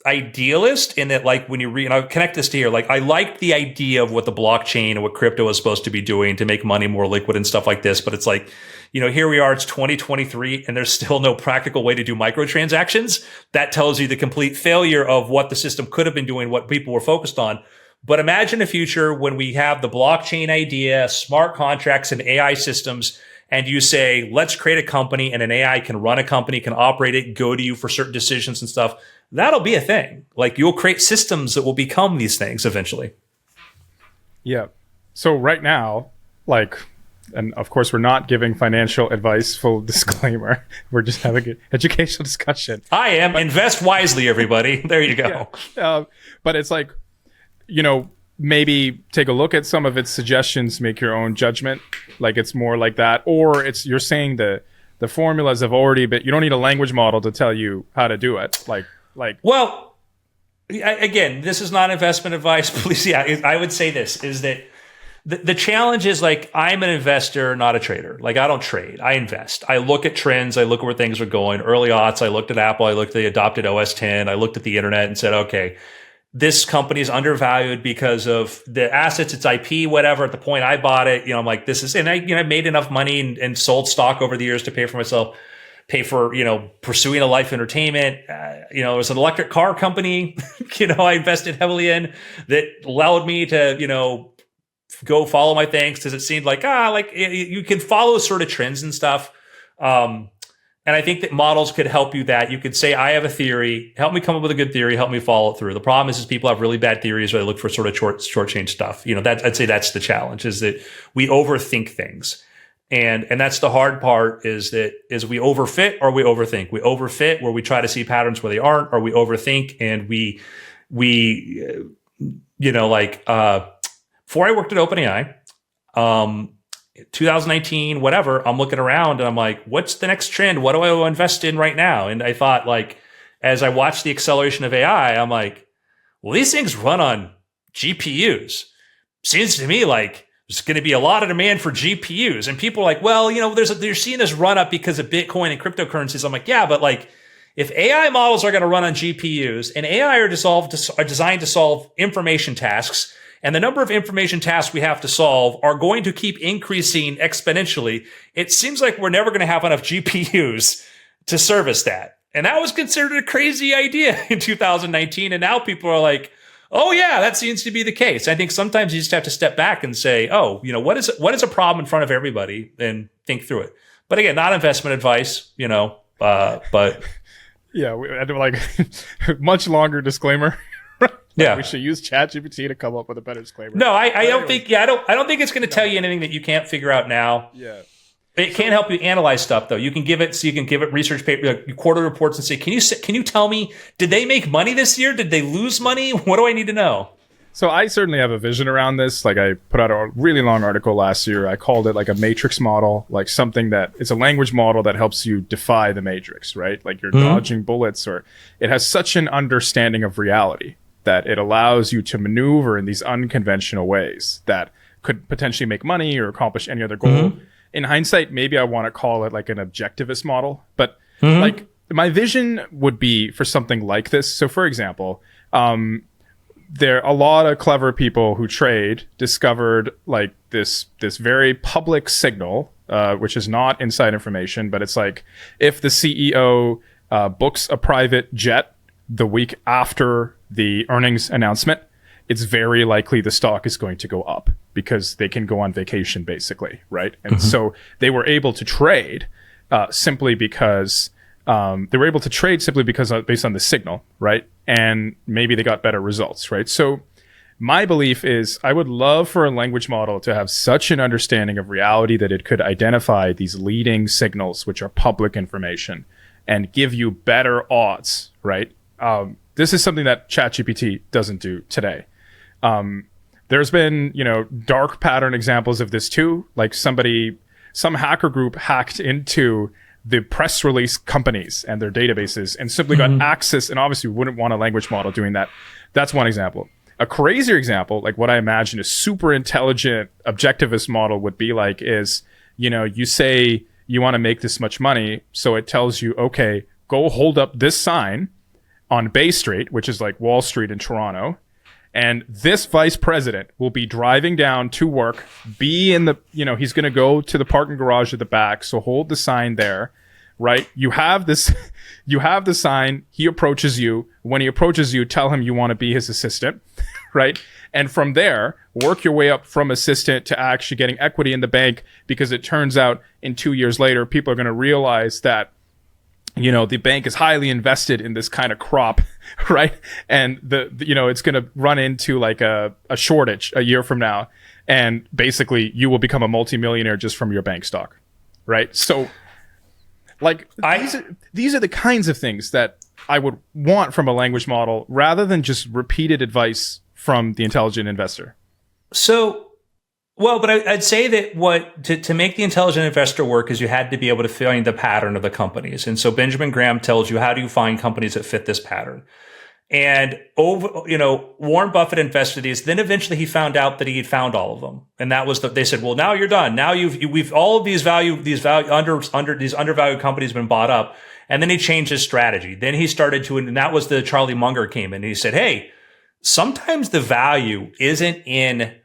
idealist in that when you read, and I'll connect this to here, I liked the idea of what the blockchain and what crypto is supposed to be doing to make money more liquid and stuff like this. But it's here we are, it's 2023 and there's still no practical way to do microtransactions. That tells you the complete failure of what the system could have been doing, what people were focused on. But imagine a future when we have the blockchain idea, smart contracts and AI systems, and you say, let's create a company, and an AI can run a company, can operate it, go to you for certain decisions and stuff, that'll be a thing. Like, you'll create systems that will become these things eventually. Yeah. So right now, like, and of course, we're not giving financial advice, full disclaimer. We're just having an educational discussion. I am. Invest wisely, everybody. There you go. Yeah. But it's like, maybe take a look at some of its suggestions, make your own judgment. Like, it's more like that. Or you're saying the formulas have already been, you don't need a language model to tell you how to do it. Well, again, this is not investment advice. Please, I would say this is that the challenge is, like, I'm an investor, not a trader. Like, I don't trade. I invest. I look at trends. I look at where things are going. Early aughts, I looked at Apple. I looked at the adopted OS 10. I looked at the internet and said, okay, this company is undervalued because of the assets, its IP, whatever. At the point I bought it, I'm like, this is, and I made enough money and sold stock over the years to pay for myself, pay for, pursuing a life entertainment. It was an electric car company, I invested heavily in that allowed me to, go follow my things, because it seemed like, you can follow sort of trends and stuff. And I think that models could help you that. You could say, I have a theory, help me come up with a good theory, help me follow it through. The problem is people have really bad theories, or they look for sort of short-change stuff. I'd say that's the challenge, is that we overthink things. And that's the hard part, is we overfit or we overthink. We overfit, where we try to see patterns where they aren't, or we overthink and we before I worked at OpenAI, 2019, whatever, I'm looking around and I'm like, what's the next trend? What do I invest in right now? And I thought, like, as I watched the acceleration of AI, I'm like, well, these things run on GPUs. Seems to me like there's going to be a lot of demand for GPUs. And people are like, well, they're seeing this run up because of Bitcoin and cryptocurrencies. I'm like, yeah, but like, if AI models are going to run on GPUs, and AI are designed to solve information tasks, and the number of information tasks we have to solve are going to keep increasing exponentially, it seems like we're never going to have enough GPUs to service that. And that was considered a crazy idea in 2019. And now people are like, oh yeah, that seems to be the case. I think sometimes you just have to step back and say, oh, what is a problem in front of everybody, and think through it. But again, not investment advice, but yeah, I do, like, much longer disclaimer. Yeah, we should use ChatGPT to come up with a better disclaimer. No, I don't think. Yeah, I don't think it's going to tell you anything that you can't figure out now. Yeah, it can help you analyze stuff, though. You can give it research paper, quarter reports, and say, can you tell me, did they make money this year? Did they lose money? What do I need to know? So I certainly have a vision around this. Like, I put out a really long article last year. I called it like a matrix model, like something that it's a language model that helps you defy the matrix, right? Like, you're dodging bullets, or it has such an understanding of reality that it allows you to maneuver in these unconventional ways that could potentially make money or accomplish any other goal. In hindsight, maybe I want to call it like an objectivist model, but like, my vision would be for something like this. So for example, there are a lot of clever people who trade discovered like this very public signal, which is not inside information, but it's like, if the CEO books a private jet the week after the earnings announcement, it's very likely the stock is going to go up, because they can go on vacation, basically, right? And so they were able to trade simply because based on the signal, right? And maybe they got better results, right? So my belief is, I would love for a language model to have such an understanding of reality that it could identify these leading signals, which are public information, and give you better odds, right? This is something that ChatGPT doesn't do today. There's been, dark pattern examples of this too. Like, some hacker group hacked into the press release companies and their databases and simply got access. And obviously we wouldn't want a language model doing that. That's one example. A crazier example, like what I imagine a super intelligent objectivist model would be like, is, you say you want to make this much money. So it tells you, okay, go hold up this sign on Bay Street, which is like Wall Street in Toronto. And this vice president will be driving down to work, be in the, he's going to go to the parking garage at the back. So hold the sign there, right? You have the sign. He approaches you. When he approaches you, tell him you want to be his assistant, right? And from there, work your way up from assistant to actually getting equity in the bank, because it turns out in 2 years later, people are going to realize that, the bank is highly invested in this kind of crop, right? And it's going to run into like a shortage a year from now. And basically you will become a multimillionaire just from your bank stock, right? So like these are the kinds of things that I would want from a language model rather than just repeated advice from the intelligent investor. But I'd say that to make the intelligent investor work is you had to be able to find the pattern of the companies. And so Benjamin Graham tells you, how do you find companies that fit this pattern? And Warren Buffett invested these. Then eventually he found out that he had found all of them. And that was they said, well, now you're done. Now we've all of these undervalued companies have been bought up. And then he changed his strategy. Then he started and that was the Charlie Munger came in. And he said, hey, sometimes the value isn't in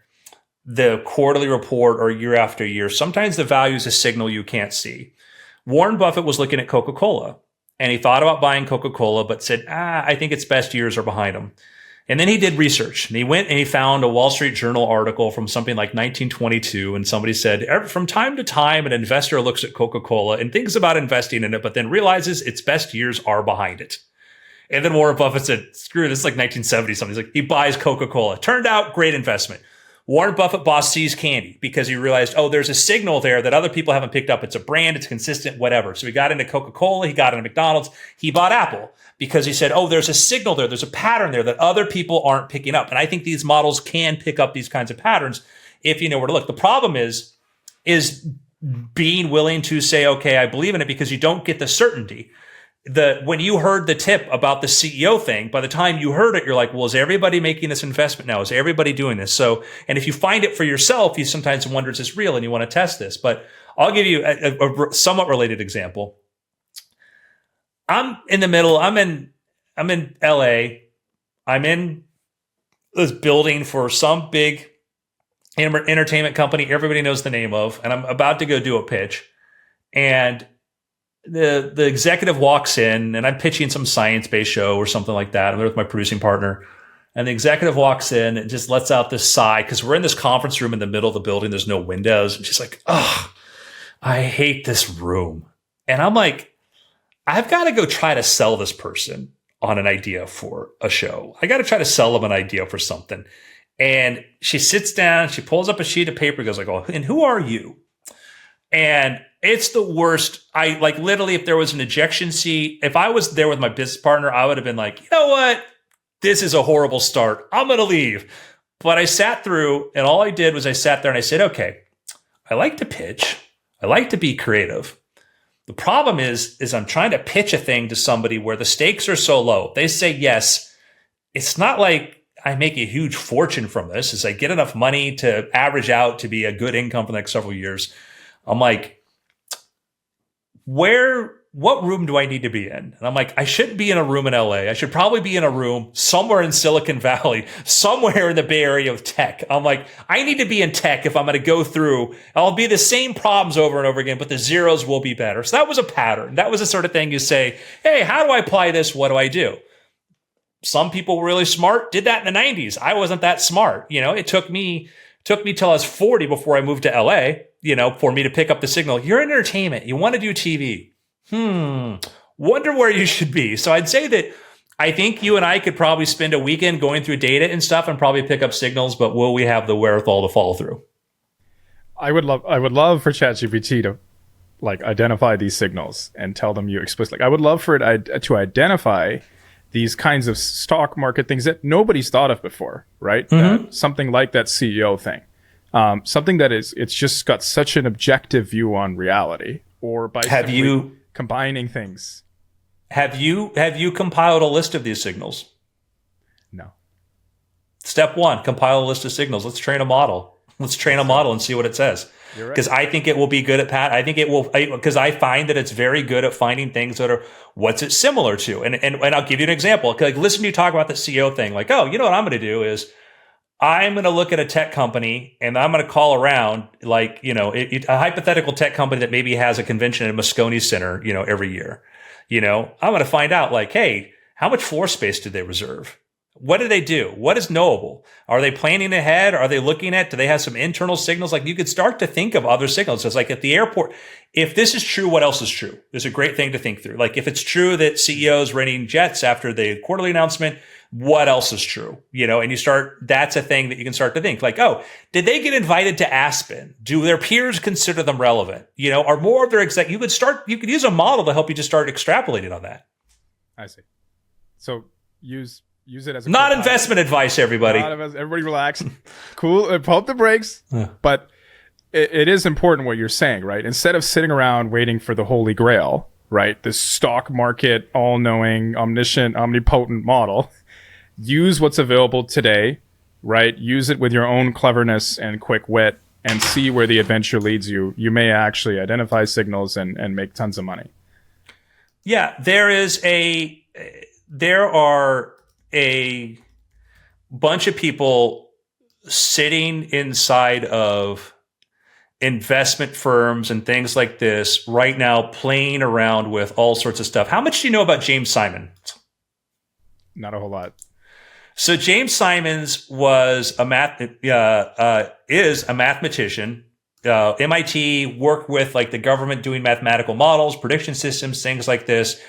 the quarterly report or year after year. Sometimes the value is a signal you can't see. Warren Buffett was looking at Coca-Cola, and he thought about buying Coca-Cola, but said, I think its best years are behind him. And then he did research, and he went and he found a Wall Street Journal article from something like 1922. And somebody said, from time to time, an investor looks at Coca-Cola and thinks about investing in it, but then realizes its best years are behind it. And then Warren Buffett said, screw this, is like 1970 something. He's like, he buys Coca-Cola. Turned out, great investment. Warren Buffett bought See's Candy because he realized, there's a signal there that other people haven't picked up. It's a brand, it's consistent, whatever. So he got into Coca-Cola, he got into McDonald's, he bought Apple because he said, there's a signal there, there's a pattern there that other people aren't picking up. And I think these models can pick up these kinds of patterns if you know where to look. The problem is being willing to say, okay, I believe in it, because you don't get the certainty. When you heard the tip about the CEO thing, by the time you heard it, you're like, well, is everybody making this investment now? Is everybody doing this? So, and if you find it for yourself, you sometimes wonder, is this real? And you want to test this. But I'll give you a somewhat related example. I'm in the middle. I'm in LA. I'm in this building for some big entertainment company everybody knows the name of, and I'm about to go do a pitch. And the executive walks in, and I'm pitching some science-based show or something like that. I'm there with my producing partner, and the executive walks in and just lets out this sigh, because we're in this conference room in the middle of the building. There's no windows. And she's like, I hate this room. And I'm like, I've got to go try to sell this person on an idea for a show. I got to try to sell them an idea for something. And she sits down, she pulls up a sheet of paper, goes like, and who are you? And it's the worst. I like literally, if there was an ejection seat, if I was there with my business partner, I would have been like, you know what? This is a horrible start. I'm going to leave. But I sat through, and all I did was I sat there and I said, okay, I like to pitch. I like to be creative. The problem is I'm trying to pitch a thing to somebody where the stakes are so low. They say yes. It's not like I make a huge fortune from this. It's I get enough money to average out to be a good income for the next several years. I'm like, what room do I need to be in? And I'm like, I shouldn't be in a room in LA. I should probably be in a room somewhere in Silicon Valley, somewhere in the Bay Area of tech. I'm like, I need to be in tech if I'm going to go through. I'll be the same problems over and over again, but the zeros will be better. So that was a pattern. That was the sort of thing you say, hey, how do I apply this? What do I do? Some people were really smart, did that in the 90s. I wasn't that smart. It took me till I was 40 before I moved to LA, for me to pick up the signal. You're in entertainment. You want to do TV. Wonder where you should be. So I'd say that I think you and I could probably spend a weekend going through data and stuff and probably pick up signals, but will we have the wherewithal to follow through? I would love for ChatGPT to identify these signals and tell them you explicitly. I would love for it to identify these kinds of stock market things that nobody's thought of before, right? Mm-hmm. Something like that CEO thing. Something that it's just got such an objective view on reality, or by combining things. Have you compiled a list of these signals? No. Step 1, compile a list of signals. Let's train a model. Let's train a model and see what it says. Because I think it will be good at I think it will, because I find that it's very good at finding things that are, what's it similar to? And I'll give you an example. Listen to you talk about the CEO thing. What I'm going to do is I'm going to look at a tech company and I'm going to call around a hypothetical tech company that maybe has a convention in Moscone Center, every year. I'm going to find out hey, how much floor space did they reserve? What do they do? What is knowable? Are they planning ahead? Are they looking at, do they have some internal signals? Like you could start to think of other signals. It's like at the airport, if this is true, what else is true? It's a great thing to think through. Like if it's true that CEOs renting jets after the quarterly announcement, what else is true? And you start, that's a thing that you can start to think like, oh, did they get invited to Aspen? Do their peers consider them relevant? Are more of their you could use a model to help you just start extrapolating on that. I see. So use it as a not investment advice, everybody. Everybody relax. Cool. Pump the brakes. Yeah. But it is important what you're saying, right? Instead of sitting around waiting for the holy grail, right? This stock market, all-knowing, omniscient, omnipotent model, use what's available today, right? Use it with your own cleverness and quick wit and see where the adventure leads you. You may actually identify signals and make tons of money. Yeah, there are a bunch of people sitting inside of investment firms and things like this right now playing around with all sorts of stuff. How much do you know about James Simon? Not a whole lot. So James Simons was is a mathematician. MIT, worked with like the government doing mathematical models, prediction systems, things like this.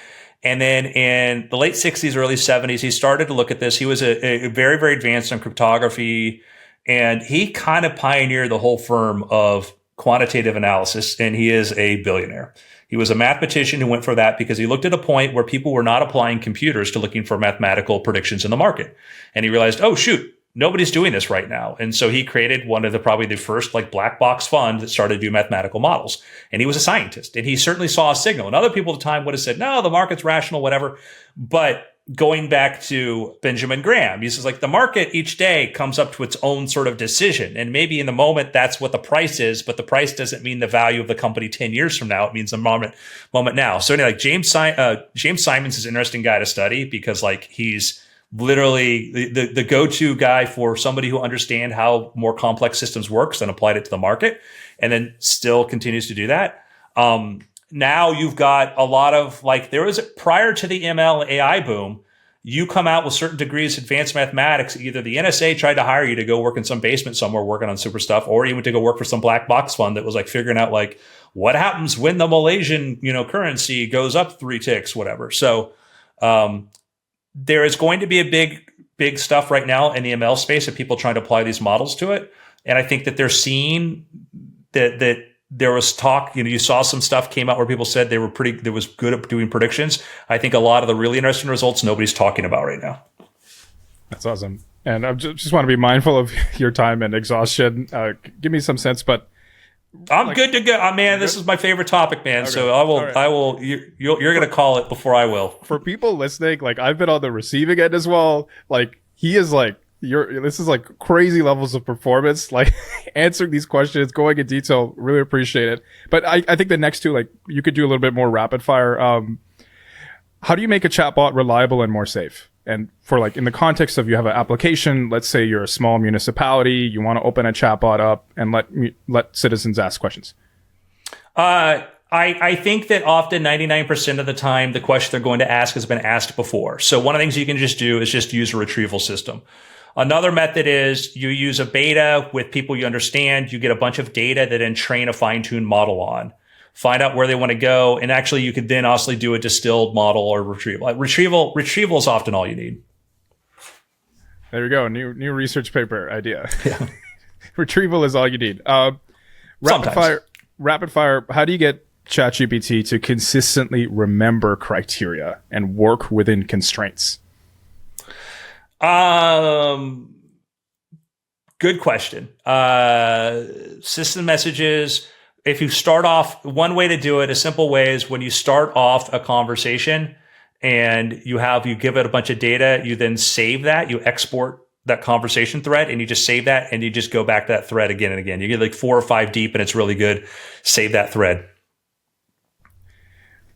And then in the late 60s, early 70s, he started to look at this. He was a very, very advanced on cryptography, and he kind of pioneered the whole firm of quantitative analysis, and he is a billionaire. He was a mathematician who went for that because he looked at a point where people were not applying computers to looking for mathematical predictions in the market. And he realized, oh, shoot, nobody's doing this right now. And so he created one of probably the first like black box fund that started to do mathematical models. And he was a scientist, and he certainly saw a signal. And other people at the time would have said, no, the market's rational, whatever. But going back to Benjamin Graham, he says like the market each day comes up to its own sort of decision. And maybe in the moment, that's what the price is, but the price doesn't mean the value of the company 10 years from now. It means the moment now. So anyway, like James Simons is an interesting guy to study because like he's literally the go-to guy for somebody who understands how more complex systems works and applied it to the market and then still continues to do that. Now you've got a lot of like there was prior to the ML AI boom, you come out with certain degrees of advanced mathematics. Either the NSA tried to hire you to go work in some basement somewhere working on super stuff, or you went to go work for some black box fund that was like figuring out like what happens when the Malaysian currency goes up 3 ticks, whatever. So there is going to be a big stuff right now in the ML space of people trying to apply these models to it, and I think that they're seeing that. There was talk, you saw some stuff came out where people said they was good at doing predictions. I think a lot of the really interesting results nobody's talking about right now. That's awesome. And I just want to be mindful of your time and exhaustion. Give me some sense, but I'm good to go. Man, this is my favorite topic, man. Okay. So I will, you're going to call it before I will. For people listening, like I've been on the receiving end as well. Like he is like, this is like crazy levels of performance, like answering these questions, going in detail. Really appreciate it. But I think the next two, like you could do a little bit more rapid fire. How do you make a chatbot reliable and more safe? And for like in the context of you have an application, let's say you're a small municipality, you want to open a chatbot up and let citizens ask questions. I think that often 99% of the time, the question they're going to ask has been asked before. So one of the things you can just do is just use a retrieval system. Another method is you use a beta with people you understand. You get a bunch of data that then train a fine-tuned model on. Find out where they want to go. And actually, you could then also do a distilled model or retrieval. Retrieval is often all you need. There you go. New research paper idea. Yeah. Retrieval is all you need. Rapid fire. How do you get ChatGPT to consistently remember criteria and work within constraints? Good question. System messages. If you start off, one way to do it, a simple way is when you start off a conversation and you give it a bunch of data, you then save that, you export that conversation thread and you just save that and you just go back to that thread again and again. You get like 4 or 5 deep and it's really good. Save that thread.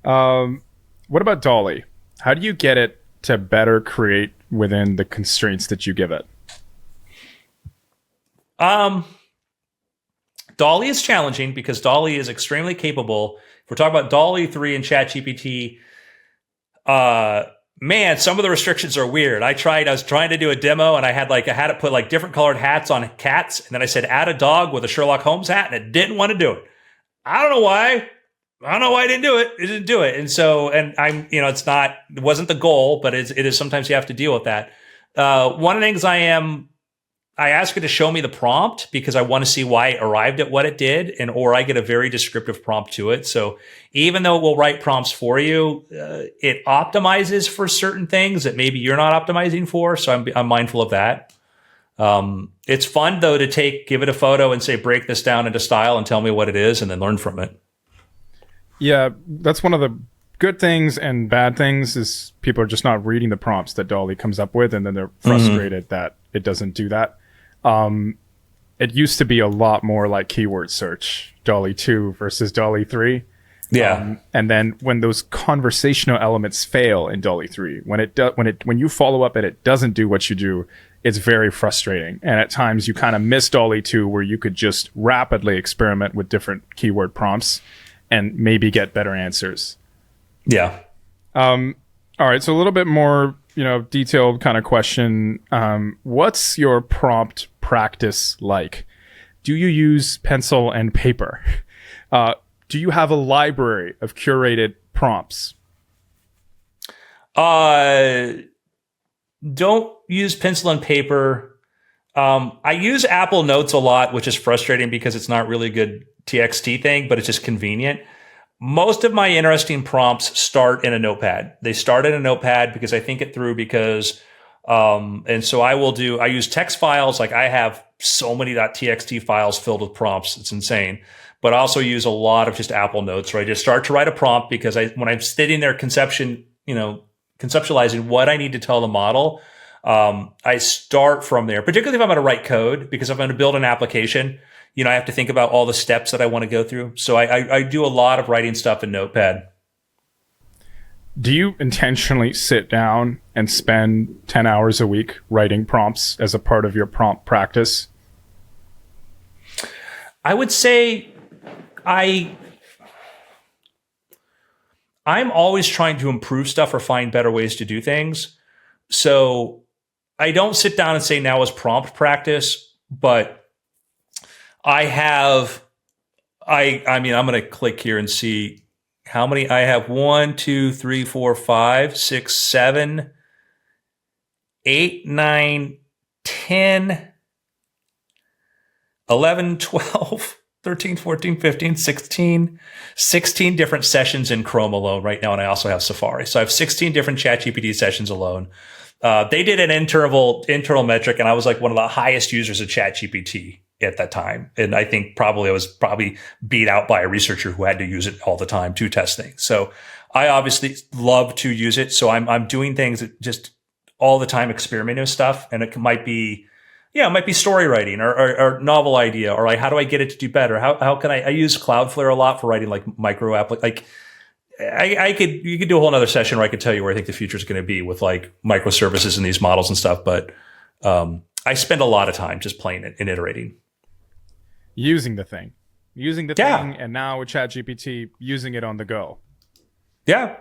What about DALL-E? How do you get it to better create within the constraints that you give it? DALL-E is challenging because DALL-E is extremely capable. If we're talking about DALL-E 3 and ChatGPT, Man, some of the restrictions are weird. I was trying to do a demo and I had it put like different colored hats on cats. And then I said, add a dog with a Sherlock Holmes hat, and it didn't want to do it. I don't know why. I don't know why I didn't do it. It didn't do it. And so, and I'm, it wasn't the goal, but it is sometimes you have to deal with that. One of the things I ask it to show me the prompt because I want to see why it arrived at what it did, or I get a very descriptive prompt to it. So even though it will write prompts for you, it optimizes for certain things that maybe you're not optimizing for. So I'm mindful of that. It's fun though to give it a photo and say, break this down into style and tell me what it is, and then learn from it. Yeah, that's one of the good things and bad things is people are just not reading the prompts that DALL-E comes up with, and then they're frustrated that it doesn't do that. It used to be a lot more like keyword search, DALL-E 2 versus DALL-E 3. Yeah. And then when those conversational elements fail in DALL-E 3, when you follow up and it doesn't do what you do, it's very frustrating. And at times you kind of miss DALL-E 2 where you could just rapidly experiment with different keyword prompts and maybe get better answers. Yeah. All right. So a little bit more, detailed kind of question. What's your prompt practice like? Do you use pencil and paper? Do you have a library of curated prompts? Don't use pencil and paper. I use Apple Notes a lot, which is frustrating because it's not really a good TXT thing, but it's just convenient. Most of my interesting prompts start in a notepad. They start in a notepad because I think it through and so I use text files. Like I have so many .txt files filled with prompts. It's insane. But I also use a lot of just Apple Notes where I just start to write a prompt because when I'm sitting there conceptualizing what I need to tell the model, I start from there, particularly if I'm going to write code, because if I'm going to build an application, I have to think about all the steps that I want to go through. So I do a lot of writing stuff in Notepad. Do you intentionally sit down and spend 10 hours a week writing prompts as a part of your prompt practice? I would say I'm always trying to improve stuff or find better ways to do things. So I don't sit down and say now is prompt practice, but I'm going to click here and see how many I have. 1, 2, 3, 4, 5, 6, 7, 8, 9, 10, 11, 12, 13, 14, 15, 16 different sessions in Chrome alone right now. And I also have Safari. So I have 16 different ChatGPT sessions alone. They did an internal metric, and I was like one of the highest users of ChatGPT at that time. And I think I was beat out by a researcher who had to use it all the time to test things. So I obviously love to use it. So I'm doing things that just all the time, experimenting with stuff. And it might be story writing or novel idea, or like, how do I get it to do better? How can I use Cloudflare a lot for writing like micro app, like you could do a whole nother session where I could tell you where I think the future is going to be with like microservices and these models and stuff. But I spend a lot of time just playing it and iterating. Using the thing, and now with ChatGPT, using it on the go. Yeah.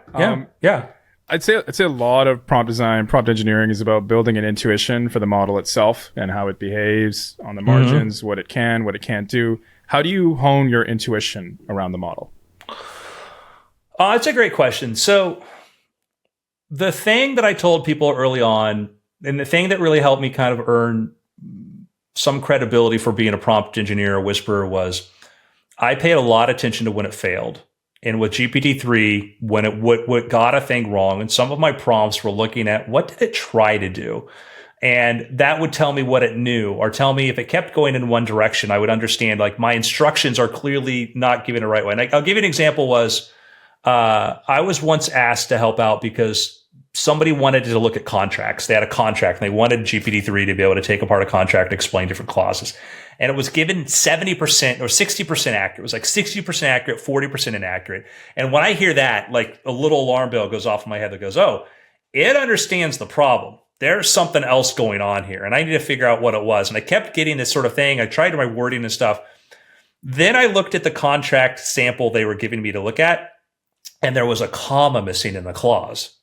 I'd say a lot of prompt design, prompt engineering is about building an intuition for the model itself and how it behaves on the margins, what it can, what it can't do. How do you hone your intuition around the model? It's a great question. So the thing that I told people early on, and the thing that really helped me kind of earn some credibility for being a prompt engineer or whisperer, was I paid a lot of attention to when it failed. And with GPT-3, when what got a thing wrong, and some of my prompts were looking at what did it try to do? And that would tell me what it knew, or tell me if it kept going in one direction, I would understand like my instructions are clearly not given the right way. And I'll give you an example. I was once asked to help out because somebody wanted to look at contracts. They had a contract and they wanted GPT-3 to be able to take apart a contract and explain different clauses. And it was given 70% or 60% accurate. It was like 60% accurate, 40% inaccurate. And when I hear that, like a little alarm bell goes off in my head that goes, oh, it understands the problem. There's something else going on here. And I need to figure out what it was. And I kept getting this sort of thing. I tried my wording and stuff. Then I looked at the contract sample they were giving me to look at, and there was a comma missing in the clause.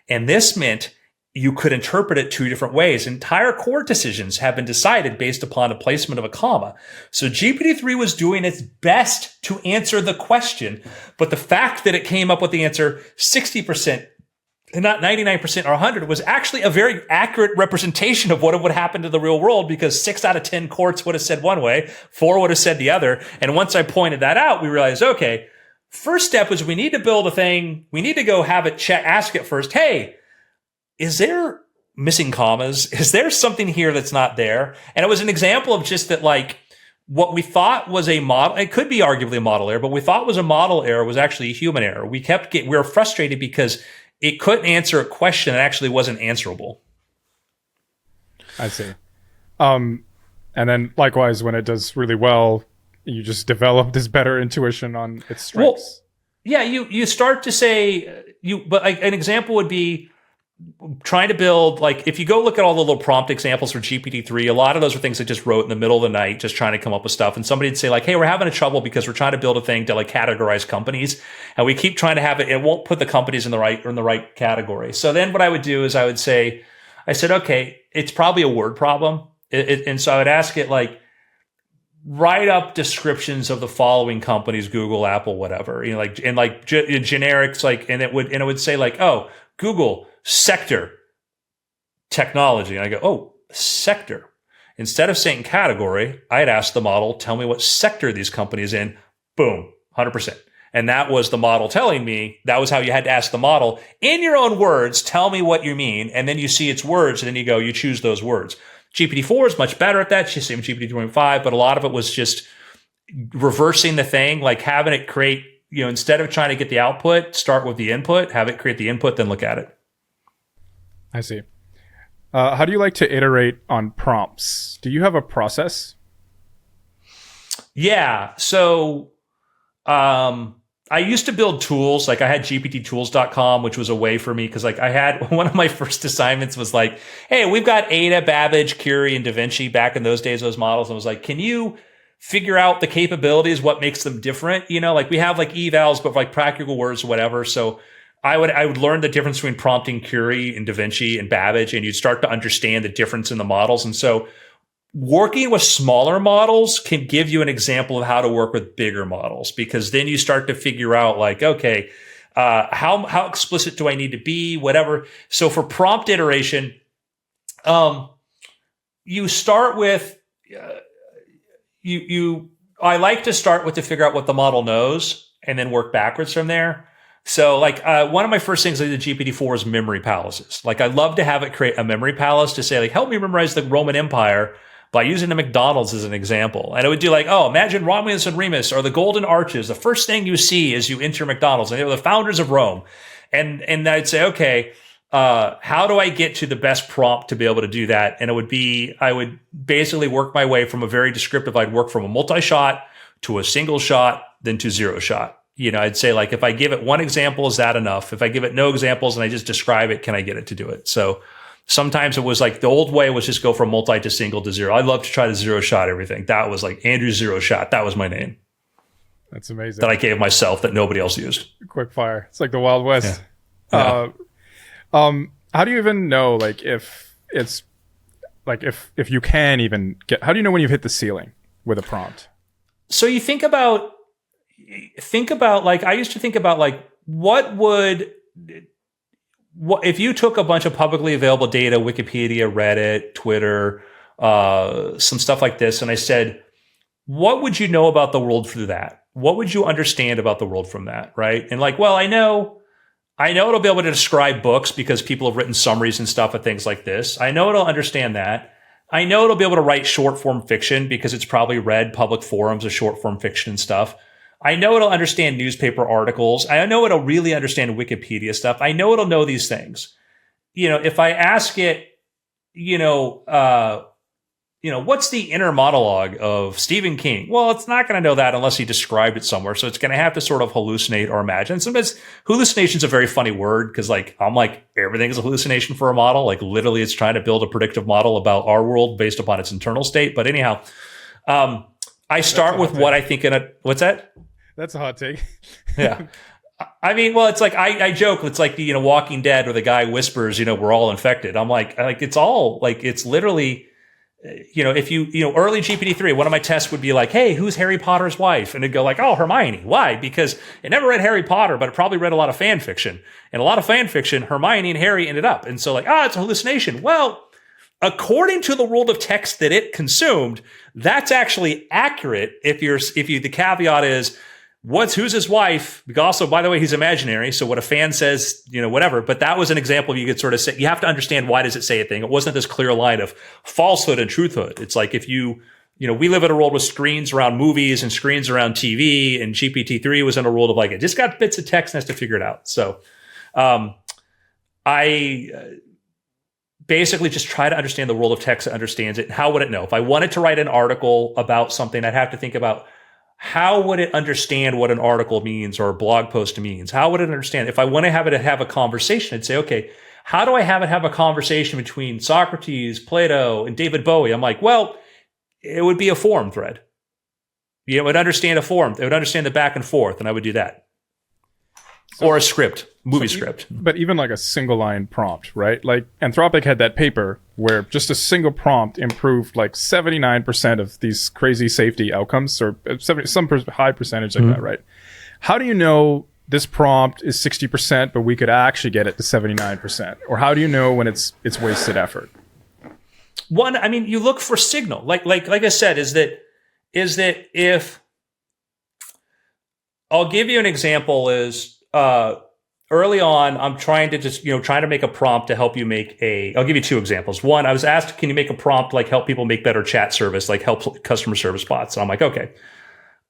And this meant you could interpret it two different ways. Entire court decisions have been decided based upon the placement of a comma. So GPT-3 was doing its best to answer the question, but the fact that it came up with the answer 60% and not 99% or 100 was actually a very accurate representation of what would happen to the real world, because 6 out of 10 courts would have said one way, 4 would have said the other. And once I pointed that out, we realized, okay, first step is we need to build a thing. We need to go have it check, ask it first, hey, is there missing commas? Is there something here that's not there? And it was an example of just that, like, what we thought was a model, it could be arguably a model error, but we thought was a model error was actually a human error. We were frustrated because it couldn't answer a question that actually wasn't answerable. I see. And then likewise, when it does really well, you just develop this better intuition on its strengths. Well, yeah, you start to say, but like an example would be trying to build, like, if you go look at all the little prompt examples for GPT-3, a lot of those are things I just wrote in the middle of the night, just trying to come up with stuff. And somebody'd say, like, hey, we're having a trouble because we're trying to build a thing to, like, categorize companies. And we keep trying to have it won't put the companies in the right category. So then what I would do is I said, okay, it's probably a word problem. And so I would ask it, like, write up descriptions of the following companies, Google, Apple, whatever, generics, like, and it would say, like, oh, Google, sector, technology. And I go, oh, sector. Instead of saying category, I'd ask the model, tell me what sector these companies in. Boom, 100%. And that was the model telling me, that was how you had to ask the model, in your own words, tell me what you mean. And then you see its words, and then you go, you choose those words. GPT-4 is much better at that. Same GPT-2.5, but a lot of it was just reversing the thing, like having it create, instead of trying to get the output, start with the input, have it create the input, then look at it. I see. How do you like to iterate on prompts? Do you have a process? Yeah. So I used to build tools. Like I had gpttools.com, which was a way for me, because like I had one of my first assignments was like, hey, we've got Ada, Babbage, Curie, and DaVinci back in those days, those models. And I was like, can you figure out the capabilities, what makes them different? Like we have like evals, but like practical words or whatever. So I would learn the difference between prompting Curie and DaVinci and Babbage, and you'd start to understand the difference in the models. And so working with smaller models can give you an example of how to work with bigger models, because then you start to figure out, like, okay, how explicit do I need to be, whatever. So for prompt iteration, you start with, I like to start with to figure out what the model knows and then work backwards from there. So like one of my first things I did in GPT-4 is memory palaces. Like I love to have it create a memory palace to say, like, help me memorize the Roman Empire by using the McDonald's as an example. And it would do like, oh, imagine Romulus and Remus or the Golden Arches. The first thing you see as you enter McDonald's, and they were the founders of Rome. And I'd say, okay, how do I get to the best prompt to be able to do that? And I would basically work my way from a very descriptive, I'd work from a multi-shot to a single shot, then to zero shot. I'd say, like, if I give it one example, is that enough? If I give it no examples and I just describe it, can I get it to do it? So sometimes it was like the old way was just go from multi to single to zero. I love to try to zero shot everything. That was like Andrew Zero Shot. That was my name. That's amazing. That I gave myself that nobody else used. Quick fire. It's like the Wild West. Yeah. How do you even know, like, if it's like, if you can even get, how do you know when you've hit the ceiling with a prompt? So you think about like, I used to think about like, what if you took a bunch of publicly available data, Wikipedia, Reddit, Twitter, some stuff like this, and I said, what would you know about the world through that? What would you understand about the world from that, right? And like, well, I know it'll be able to describe books because people have written summaries and stuff and things like this. I know it'll understand that. I know it'll be able to write short form fiction because it's probably read public forums of short form fiction and stuff. I know it'll understand newspaper articles. I know it'll really understand Wikipedia stuff. I know it'll know these things. If I ask it, what's the inner monologue of Stephen King? Well, it's not going to know that unless he described it somewhere. So it's going to have to sort of hallucinate or imagine. Sometimes hallucination is a very funny word because, like, I'm like, everything is a hallucination for a model. Like, literally, it's trying to build a predictive model about our world based upon its internal state. But anyhow, I start with what I think what's that? That's a hot take. Yeah. I mean, well, it's like I joke. It's like the Walking Dead, where the guy whispers, we're all infected. I'm like it's all like it's literally, if early GPT-3, one of my tests would be like, hey, who's Harry Potter's wife? And it'd go like, oh, Hermione. Why? Because it never read Harry Potter, but it probably read a lot of fan fiction. And a lot of fan fiction, Hermione and Harry ended up. And so like, it's a hallucination. Well, according to the world of text that it consumed, that's actually accurate. The caveat is, who's his wife? Also, by the way, he's imaginary. So what a fan says, whatever. But that was an example you could sort of say. You have to understand, why does it say a thing? It wasn't this clear line of falsehood and truthhood. It's like if we live in a world with screens around movies and screens around TV, and GPT-3 was in a world of like, it just got bits of text and has to figure it out. So I basically just try to understand the world of text that understands it. How would it know? If I wanted to write an article about something, I'd have to think about, how would it understand what an article means or a blog post means? How would it understand? If I want to have it have a conversation, I'd say, okay, how do I have it have a conversation between Socrates, Plato, and David Bowie? I'm like, well, it would be a forum thread. It would understand a forum. It would understand the back and forth, and I would do that. Or a script, movie script. But even like a single line prompt, right? Like Anthropic had that paper where just a single prompt improved like 79% of these crazy safety outcomes, or high percentage like that, right? How do you know this prompt is 60%, but we could actually get it to 79%? Or how do you know when it's wasted effort? One, I mean, you look for signal. Like I said, is that if I'll give you an example is, early on, I'm trying to make a prompt to help you I'll give you two examples. One, I was asked, can you make a prompt like help people make better chat service, like help customer service bots? And I'm like, okay,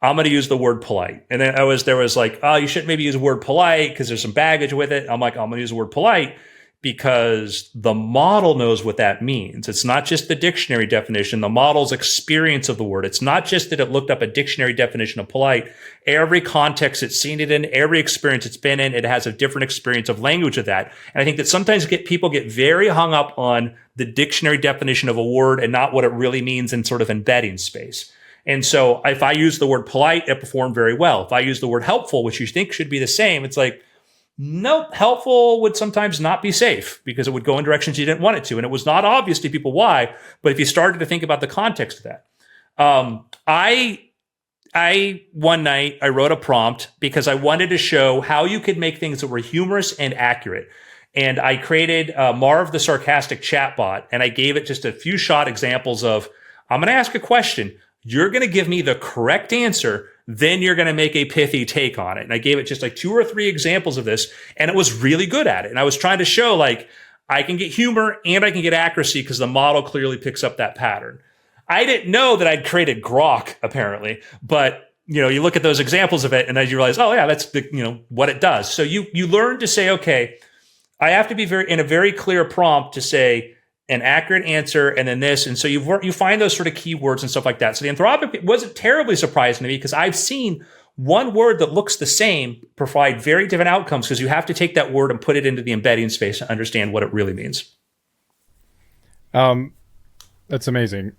I'm going to use the word polite. And then there was like, oh, you shouldn't maybe use the word polite because there's some baggage with it. I'm like, I'm going to use the word polite because the model knows what that means. It's not just the dictionary definition, the model's experience of the word. It's not just that it looked up a dictionary definition of polite. Every context it's seen it in, every experience it's been in, it has a different experience of language of that. And I think that sometimes people get very hung up on the dictionary definition of a word and not what it really means in sort of embedding space. And so if I use the word polite, it performed very well. If I use the word helpful, which you think should be the same, it's like, nope, helpful would sometimes not be safe because it would go in directions you didn't want it to. And it was not obvious to people why, but if you started to think about the context of that. One night I wrote a prompt because I wanted to show how you could make things that were humorous and accurate. And I created Marv the sarcastic chatbot, and I gave it just a few shot examples of, I'm going to ask a question. You're going to give me the correct answer. Then you're going to make a pithy take on it. And I gave it just like 2 or 3 examples of this, and it was really good at it. And I was trying to show like I can get humor and I can get accuracy because the model clearly picks up that pattern. I didn't know that I'd created Grok apparently, but you look at those examples of it and then you realize, oh yeah, that's what it does. So you learn to say, okay, I have to be in a very clear prompt to say an accurate answer and then this. And so you find those sort of keywords and stuff like that. So the Anthropic wasn't terribly surprising to me because I've seen one word that looks the same provide very different outcomes because you have to take that word and put it into the embedding space to understand what it really means. That's amazing.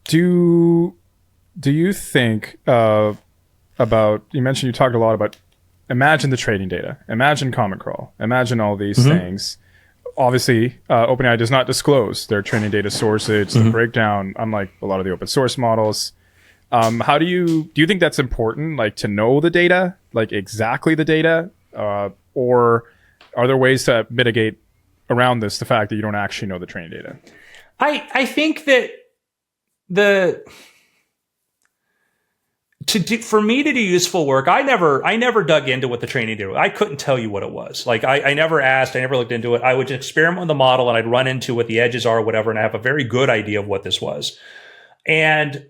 Do you think about, you mentioned you talked a lot about imagine the trading data, imagine Common Crawl, imagine all these things. Obviously, OpenAI does not disclose their training data sources, the breakdown, unlike a lot of the open source models. How do you think that's important, like to know the data, like exactly the data, or are there ways to mitigate around this, the fact that you don't actually know the training data? I think that for me to do useful work, I never dug into what the training did. I couldn't tell you what it was. Like I never asked, I never looked into it. I would just experiment with the model and I'd run into what the edges are or whatever, and I have a very good idea of what this was. And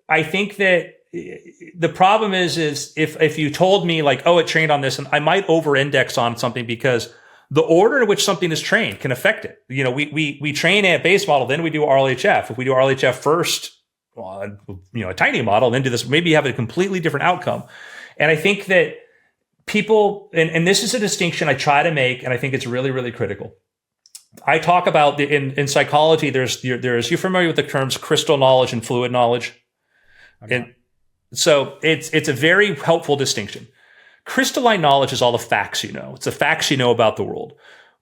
I think that the problem is if you told me like, oh, it trained on this, and I might over-index on something because the order in which something is trained can affect it. We train a base model, then we do RLHF. If we do RLHF first, well, a tiny model, then do this, maybe you have a completely different outcome. And I think that people, and this is a distinction I try to make, and I think it's really, really critical. I talk about in psychology, you're familiar with the terms crystal knowledge and fluid knowledge? Okay. And so it's a very helpful distinction. Crystalline knowledge is all the facts you know. It's the facts you know about the world.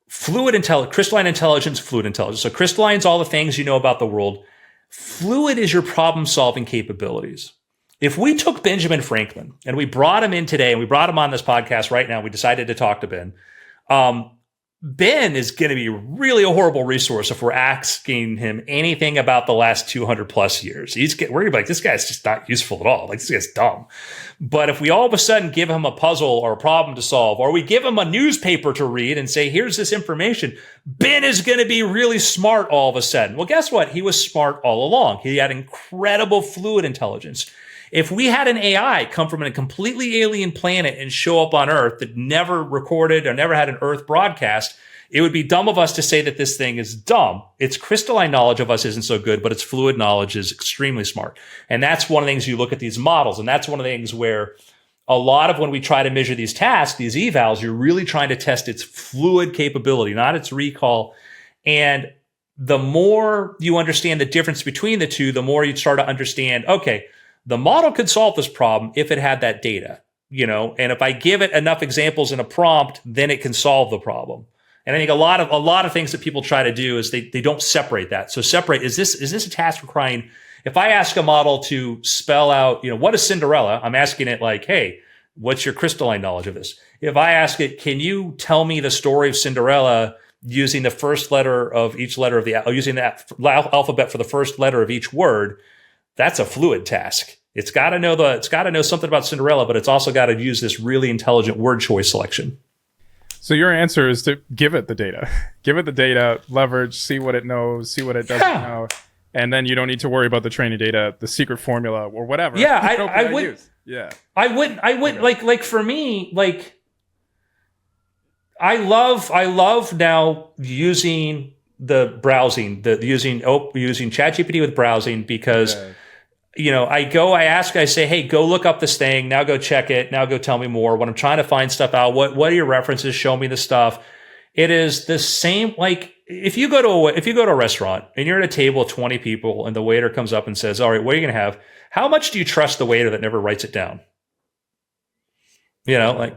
Crystalline intelligence, fluid intelligence. So crystalline is all the things you know about the world. Fluid is your problem-solving capabilities. If we took Benjamin Franklin and we brought him in today, and we brought him on this podcast right now, we decided to talk to Ben. Ben is going to be really a horrible resource if we're asking him anything about the last 200 plus years. We're going to be like, this guy's just not useful at all. Like, this guy's dumb. But if we all of a sudden give him a puzzle or a problem to solve, or we give him a newspaper to read and say, here's this information, Ben is going to be really smart all of a sudden. Well, guess what? He was smart all along. He had incredible fluid intelligence. If we had an AI come from a completely alien planet and show up on Earth that never recorded or never had an Earth broadcast, it would be dumb of us to say that this thing is dumb. Its crystalline knowledge of us isn't so good, but its fluid knowledge is extremely smart. And that's one of the things you look at these models. And that's one of the things where a lot of when we try to measure these tasks, these evals, you're really trying to test its fluid capability, not its recall. And the more you understand the difference between the two, the more you start to understand, okay, the model could solve this problem if it had that data, and if I give it enough examples in a prompt, then it can solve the problem. And I think a lot of things that people try to do is they don't separate that. So separate, is this a task requiring, if I ask a model to spell out, what is Cinderella? I'm asking it like, hey, what's your crystalline knowledge of this? If I ask it, can you tell me the story of Cinderella using the first letter of each letter of using that alphabet for the first letter of each word, that's a fluid task. It's got to know something about Cinderella, but it's also got to use this really intelligent word choice selection. So your answer is to give it the data. Give it the data, leverage, see what it knows, see what it doesn't know. And then you don't need to worry about the training data, the secret formula or whatever. Yeah, I would. Use. Yeah. I would like for me, like I love now using the browsing, using ChatGPT with browsing because I say, hey, go look up this thing. Now go check it. Now go tell me more. When I'm trying to find stuff out, what are your references? Show me the stuff. It is the same. Like if you go to a restaurant and you're at a table with 20 people and the waiter comes up and says, all right, what are you going to have? How much do you trust the waiter that never writes it down? Yeah.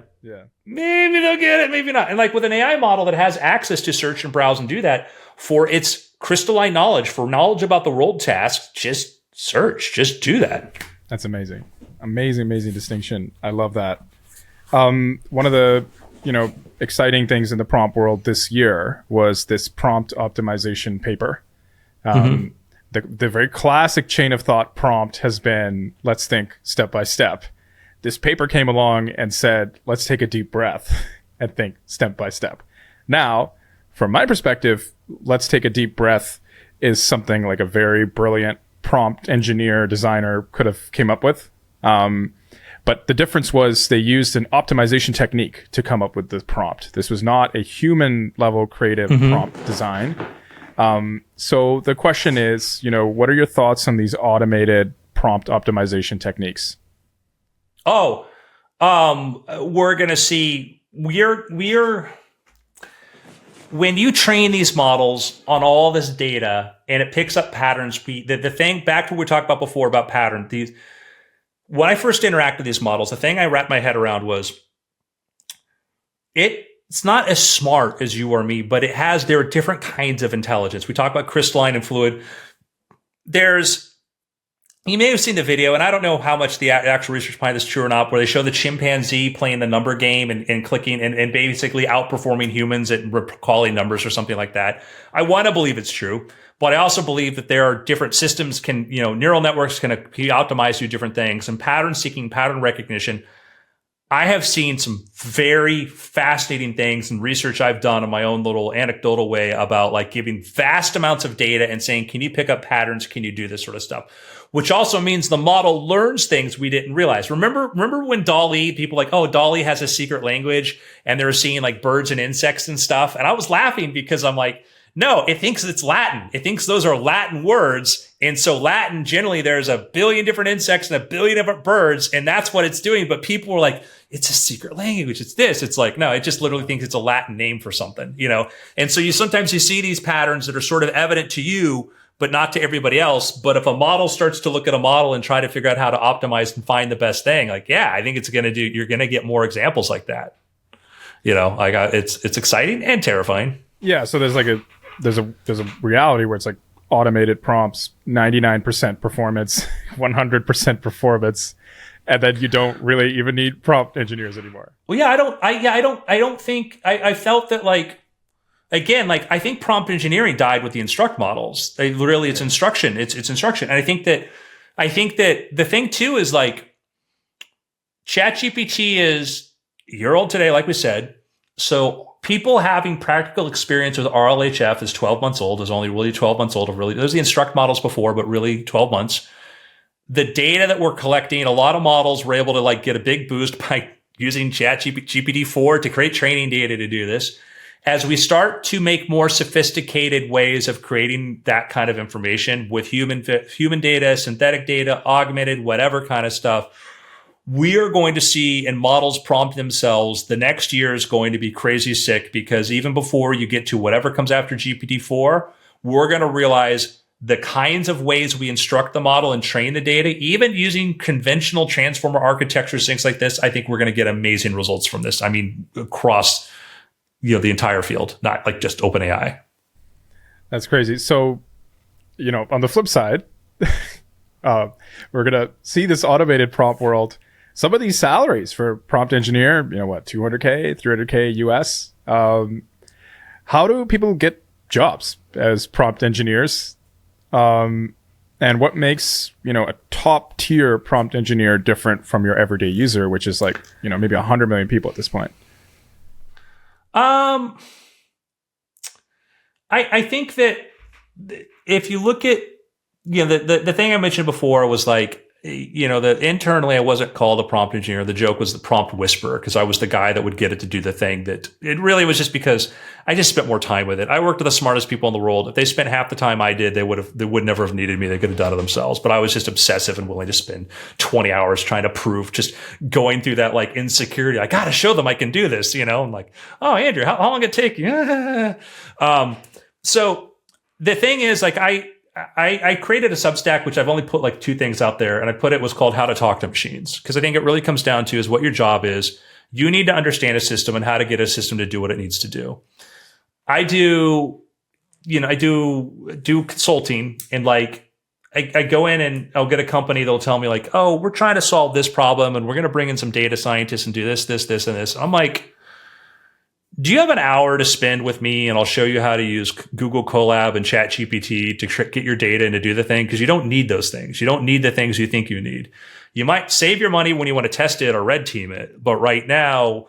Maybe they'll get it, maybe not. And like with an AI model that has access to search and browse and do that for its crystalline knowledge, for knowledge about the world task, just search, just do that. That's amazing. Amazing distinction. I love that. One of the, exciting things in the prompt world this year was this prompt optimization paper. The very classic chain of thought prompt has been, let's think step by step. This paper came along and said, let's take a deep breath and think step by step. Now, from my perspective, let's take a deep breath is something like a very brilliant prompt engineer, designer could have came up with. But the difference was they used an optimization technique to come up with the prompt. This was not a human level creative prompt design. So the question is, what are your thoughts on these automated prompt optimization techniques? We're going to see when you train these models on all this data and it picks up patterns, the thing back to what we talked about before about pattern, when I first interacted with these models, the thing I wrapped my head around was it's not as smart as you or me, but there are different kinds of intelligence. We talk about crystalline and fluid. You may have seen the video, and I don't know how much the actual research behind this is true or not, where they show the chimpanzee playing the number game and clicking and basically outperforming humans at recalling numbers or something like that. I want to believe it's true, but I also believe that there are different systems neural networks can be optimized to do different things, and pattern seeking, pattern recognition. I have seen some very fascinating things in research I've done in my own little anecdotal way about like giving vast amounts of data and saying, can you pick up patterns? Can you do this sort of stuff? Which also means the model learns things we didn't realize. Remember when DALL-E, people like, oh, DALL-E has a secret language and they were seeing like birds and insects and stuff. And I was laughing because I'm like, no, it thinks it's Latin. It thinks those are Latin words. And so Latin, generally, there's a billion different insects and a billion different birds, and that's what it's doing. But people were like, it's a secret language. It's this. It's like, no, it just literally thinks it's a Latin name for something, And so sometimes you see these patterns that are sort of evident to you, but not to everybody else. But if a model starts to look at a model and try to figure out how to optimize and find the best thing, like, yeah, I think you're going to get more examples like that. It's exciting and terrifying. Yeah. So there's a reality where it's like automated prompts, 99% performance, 100% performance. And then you don't really even need prompt engineers anymore. Well, yeah, I don't think I felt that, like, again, like, I think prompt engineering died with the instruct models. It's instruction. It's instruction. And I think that the thing too is, like, ChatGPT is a year old today, like we said. So people having practical experience with RLHF is 12 months old, is only really 12 months old. There's the instruct models before, but really 12 months. The data that we're collecting, a lot of models were able to, like, get a big boost by using GPT-4 to create training data to do this. As we start to make more sophisticated ways of creating that kind of information with human data, synthetic data, augmented, whatever kind of stuff, we are going to see, and models prompt themselves, the next year is going to be crazy sick, because even before you get to whatever comes after GPT-4, we're going to realize the kinds of ways we instruct the model and train the data, even using conventional transformer architectures, things like this, I think we're going to get amazing results from this. I mean, across, the entire field, not like just OpenAI. That's crazy. So, on the flip side, we're going to see this automated prompt world. Some of these salaries for prompt engineer, 200K, 300K US. How do people get jobs as prompt engineers? And what makes, a top tier prompt engineer different from your everyday user, which is like, maybe 100 million people at this point? I think that if you look at, the thing I mentioned before was, like, that internally I wasn't called a prompt engineer. The joke was the prompt whisperer, because I was the guy that would get it to do the thing. That it really was just because I just spent more time with it. I worked with the smartest people in the world. If they spent half the time I did, they would never have needed me. They could have done it themselves. But I was just obsessive and willing to spend 20 hours trying to prove, just going through that, like, insecurity. I got to show them I can do this, I'm like, oh, Andrew, how long did it take you? So the thing is, like, I created a Substack, which I've only put like 2 things out there, and it was called How to Talk to Machines, because I think it really comes down to is what your job is. You need to understand a system and how to get a system to do what it needs to do. I do consulting, and, like, I go in and I'll get a company that'll tell me, like, oh, we're trying to solve this problem and we're going to bring in some data scientists and do this, and this. I'm like, do you have an hour to spend with me, and I'll show you how to use Google Colab and ChatGPT to get your data and to do the thing? Because you don't need those things. You don't need the things you think you need. You might save your money when you want to test it or red team it. But right now,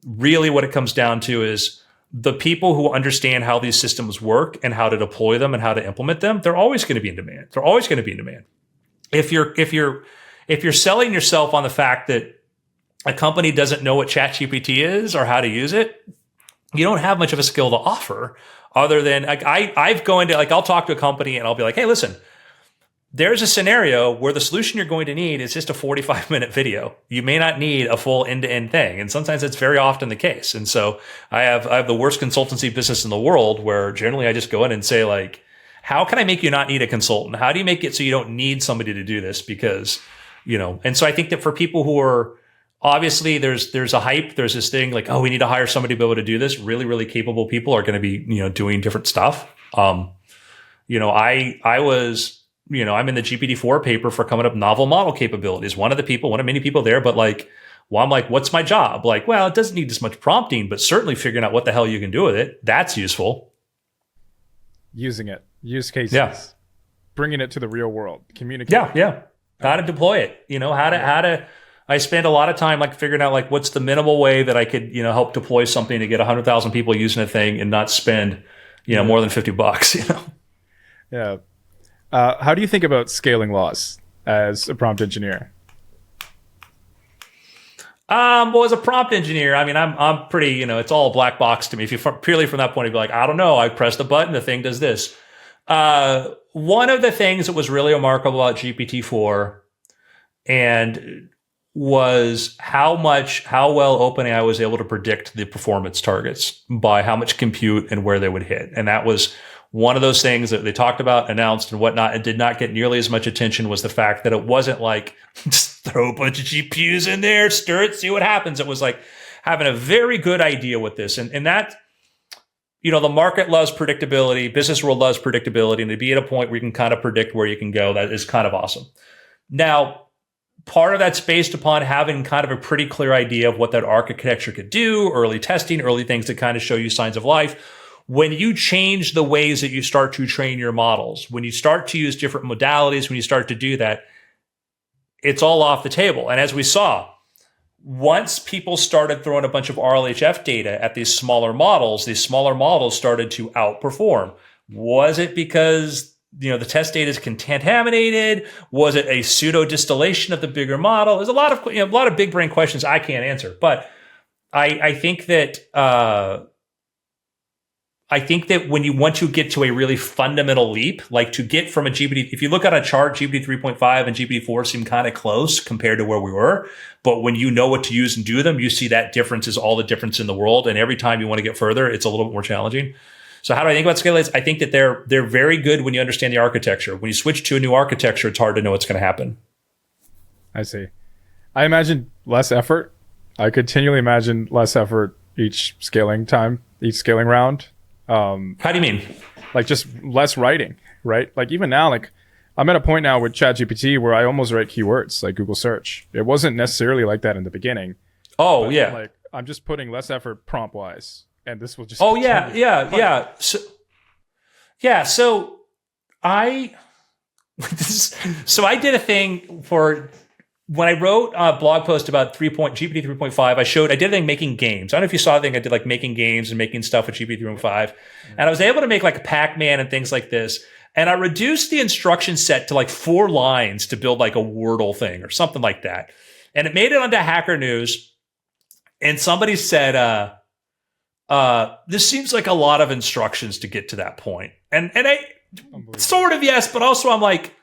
really what it comes down to is the people who understand how these systems work and how to deploy them and how to implement them, they're always going to be in demand. They're always going to be in demand. If you're selling yourself on the fact that a company doesn't know what ChatGPT is or how to use it, you don't have much of a skill to offer, other than, like, I'll talk to a company and I'll be like, hey, listen, there's a scenario where the solution you're going to need is just a 45-minute video. You may not need a full end-to-end thing. And sometimes it's very often the case. And so I have the worst consultancy business in the world, where generally I just go in and say, like, how can I make you not need a consultant? How do you make it so you don't need somebody to do this? Because, and so I think that for people who are, obviously, there's a hype. There's this thing like, oh, we need to hire somebody to be able to do this. Really, really capable people are going to be, doing different stuff. I'm in the GPT-4 paper for coming up novel model capabilities. One of many people there, but, like, well, I'm like, what's my job? Like, well, it doesn't need as much prompting, but certainly figuring out what the hell you can do with it. That's useful. Using it, use cases, bringing it to the real world, communicating. Yeah. How to deploy it, how to. I spend a lot of time, like, figuring out, like, what's the minimal way that I could, help deploy something to get 100,000 people using a thing and not spend, more than $50, Yeah. How do you think about scaling laws as a prompt engineer? Well, as a prompt engineer, I mean, I'm pretty, it's all a black box to me. If you purely from that point of view, like, I don't know, I press the button, the thing does this. One of the things that was really remarkable about GPT-4 and was how well OpenAI was able to predict the performance targets by how much compute and where they would hit. And that was One of those things that they talked about, announced, and whatnot, and did not get nearly as much attention was the fact that it wasn't like just throw a bunch of GPUs in there, stir it, see what happens. It was like having a very good idea with this. And that, the market loves predictability, business world loves predictability, and to be at a point where you can kind of predict where you can go, that is kind of awesome. Now, part of that's based upon having kind of a pretty clear idea of what that architecture could do, early testing, early things that kind of show you signs of life. When you change the ways that you start to train your models, when you start to use different modalities, when you start to do that, it's all off the table. And as we saw, once people started throwing a bunch of RLHF data at these smaller models started to outperform. Was it because the test data is contaminated? Was it a pseudo distillation of the bigger model? There's a lot of big brain questions I can't answer, but I think that when you want to get to a really fundamental leap, like to get from a GPT, if you look at a chart, GPT 3.5 and GPT 4 seem kind of close compared to where we were. But when you know what to use and do them, you see that difference is all the difference in the world. And every time you want to get further, it's a little bit more challenging. So how do I think about scale? I think that they're very good when you understand the architecture. When you switch to a new architecture, it's hard to know what's going to happen. I see. I imagine less effort. I continually imagine less effort each scaling round. How do you mean? Like just less writing, right? Like even now, like I'm at a point now with ChatGPT where I almost write keywords like Google search. It wasn't necessarily like that in the beginning. Oh, yeah. Like I'm just putting less effort prompt wise, and this will just. Oh, yeah. So I did a thing for. When I wrote a blog post about GPT 3.5, I did a thing making games. I don't know if you saw the thing I did, like making games and making stuff with GPT 3.5. And I was able to make like a Pac-Man and things like this. And I reduced the instruction set to like 4 lines to build like a Wordle thing or something like that. And it made it onto Hacker News. And somebody said, this seems like a lot of instructions to get to that point. And I sort of, yes, but also I'm like,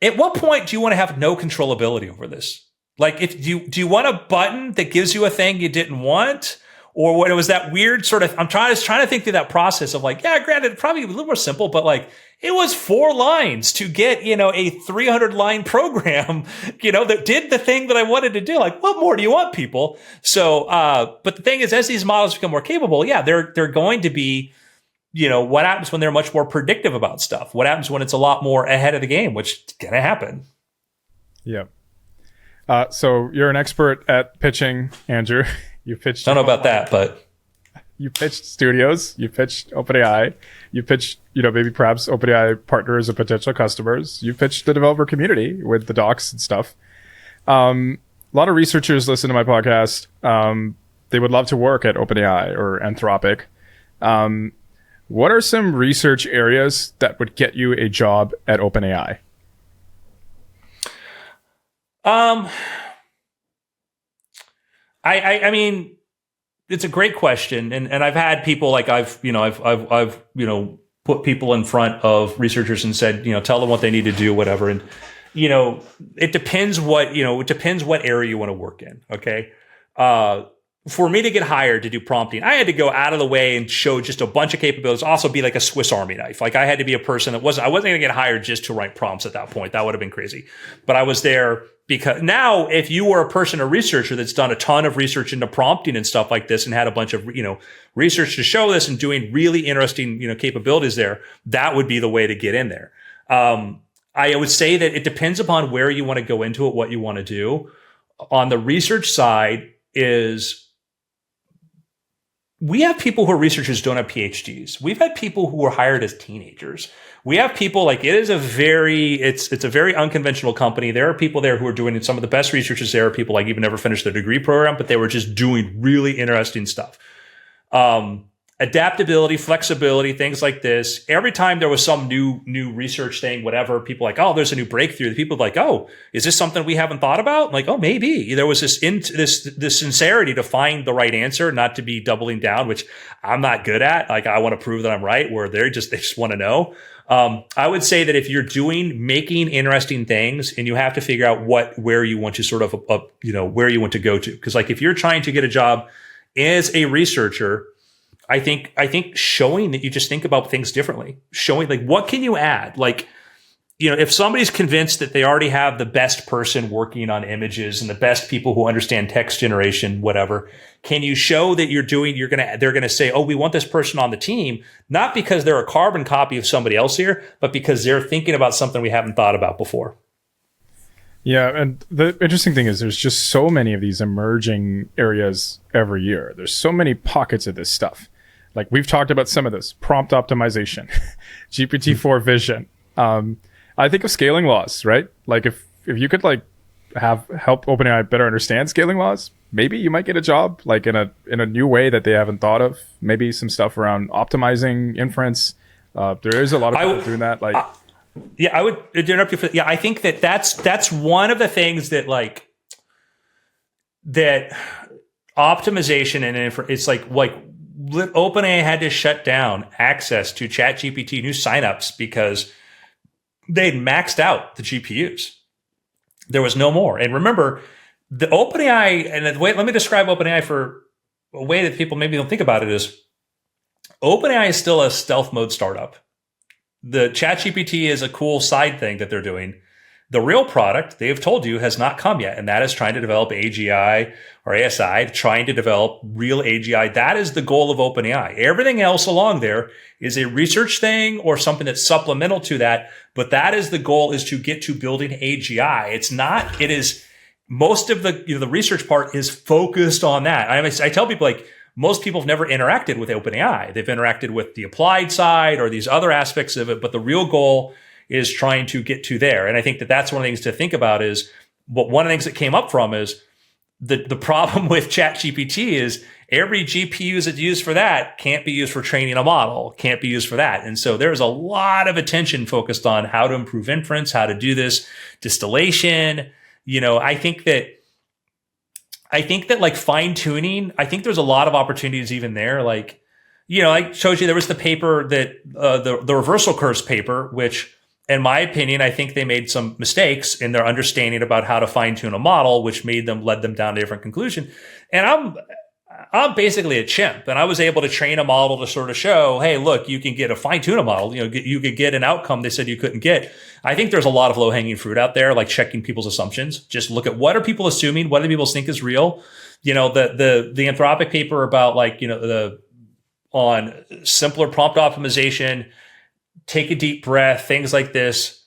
at what point do you want to have no controllability over this? Like, do you want a button that gives you a thing you didn't want, or what? It was that weird sort of. I'm trying to think through that process of like, yeah, granted, probably a little more simple, but like it was 4 lines to get a 300 line program, that did the thing that I wanted to do. Like, what more do you want, people? So, but the thing is, as these models become more capable, yeah, they're going to be. What happens when they're much more predictive about stuff? What happens when it's a lot more ahead of the game, which is going to happen? Yeah. So you're an expert at pitching, Andrew. You pitched. I don't know about that, but you pitched studios. You pitched OpenAI. You pitched, maybe perhaps OpenAI partners or potential customers. You pitched the developer community with the docs and stuff. A lot of researchers listen to my podcast. They would love to work at OpenAI or Anthropic. What are some research areas that would get you a job at OpenAI? I mean, it's a great question, and I've had people like I've put people in front of researchers and said, tell them what they need to do, whatever, and it depends what area you want to work in. Okay. For me to get hired to do prompting, I had to go out of the way and show just a bunch of capabilities, also be like a Swiss Army knife. Like I had to be a person I wasn't going to get hired just to write prompts at that point. That would have been crazy. But I was there because now if you were a person, a researcher that's done a ton of research into prompting and stuff like this and had a bunch of, research to show this and doing really interesting, capabilities there, that would be the way to get in there. I would say that it depends upon where you want to go into it, what you want to do. On the research side we have people who are researchers who don't have PhDs. We've had people who were hired as teenagers. We have people like it's a very unconventional company. There are people there who are doing some of the best researchers. There are people like even never finished their degree program, but they were just doing really interesting stuff. Adaptability, flexibility, things like this. Every time there was some new research thing, whatever, people like, oh, there's a new breakthrough. The people like, oh, is this something we haven't thought about? Like, oh, maybe. There was this sincerity to find the right answer, not to be doubling down, which I'm not good at. Like, I want to prove that I'm right, where they just want to know. I would say that if you're making interesting things and you have to figure out where you want to sort of, where you want to go to. Because like if you're trying to get a job as a researcher, I think showing that you just think about things differently, showing like what can you add, like, if somebody's convinced that they already have the best person working on images and the best people who understand text generation, whatever, can you show that they're going to say, oh, we want this person on the team, not because they're a carbon copy of somebody else here, but because they're thinking about something we haven't thought about before. Yeah, and the interesting thing is there's just so many of these emerging areas every year. There's so many pockets of this stuff. Like we've talked about some of this, prompt optimization, GPT-4 vision. I think of scaling laws, right? Like if you could like help OpenAI better understand scaling laws, maybe you might get a job like in a new way that they haven't thought of. Maybe some stuff around optimizing inference. There is a lot of people doing that. Like, I would interrupt you for. Yeah, I think that's one of the things that like that optimization and it's like OpenAI had to shut down access to ChatGPT new signups because they'd maxed out the GPUs. There was no more. And remember, the OpenAI, and let me describe OpenAI for a way that people maybe don't think about it is, OpenAI is still a stealth mode startup. The ChatGPT is a cool side thing that they're doing. The real product, they have told you, has not come yet, and that is trying to develop AGI or ASI, trying to develop real AGI. That is the goal of OpenAI. Everything else along there is a research thing or something that's supplemental to that, but that is the goal, is to get to building AGI. It's not, it is, most of the research part is focused on that. I tell people, like, most people have never interacted with OpenAI. They've interacted with the applied side or these other aspects of it, but the real goal is trying to get to there. And I think that that's one of the things to think about is, what one of the things that came up from is the problem with ChatGPT is every GPU that's used for that can't be used for training a model, can't be used for that. And so there's a lot of attention focused on how to improve inference, how to do this distillation. I think that like fine tuning, I think there's a lot of opportunities even there. Like, I showed you there was the paper that the reversal curves paper, which in my opinion, I think they made some mistakes in their understanding about how to fine tune a model, which led them down to a different conclusion. And I'm basically a chimp, and I was able to train a model to sort of show, hey, look, you can get a fine tune a model. You could get an outcome they said you couldn't get. I think there's a lot of low hanging fruit out there, like checking people's assumptions. Just look at what are people assuming, what do people think is real. The Anthropic paper about on simpler prompt optimization. Take a deep breath, things like this.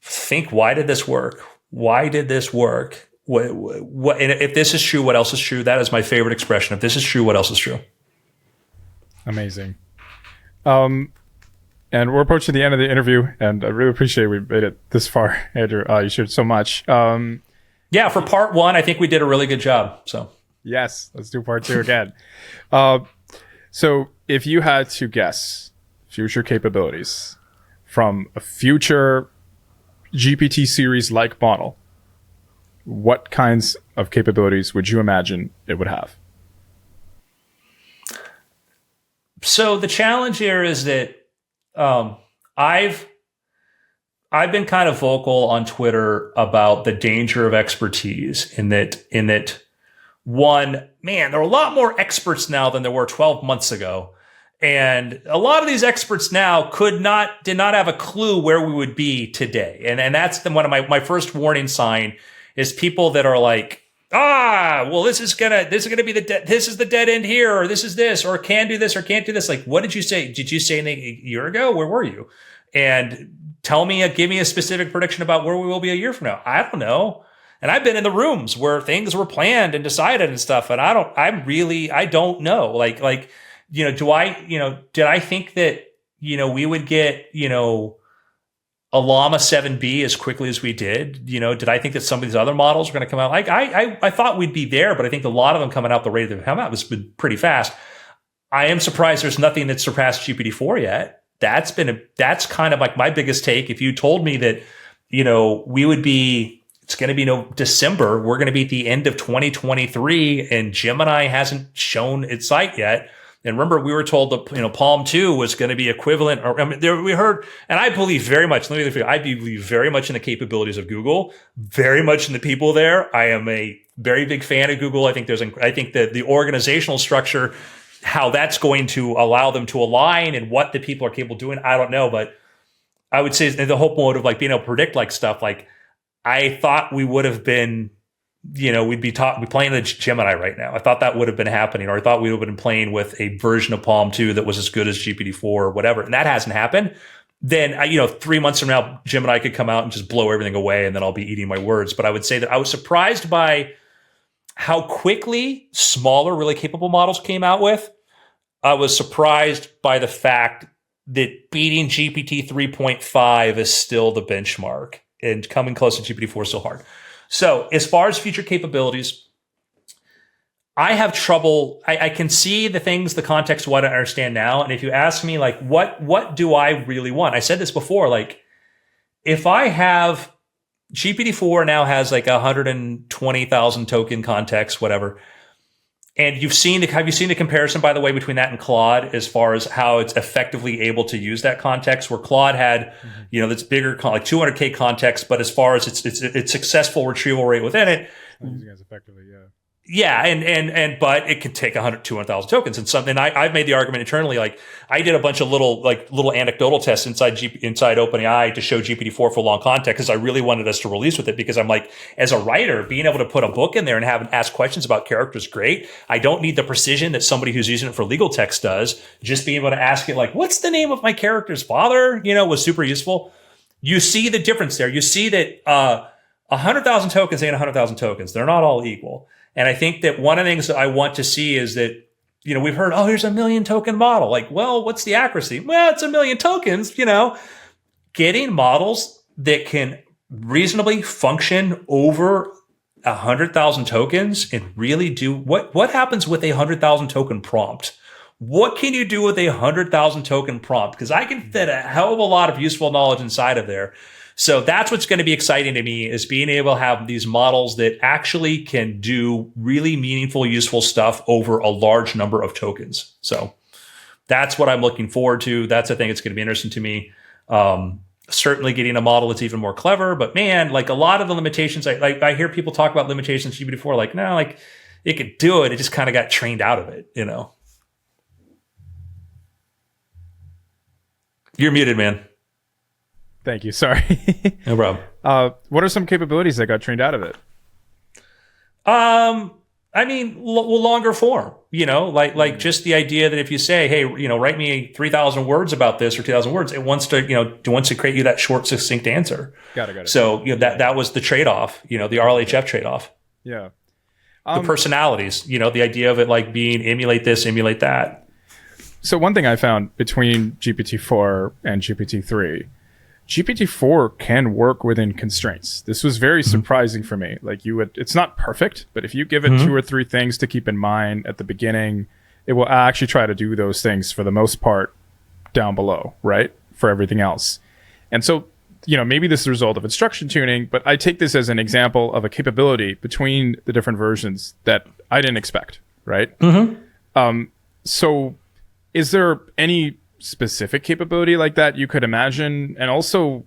Think, why did this work? Why did this work? What? And if this is true, what else is true? That is my favorite expression. If this is true, what else is true? Amazing. And we're approaching the end of the interview, and I really appreciate we made it this far, Andrew. You shared so much. Yeah, for part one, I think we did a really good job. So yes, let's do part two again. So if you had to guess future capabilities from a future GPT series like model, what kinds of capabilities would you imagine it would have? So the challenge here is that I've been kind of vocal on Twitter about the danger of expertise in that one, man, there are a lot more experts now than there were 12 months ago. And a lot of these experts now did not have a clue where we would be today. And that's one of my first warning sign is people that are like, well, this is gonna be this is the dead end here, or this is this, or can do this, or can't do this. Like, what did you say? Did you say anything a year ago? Where were you? And give me a specific prediction about where we will be a year from now. I don't know. And I've been in the rooms where things were planned and decided and stuff, and I don't know. Did I think that, we would get, a Llama 7B as quickly as we did? Did I think that some of these other models were going to come out? I thought we'd be there, but I think a lot of them coming out the rate they've come out has been pretty fast. I am surprised there's nothing that surpassed GPT-4 yet. That's kind of like my biggest take. If you told me that, it's going to be December, we're going to be at the end of 2023 and Gemini hasn't shown its site yet. And remember, we were told that Palm 2 was going to be equivalent. We heard, and I believe very much. I believe very much in the capabilities of Google, very much in the people there. I am a very big fan of Google. I think that the organizational structure how that's going to allow them to align and what the people are capable of doing, I don't know. But I would say the whole mode of like being able to predict like stuff, like I thought we would have been, we'd be playing the Gemini right now. I thought that would have been happening, or I thought we would have been playing with a version of Palm 2 that was as good as GPT-4 or whatever. And that hasn't happened. Then, 3 months from now, Gemini could come out and just blow everything away, and then I'll be eating my words. But I would say that I was surprised by how quickly smaller, really capable models came out with. I was surprised by the fact that beating GPT 3.5 is still the benchmark, and coming close to GPT-4 is still hard. So as far as future capabilities, I have trouble. I can see the things, the context of what I understand now. And if you ask me, like, what do I really want? I said this before, like, if I have GPT-4 now has like 120,000 token context, whatever. And have you seen the comparison, by the way, between that and Claude as far as how it's effectively able to use that context, where Claude had, that's bigger, like 200K context, but as far as its successful retrieval rate within it, using as effectively, yeah. Yeah, but it can take 200,000 tokens. And I've made the argument internally, like I did a bunch of little anecdotal tests inside OpenAI to show GPT-4 for long context, because I really wanted us to release with it, because I'm like, as a writer, being able to put a book in there and have ask questions about characters, great. I don't need the precision that somebody who's using it for legal text does. Just being able to ask it like, what's the name of my character's father, was super useful. You see the difference there. You see that 100,000 tokens ain't 100,000 tokens. They're not all equal. And I think that one of the things that I want to see is that, we've heard, oh, here's a 1 million token model. Like, well, what's the accuracy? Well, it's 1 million tokens, Getting models that can reasonably function over 100,000 tokens and really do what happens with a 100,000 token prompt? What can you do with a 100,000 token prompt? Because I can fit a hell of a lot of useful knowledge inside of there. So that's what's going to be exciting to me, is being able to have these models that actually can do really meaningful, useful stuff over a large number of tokens. So that's what I'm looking forward to. That's the thing that's going to be interesting to me. Certainly getting a model that's even more clever, but man, like a lot of the limitations, I hear people talk about limitations GPT-4, like, no, like it could do it. It just kind of got trained out of it, You're muted, man. Thank you. Sorry. No problem. What are some capabilities that got trained out of it? Longer form, like just the idea that if you say, hey, write me 3,000 words about this or 2,000 words, it wants to create you that short, succinct answer. Got it. So, that was the trade-off, the RLHF trade-off. Yeah. The personalities, the idea of it like being emulate this, emulate that. So one thing I found between GPT-4 and GPT-3, GPT-4 can work within constraints. This was very surprising for me. Like it's not perfect, but if you give it 2 or 3 things to keep in mind at the beginning, it will actually try to do those things for the most part down below, right? For everything else. And so, maybe this is a result of instruction tuning, but I take this as an example of a capability between the different versions that I didn't expect, right? So is there any specific capability like that you could imagine? And also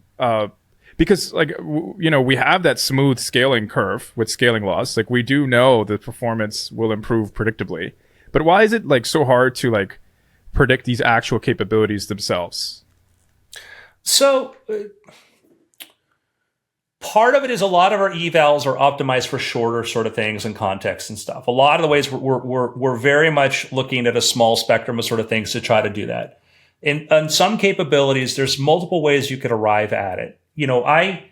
because we have that smooth scaling curve with scaling laws, like we do know the performance will improve predictably, but why is it like so hard to like predict these actual capabilities themselves? So part of it is a lot of our evals are optimized for shorter sort of things and context and stuff. A lot of the ways we're very much looking at a small spectrum of sort of things to try to do that. In some capabilities, there's multiple ways you could arrive at it. I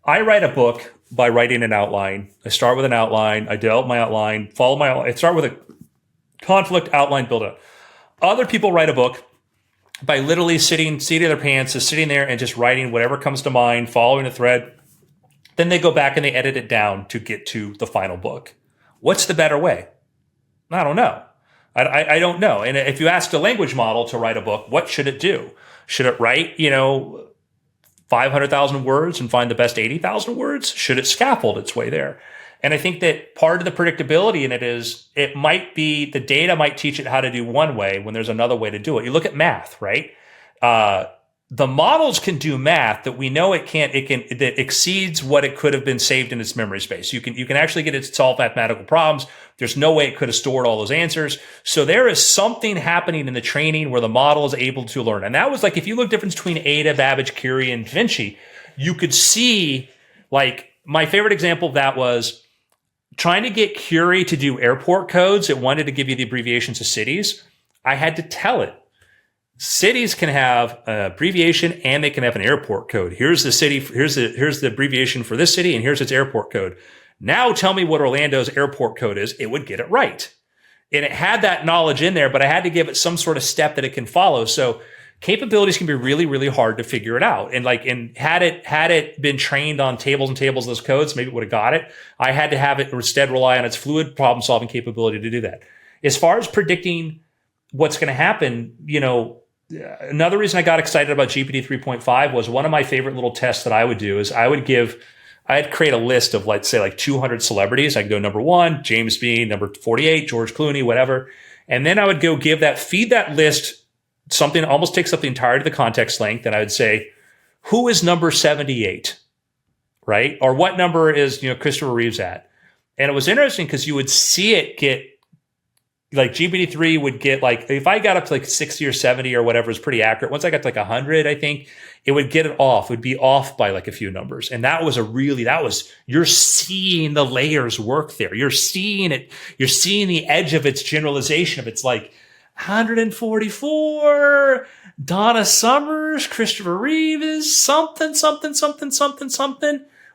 write a book by writing an outline. I start with an outline. I develop my outline, follow my outline. I start with a conflict outline, build it. Other people write a book by literally seating their pants, just sitting there and just writing whatever comes to mind, following a thread. Then they go back and they edit it down to get to the final book. What's the better way? I don't know. I don't know. And if you ask a language model to write a book, what should it do? Should it write, 500,000 words and find the best 80,000 words? Should it scaffold its way there? And I think that part of the predictability in it is it might be the data might teach it how to do one way when there's another way to do it. You look at math, right? the models can do math that we know it can't. That exceeds what it could have been saved in its memory space. You can actually get it to solve mathematical problems. There's no way it could have stored all those answers. So there is something happening in the training where the model is able to learn. And that was like, if you look difference between Ada, Babbage, Curie, and Da Vinci, you could see, like, my favorite example of that was trying to get Curie to do airport codes. It wanted to give you the abbreviations of cities. I had to tell it, cities can have an abbreviation and they can have an airport code. Here's the city, here's the abbreviation for this city, and here's its airport code. Now tell me what Orlando's airport code is. It would get it right. And it had that knowledge in there, but I had to give it some sort of step that it can follow. So capabilities can be really, really hard to figure it out. And had it been trained on tables and tables of those codes, maybe it would have got it. I had to have it instead rely on its fluid problem solving capability to do that. As far as predicting what's going to happen, another reason I got excited about GPT 3.5 was one of my favorite little tests that I would do is I'd create a list of, let's say, 200 celebrities. I'd go number 1, James Bean, number 48, George Clooney, whatever. And then I would go feed that list something, almost takes up the entirety of the context length. And I would say, who is number 78, right? Or what number is, Christopher Reeves at? And it was interesting because you would see it get, GPT-3 would get, if I got up to 60 or 70 or whatever is pretty accurate. Once I got to 100, I think it would get it off. It would be off by a few numbers. And that was you're seeing the layers work there. You're seeing it. You're seeing the edge of its generalization of it's 144, Donna Summers, Christopher Reeves, something.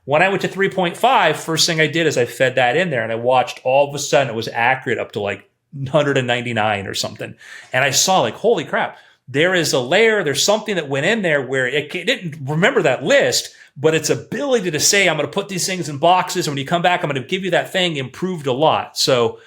When I went to 3.5, first thing I did is I fed that in there and I watched all of a sudden it was accurate up to 199 or something. And I saw holy crap, there is a layer, there's something that went in there where it didn't remember that list, but its ability to say, I'm going to put these things in boxes, and when you come back, I'm going to give you that thing, improved a lot. So,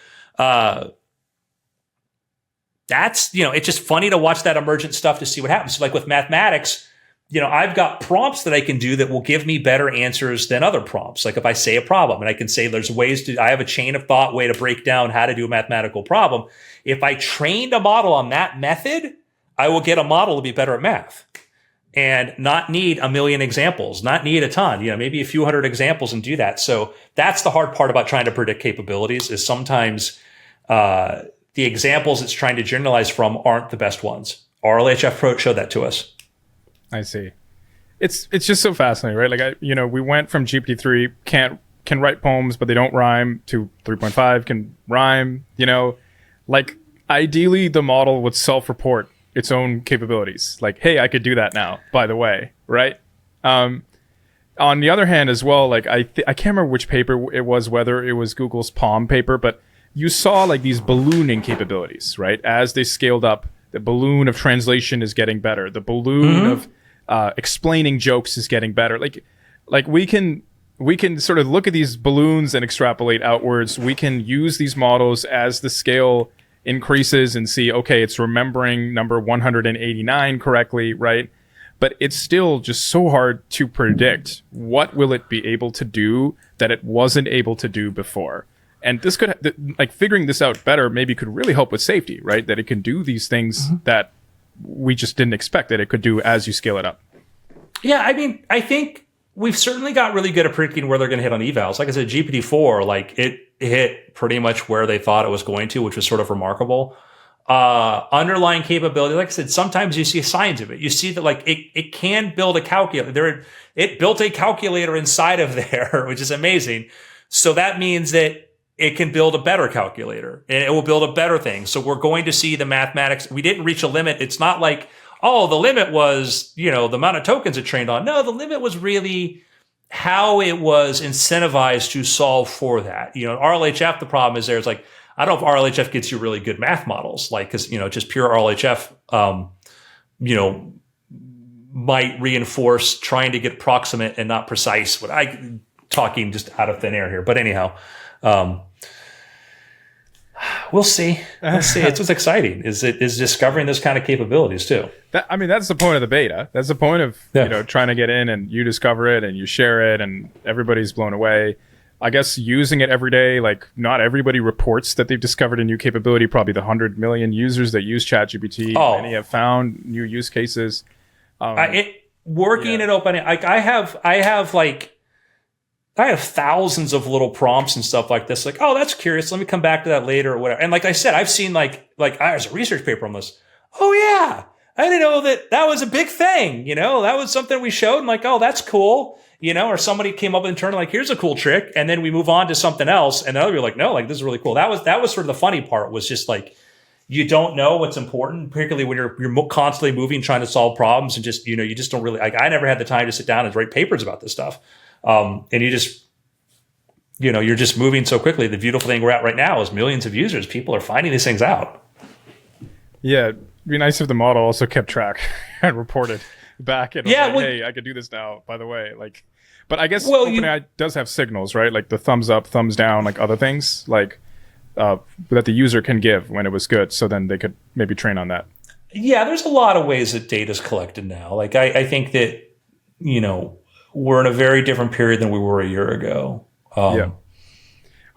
that's, it's just funny to watch that emergent stuff to see what happens. So with mathematics, I've got prompts that I can do that will give me better answers than other prompts. If I say a problem and I can say there's I have a chain of thought way to break down how to do a mathematical problem. If I trained a model on that method, I will get a model to be better at math and not need a million examples, not need a ton, maybe a few hundred examples and do that. So that's the hard part about trying to predict capabilities is sometimes, the examples it's trying to generalize from aren't the best ones. RLHF Pro showed that to us. I see. It's just so fascinating, right? We went from GPT-3 can write poems, but they don't rhyme, to 3.5 can rhyme. Ideally, the model would self-report its own capabilities. Hey, I could do that now, by the way, right? On the other hand, as well, I can't remember which paper it was, whether it was Google's Palm paper, but you saw these ballooning capabilities, right? As they scaled up, the balloon of translation is getting better. The balloon of explaining jokes is getting better. We can sort of look at these balloons and extrapolate outwards. We can use these models as the scale increases and see, okay, it's remembering number 189 correctly, right? But it's still just so hard to predict what will it be able to do that it wasn't able to do before. And this could, figuring this out better maybe could really help with safety, right? That it can do these things that we just didn't expect that it could do as you scale it up. Yeah, I think we've certainly got really good at predicting where they're going to hit on evals. Like I said, GPT-4, it hit pretty much where they thought it was going to, which was sort of remarkable. Underlying capability, like I said, sometimes you see signs of it. You see that it can build a calculator. It built a calculator inside of there, which is amazing. So that means that it can build a better calculator and it will build a better thing. So we're going to see the mathematics. We didn't reach a limit. It's not the limit was, the amount of tokens it trained on. No, the limit was really how it was incentivized to solve for that. RLHF, the problem is there's I don't know if RLHF gets you really good math models, because, just pure RLHF, might reinforce trying to get proximate and not precise. Talking just out of thin air here, but anyhow, we'll see. It's what's exciting is discovering this kind of capabilities too. That's the point of the beta. That's the point of trying to get in and you discover it and you share it and everybody's blown away. I guess using it every day, not everybody reports that they've discovered a new capability. Probably the 100 million users that use ChatGPT, many have found new use cases. Working at OpenAI, like I have thousands of little prompts and stuff like this. Like, oh, that's curious. Let me come back to that later or whatever. And like I said, I've seen there's a research paper on this. Oh yeah, I didn't know that was a big thing. That was something we showed. And like, oh, that's cool. Or somebody came up internally like, here's a cool trick, and then we move on to something else, and the other people are like, no, like this is really cool. That was sort of the funny part, was just like, you don't know what's important, particularly when you're constantly moving, trying to solve problems, and just you just don't really like. I never had the time to sit down and write papers about this stuff, and you just you're just moving so quickly. The beautiful thing we're at right now is millions of users. People are finding these things out. Yeah, it'd be nice if the model also kept track and reported back and hey, I could do this now, by the way. Like, but I guess OpenAI does have signals, right? Like the thumbs up, thumbs down, like other things, like that the user can give when it was good. So then they could maybe train on that. Yeah, there's a lot of ways that data's collected now. Like I think that, we're in a very different period than we were a year ago. I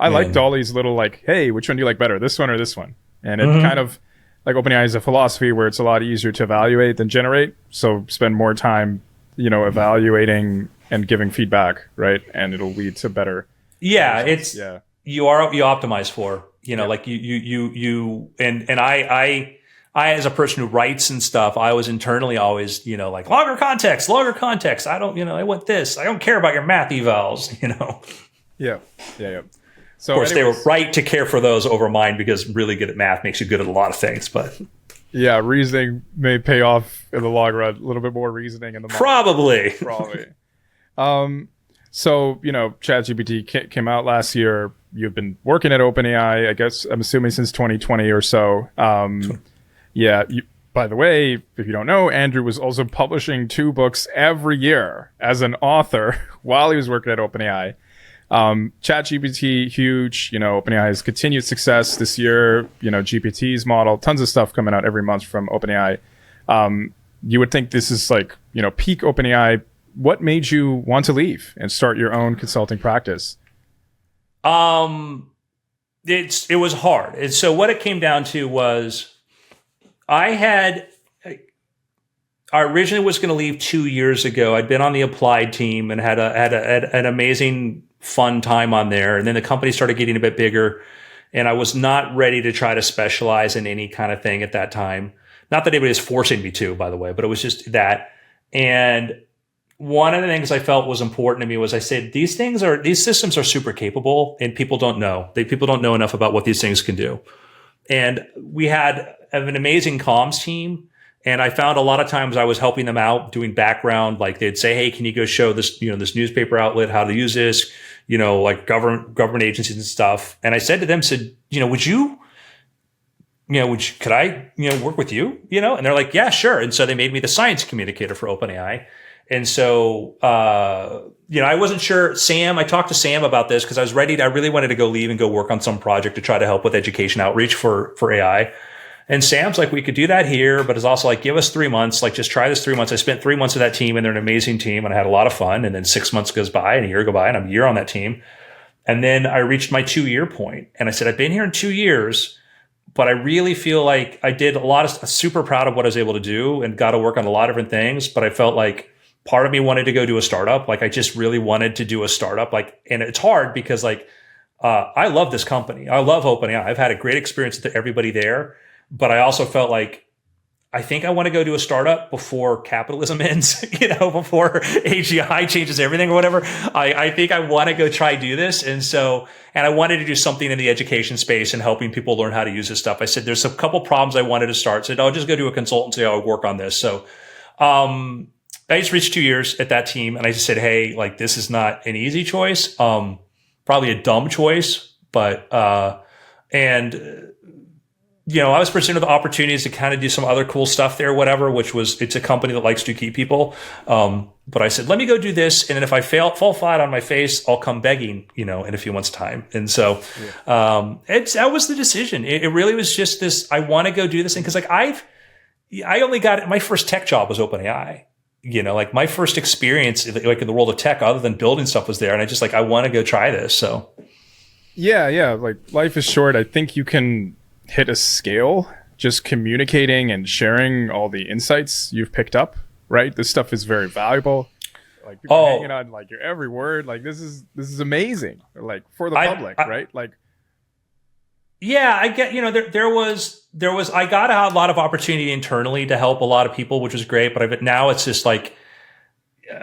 like DALL-E's little like, hey, which one do you like better, this one or this one? And it kind of, like OpenAI is a philosophy where it's a lot easier to evaluate than generate. So spend more time, evaluating and giving feedback, right? And it'll lead to better. Yeah, results. You optimize for, like you and I as a person who writes and stuff, I was internally always, like longer context. I don't, I want this. I don't care about your math evals, Yeah. So of course, they were right to care for those over mine, because really good at math makes you good at a lot of things. But yeah, reasoning may pay off in the long run. A little bit more reasoning in the probably. So ChatGPT came out last year. You've been working at OpenAI, I guess. I'm assuming since 2020 or so. By the way, if you don't know, Andrew was also publishing 2 books every year as an author while he was working at OpenAI. ChatGPT, huge, OpenAI's continued success this year, GPT's model, tons of stuff coming out every month from OpenAI. You would think this is like, peak OpenAI. What made you want to leave and start your own consulting practice? It was hard. And so what it came down to was I originally was going to leave 2 years ago. I'd been on the applied team and had an amazing fun time on there. And then the company started getting a bit bigger, and I was not ready to try to specialize in any kind of thing at that time. Not that anybody was forcing me to, by the way, but it was just that. And one of the things I felt was important to me was I said, these systems are super capable, and people don't know. People don't know enough about what these things can do. And we had an amazing comms team. And I found a lot of times I was helping them out doing background. Like they'd say, hey, can you go show this, this newspaper outlet how to use this, like government agencies and stuff. And I said to them, could I, work with you, And they're like, yeah, sure. And so they made me the science communicator for OpenAI. And so, I wasn't sure. I talked to Sam about this because I really wanted to go leave and go work on some project to try to help with education outreach for AI. And Sam's like, we could do that here, but it's also like, give us 3 months, like just try this 3 months. I spent 3 months with that team, and they're an amazing team, and I had a lot of fun. And then 6 months goes by and a year go by, and I'm a year on that team. And then I reached my 2-year point, and I said, I've been here in 2 years, but I really feel like I did super proud of what I was able to do and got to work on a lot of different things. But I felt like part of me wanted to go do a startup. Like I just really wanted to do a startup. And it's hard because I love this company. I love OpenAI. I've had a great experience with everybody there. But I also felt like, I think I want to go do a startup before capitalism ends, before AGI changes everything or whatever. I think I want to go try do this. And I wanted to do something in the education space and helping people learn how to use this stuff. I said, there's a couple problems I wanted to start. I said, I'll just go do a consultancy. I'll work on this. So, I just reached 2 years at that team, and I just said, hey, like, this is not an easy choice. Probably a dumb choice, but, I was pursuing the opportunities to kind of do some other cool stuff there, whatever, it's a company that likes to keep people. But I said, let me go do this. And then if I fall flat on my face, I'll come begging, in a few months' time. And so, that was the decision. It really was just this, I want to go do this thing. Cause I only got my first tech job was OpenAI. My first experience, like in the world of tech, other than building stuff was there. And I just I want to go try this. So. Yeah. Like life is short. I think you can hit a scale just communicating and sharing all the insights you've picked up right? This stuff is very valuable. Like people are hanging on like your every word. Like this is amazing. Like for the public, right? Like, yeah, I get, there was, I got a lot of opportunity internally to help a lot of people, which was great. But now it's just like,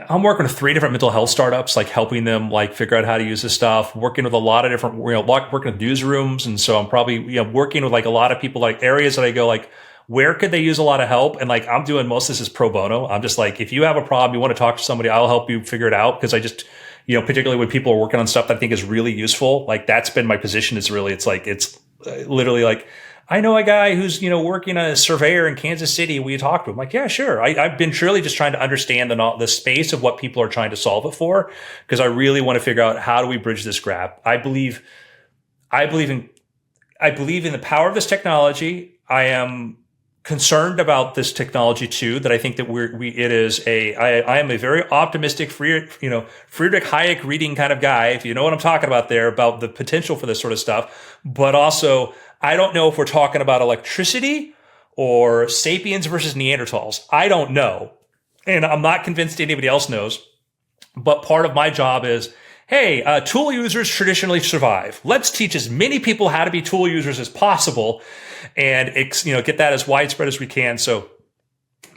I'm working with 3 different mental health startups, like helping them like figure out how to use this stuff, working with a lot of different, working with newsrooms. And so I'm probably, working with like a lot of people, like areas that I go like, where could they use a lot of help? And like, I'm doing most of this is pro bono. I'm just like, if you have a problem, you want to talk to somebody, I'll help you figure it out. Cause I just, particularly when people are working on stuff that I think is really useful, like that's been my position is really, it's literally like, I know a guy who's, working as a surveyor in Kansas City. Will you talk to him? Like, yeah, sure. I've been truly just trying to understand the space of what people are trying to solve it for. Cause I really want to figure out how do we bridge this gap? I believe in the power of this technology. I am concerned about this technology too, that I think that I am a very optimistic, Friedrich Hayek reading kind of guy, if you know what I'm talking about there, about the potential for this sort of stuff. But also, I don't know if we're talking about electricity or sapiens versus Neanderthals. I don't know. And I'm not convinced anybody else knows. But part of my job is, hey, tool users traditionally survive. Let's teach as many people how to be tool users as possible and get that as widespread as we can. So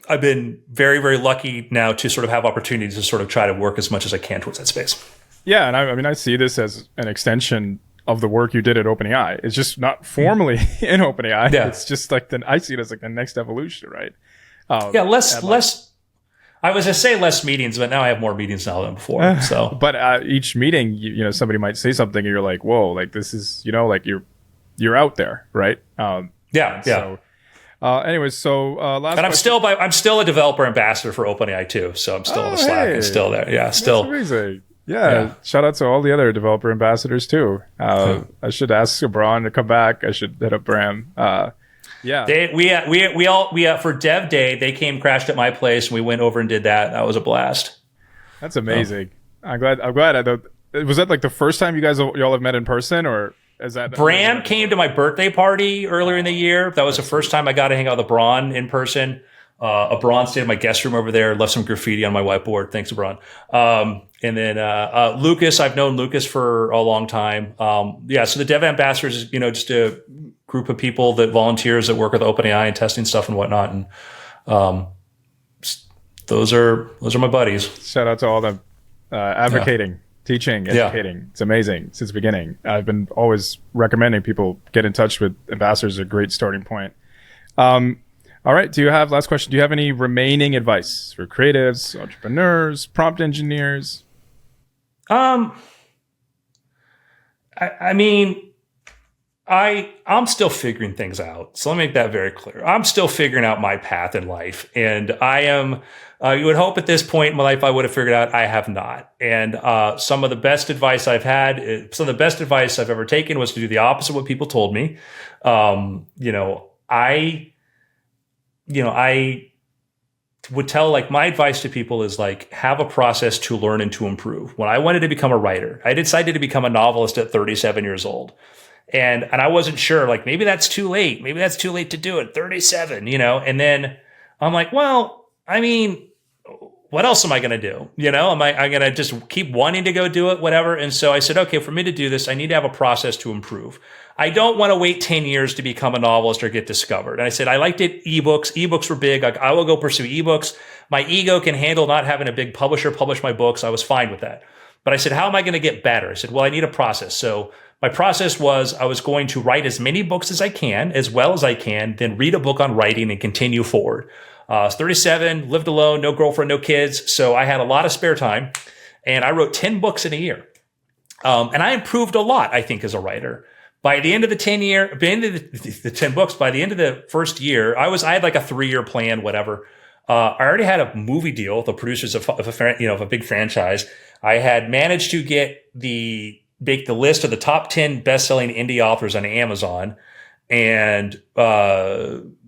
I've been very, very lucky now to sort of have opportunities to sort of try to work as much as I can towards that space. Yeah, and I see this as an extension of the work you did at OpenAI. It's just not formally in OpenAI. Yeah. It's just like I see it as like the next evolution, right? Less. I was going to say less meetings, but now I have more meetings now than before. So, but each meeting, somebody might say something, and you're like, "Whoa!" Like this is, like you're out there, right? So, anyways, so last. And I'm still a developer ambassador for OpenAI too. So I'm still in the Slack and still there. Yeah, still. That's amazing. Yeah, shout out to all the other developer ambassadors too. I should ask Braun to come back. I should hit up Bram. Yeah, we for Dev Day they crashed at my place and we went over and did that. That was a blast. That's amazing. I'm glad. Was that like the first time y'all have met in person, or is that Bram came to my birthday party earlier in the year? That was the first time I got to hang out with Braun in person. Braun stayed in my guest room over there, left some graffiti on my whiteboard. Thanks, Braun. And then Lucas, I've known Lucas for a long time. So the Dev Ambassadors is, just a group of people volunteers that work with OpenAI and testing stuff and whatnot. And those are my buddies. Shout out to all them advocating, teaching, educating. Yeah. It's amazing since the beginning. I've been always recommending people get in touch with ambassadors. A great starting point. All right. Last question. Do you have any remaining advice for creatives, entrepreneurs, prompt engineers? I'm still figuring things out. So let me make that very clear. I'm still figuring out my path in life. And I am, you would hope at this point in my life I would have figured out. I have not. And some of the best advice I've had, some of the best advice I've ever taken was to do the opposite of what people told me. I would tell, like, my advice to people is like, have a process to learn and to improve. When I wanted to become a writer, I decided to become a novelist at 37 years old. And I wasn't sure, like, maybe that's too late. Maybe that's too late to do it, 37, and then I'm like, well, what else am I going to do? Am I going to just keep wanting to go do it, whatever? And so I said, okay, for me to do this, I need to have a process to improve. I don't want to wait 10 years to become a novelist or get discovered. And I said, I liked it. Ebooks. Ebooks were big. I will go pursue ebooks. My ego can handle not having a big publisher publish my books. I was fine with that. But I said, how am I going to get better? I said, well, I need a process. So my process was I was going to write as many books as I can, as well as I can, then read a book on writing and continue forward. I was 37, lived alone, no girlfriend, no kids. So I had a lot of spare time. And I wrote 10 books in a year. And I improved a lot, I think, as a writer. By the end of the 10 books, by the end of the first year, I had like a 3-year plan, whatever. I already had a movie deal with the producers of a big franchise. I had managed to make the list of the top 10 best-selling indie authors on Amazon, and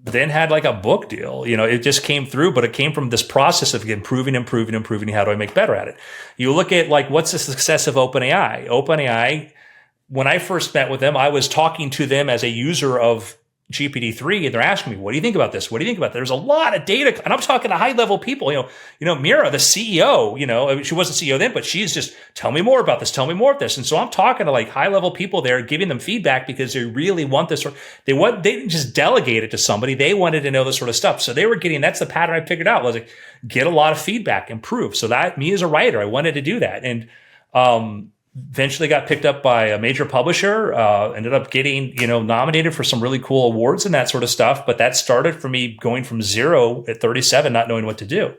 then had like a book deal. It just came through, but it came from this process of improving. How do I make better at it? You look at, like, what's the success of OpenAI? OpenAI, when I first met with them, I was talking to them as a user of GPT-3 and they're asking me, what do you think about this? What do you think about that? There's a lot of data. And I'm talking to high level people, Mira, the CEO, she wasn't CEO then, but she's just, tell me more about this. Tell me more of this. And so I'm talking to like high level people there, giving them feedback because they really want this. They didn't just delegate it to somebody. They wanted to know this sort of stuff. So they were that's the pattern I figured out was like, get a lot of feedback, improve. So that me as a writer, I wanted to do that. And, eventually got picked up by a major publisher, ended up getting, nominated for some really cool awards and that sort of stuff. But that started for me going from 0 at 37, not knowing what to do.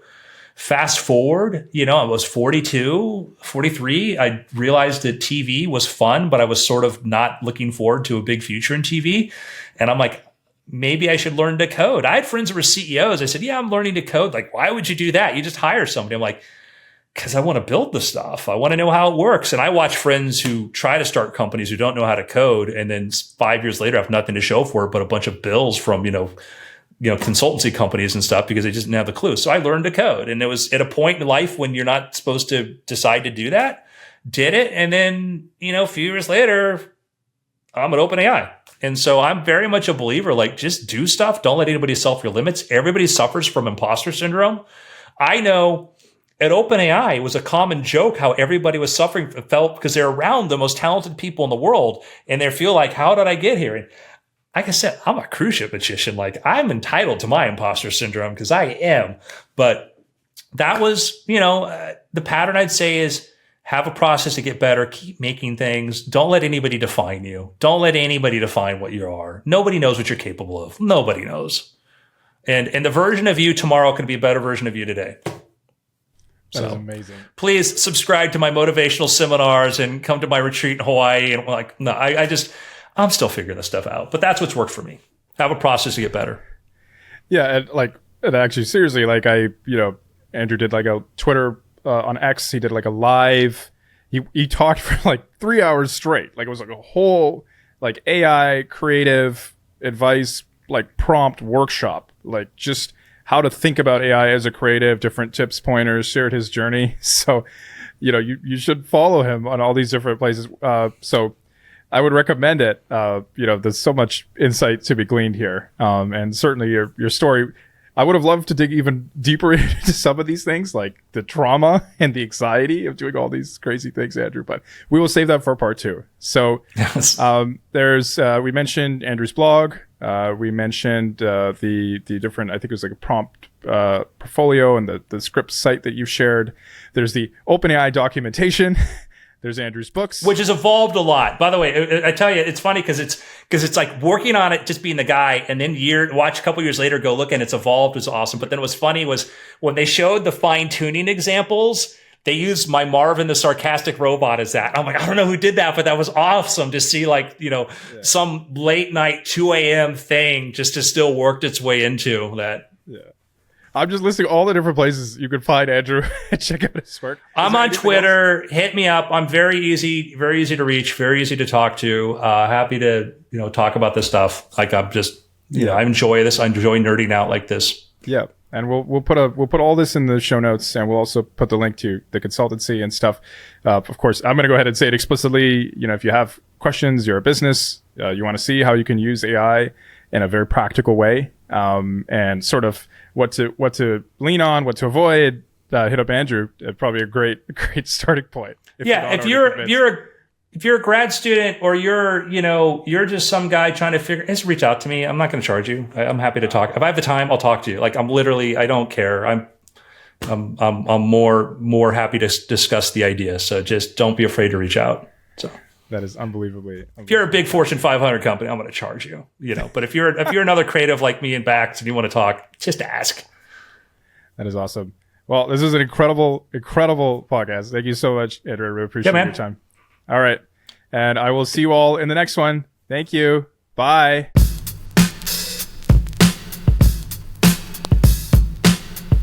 Fast forward, I was 42, 43. I realized that TV was fun, but I was sort of not looking forward to a big future in TV. And I'm like, maybe I should learn to code. I had friends who were CEOs. I said, yeah, I'm learning to code. Like, why would you do that? You just hire somebody. I'm like, because I want to build the stuff. I want to know how it works. And I watch friends who try to start companies who don't know how to code. And then 5 years later have nothing to show for it, but a bunch of bills from, consultancy companies and stuff because they just didn't have the clue. So I learned to code. And it was at a point in life when you're not supposed to decide to do that, did it. And then, a few years later, I'm at OpenAI. And so I'm very much a believer, like just do stuff. Don't let anybody self your limits. Everybody suffers from imposter syndrome. I know at OpenAI, it was a common joke how everybody was felt because they're around the most talented people in the world. And they feel like, how did I get here? And like I said, I'm a cruise ship magician. Like I'm entitled to my imposter syndrome because I am. But that was, the pattern I'd say is have a process to get better. Keep making things. Don't let anybody define you. Don't let anybody define what you are. Nobody knows what you're capable of. Nobody knows. And the version of you tomorrow can be a better version of you today. That is amazing. Please subscribe to my motivational seminars and come to my retreat in Hawaii. And like, no, I'm still figuring this stuff out. But that's what's worked for me. Have a process to get better. Yeah, and actually, seriously, like Andrew did like a Twitter on X. He did like a live. He talked for like 3 hours straight. Like it was like a whole like AI creative advice like prompt workshop. Like just how to think about AI as a creative, different tips, pointers, shared his journey. So, you should follow him on all these different places. So I would recommend it. There's so much insight to be gleaned here. And certainly your story, I would have loved to dig even deeper into some of these things, like the trauma and the anxiety of doing all these crazy things, Andrew, but we will save that for part 2. So yes. We mentioned Andrew's blog. We mentioned the different, I think it was like a prompt portfolio and the script site that you shared. There's the OpenAI documentation. There's Andrew's books, which has evolved a lot. By the way, I tell you, it's funny because it's like working on it, just being the guy, and then watch a couple years later, go look, and it's evolved. It's awesome. But then what's funny was when they showed the fine tuning examples, they used my Marvin the sarcastic robot as that. I'm like, I don't know who did that, but that was awesome to see some late night 2 a.m. thing just to still worked its way into that. Yeah. I'm just listing all the different places you can find Andrew and check out his work. I'm on Twitter. Hit me up. I'm very easy to reach, very easy to talk to. Happy to, talk about this stuff. Like I'm just, I enjoy this. I enjoy nerding out like this. Yeah. And we'll put all this in the show notes, and we'll also put the link to the consultancy and stuff. Of course, I'm going to go ahead and say it explicitly. If you have questions, you're a business, you want to see how you can use AI in a very practical way, and sort of what to lean on, what to avoid, hit up Andrew. Probably a great starting point. If you're a grad student or you're just some guy trying to just reach out to me. I'm not going to charge you. I'm happy to talk. If I have the time, I'll talk to you. Like I don't care. I'm more happy to discuss the idea. So just don't be afraid to reach out. So that is unbelievably. If you're a big Fortune 500 company, I'm going to charge you. But if you're another creative like me and Bax and you want to talk, just ask. That is awesome. Well, this is an incredible podcast. Thank you so much, Andrew. I really appreciate your time. All right. And I will see you all in the next one. Thank you. Bye.